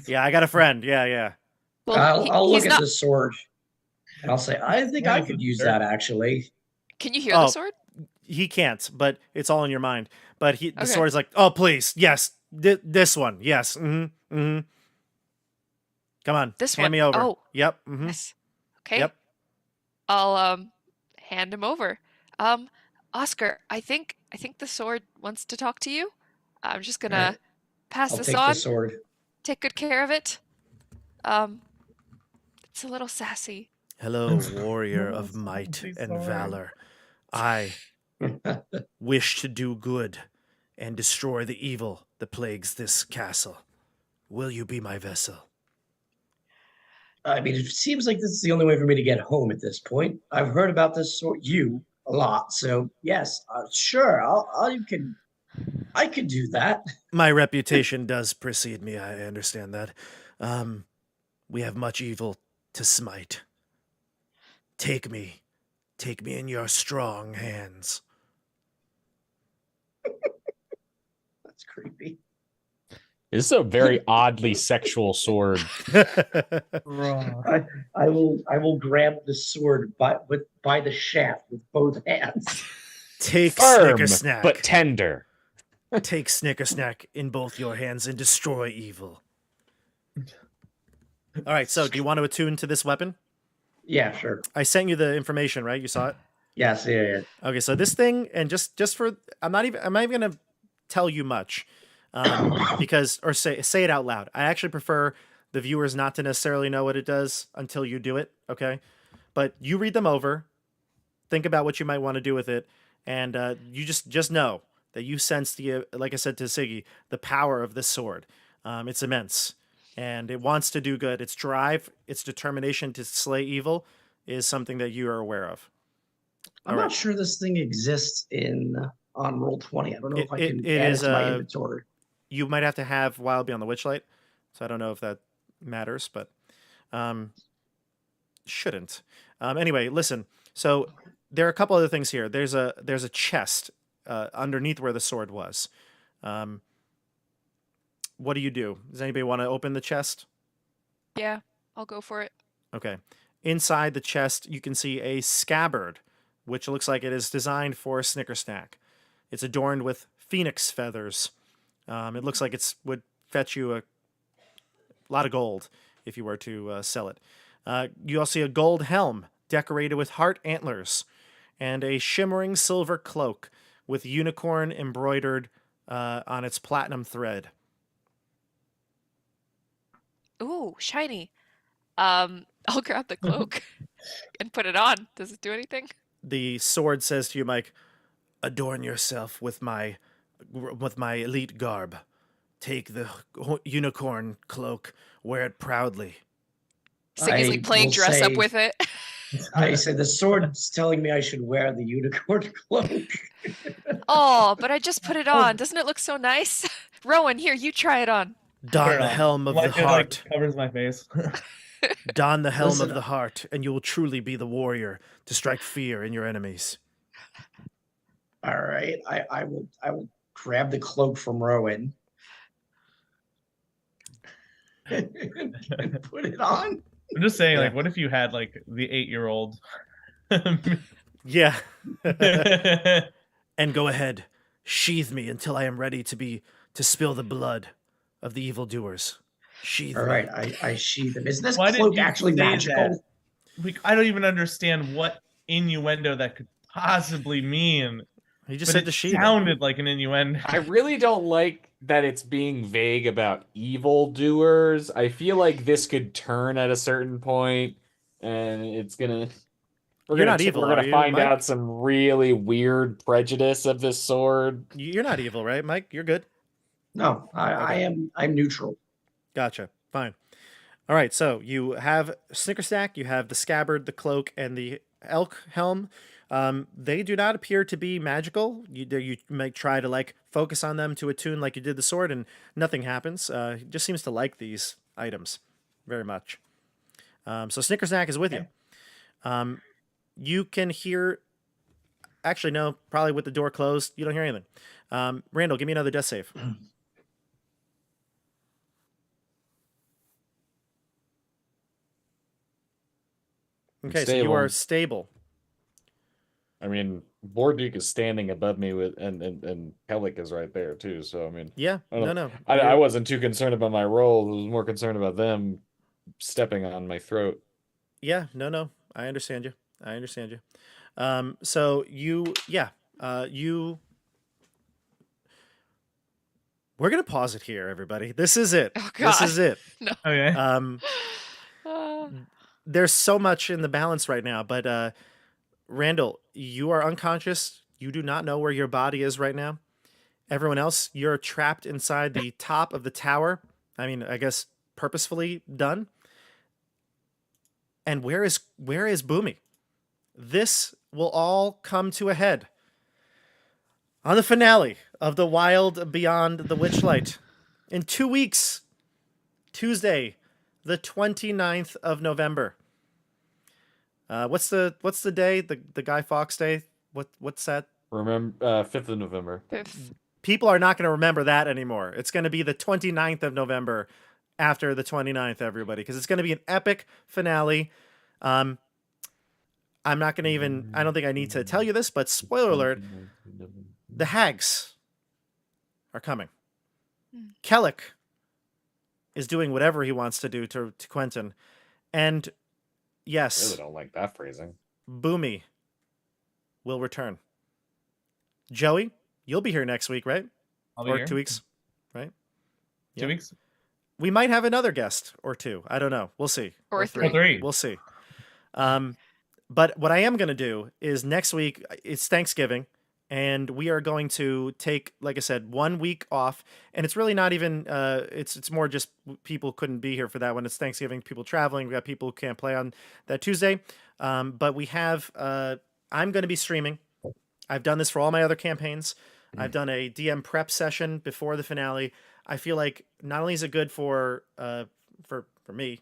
Yeah, I got a friend. Yeah. Well, I'll look he's at not. the sword and I'll say, I think I could use that actually. Can you hear the Oh, sword? he can't, but it's all in your mind. But the Okay. sword is like, oh, please, yes, this one, yes, Come on, This hand one. me over. Oh, Yep. yes. Okay. Yep. I'll hand him over. Oscar, I think the sword wants to talk to you. I'm just gonna Right. pass I'll this take on. the sword. Take good care of it. It's a little sassy. Hello, warrior of might and valor. I wish to do good and destroy the evil that plagues this castle. Will you be my vessel? I mean, it seems like this is the only way for me to get home at this point. I've heard about this sword, a lot, so yes, sure, I can do that. My reputation does precede me, I understand that. We have much evil to smite. Take me in your strong hands. That's creepy. This is a very oddly sexual sword. I will grab the sword by the shaft with both hands. Take Firm, Snickersnack. but tender. Take Snickersnack in both your hands and destroy evil. All right, so do you want to attune to this weapon? Yeah, sure. I sent you the information, right? You saw it? Yes, yeah. Okay, so this thing, and just for, I'm not even going to tell you much, because, or say it out loud. I actually prefer the viewers not to necessarily know what it does until you do it, okay? But you read them over, think about what you might want to do with it, and you just know that you sense the, like I said to Siggy, the power of this sword. It's immense, and it wants to do good. Its drive, its determination to slay evil is something that you are aware of. I'm not sure this thing exists on Roll20. I don't know if I can it add is, it to my inventory. You might have to have Wild Beyond the Witchlight, so I don't know if that matters, but shouldn't. Anyway, listen. So there are a couple other things here. There's a chest underneath where the sword was. What do you do? Does anybody want to open the chest? Yeah, I'll go for it. Okay. Inside the chest, you can see a scabbard, which looks like it is designed for a Snickersnack. It's adorned with phoenix feathers. It looks like it would fetch you a lot of gold if you were to sell it. You also see a gold helm decorated with heart antlers and a shimmering silver cloak with unicorn embroidered on its platinum thread. Ooh, shiny. I'll grab the cloak and put it on. Does it do anything? The sword says to you, Mike, adorn yourself with my elite garb. Take the unicorn cloak, wear it proudly. Siggy's like playing dress up with it. I said the sword's telling me I should wear the unicorn cloak. Oh, but I just put it on. Doesn't it look so nice? Rowan, here, you try it on. Don the helm of the heart. Covers my face. Don the helm of the heart, and you will truly be the warrior to strike fear in your enemies. All right, I will grab the cloak from Rowan and put it on. I'm just saying, like, what if you had like the 8-year-old? Yeah. And go ahead, sheathe me until I am ready to spill the blood of the evildoers. Sheathe. All right, I sheathe him. Is this cloak actually magical? I don't even understand what innuendo that could possibly mean. He just said the sheathe. Sounded like an innuendo. I really don't like that it's being vague about evildoers. I feel like this could turn at a certain point, and it's gonna. We're gonna find out some really weird prejudice of this sword. You're not evil, right, Mike? You're good. No, I am. I'm neutral. Gotcha. Fine. All right. So you have Snickersnack, you have the scabbard, the cloak, and the elk helm. They do not appear to be magical. You might try to like focus on them to attune like you did the sword, and nothing happens. He just seems to like these items very much. So Snickersnack is with you. You can hear. Actually, no. Probably with the door closed, you don't hear anything. Randall, give me another death save. Okay, so you are stable. I mean, Borduke is standing above me with, and Pellic is right there too. So I mean, Yeah, no. I wasn't too concerned about my roll. I was more concerned about them stepping on my throat. Yeah, no. I understand you. So you. We're gonna pause it here, everybody. This is it. Oh, God. This is it. No. Okay. There's so much in the balance right now, but Randall, you are unconscious. You do not know where your body is right now. Everyone else, you're trapped inside the top of the tower. I mean, I guess purposefully done. And where is Boomy? This will all come to a head on the finale of The Wild Beyond the Witchlight in 2 weeks. Tuesday, the 29th of November. What's the day? The Guy Fawkes Day? What's that? Remember, 5th of November. 5th. People are not going to remember that anymore. It's going to be the 29th of November after the 29th, everybody, because it's going to be an epic finale. I'm not going to even, I don't think I need to tell you this, but spoiler alert, the hags are coming. Kellic is doing whatever he wants to do to Quentin. And yes, I really don't like that phrasing. Boomy will return. Joey, you'll be here next week, right? I'll be or here. 2 weeks, right? 2 weeks. We might have another guest or two. I don't know. We'll see. Or 3. Or 3. We'll see. But what I am going to do is next week, it's Thanksgiving, and we are going to take, like I said, 1 week off. And it's really not even, it's more just people couldn't be here for that when it's Thanksgiving, people traveling. We got people who can't play on that Tuesday. But we have, I'm going to be streaming. I've done this for all my other campaigns. I've done a DM prep session before the finale. I feel like not only is it good for me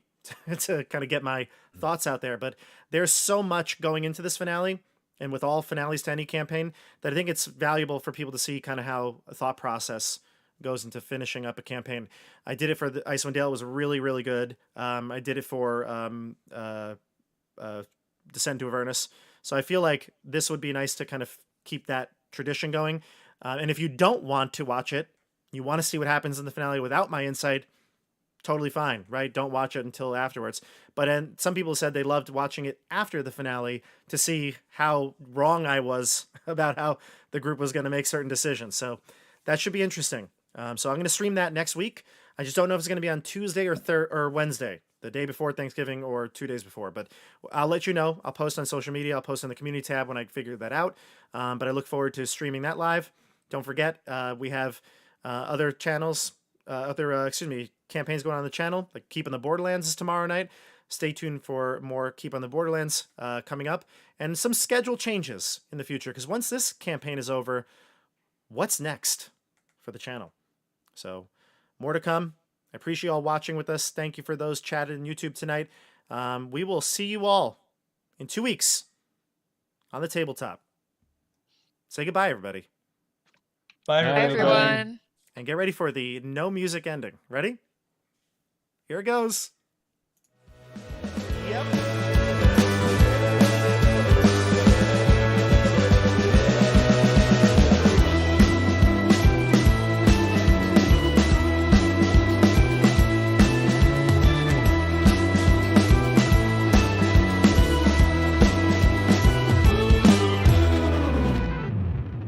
to kind of get my thoughts out there, but there's so much going into this finale, and with all finales to any campaign, that I think it's valuable for people to see kind of how a thought process goes into finishing up a campaign. I did it for the Icewind Dale. It was really, really good. I did it for Descent to Avernus. So I feel like this would be nice to kind of keep that tradition going. And if you don't want to watch it, you want to see what happens in the finale without my insight, totally fine, right? Don't watch it until afterwards. But some people said they loved watching it after the finale to see how wrong I was about how the group was going to make certain decisions. So that should be interesting. So I'm going to stream that next week. I just don't know if it's going to be on Tuesday or Wednesday, the day before Thanksgiving or 2 days before. But I'll let you know. I'll post on social media. I'll post on the community tab when I figure that out. But I look forward to streaming that live. Don't forget, we have other channels, campaigns going on the channel. Like Keep on the Borderlands is tomorrow night. Stay tuned for more Keep on the Borderlands coming up, and some schedule changes in the future. Because once this campaign is over, what's next for the channel? So more to come. I appreciate you all watching with us. Thank you for those chatted in YouTube tonight. We will see you all in 2 weeks on the tabletop. Say goodbye, everybody. Bye, Bye, everyone. And get ready for the no music ending. Ready? Here it goes. Yep.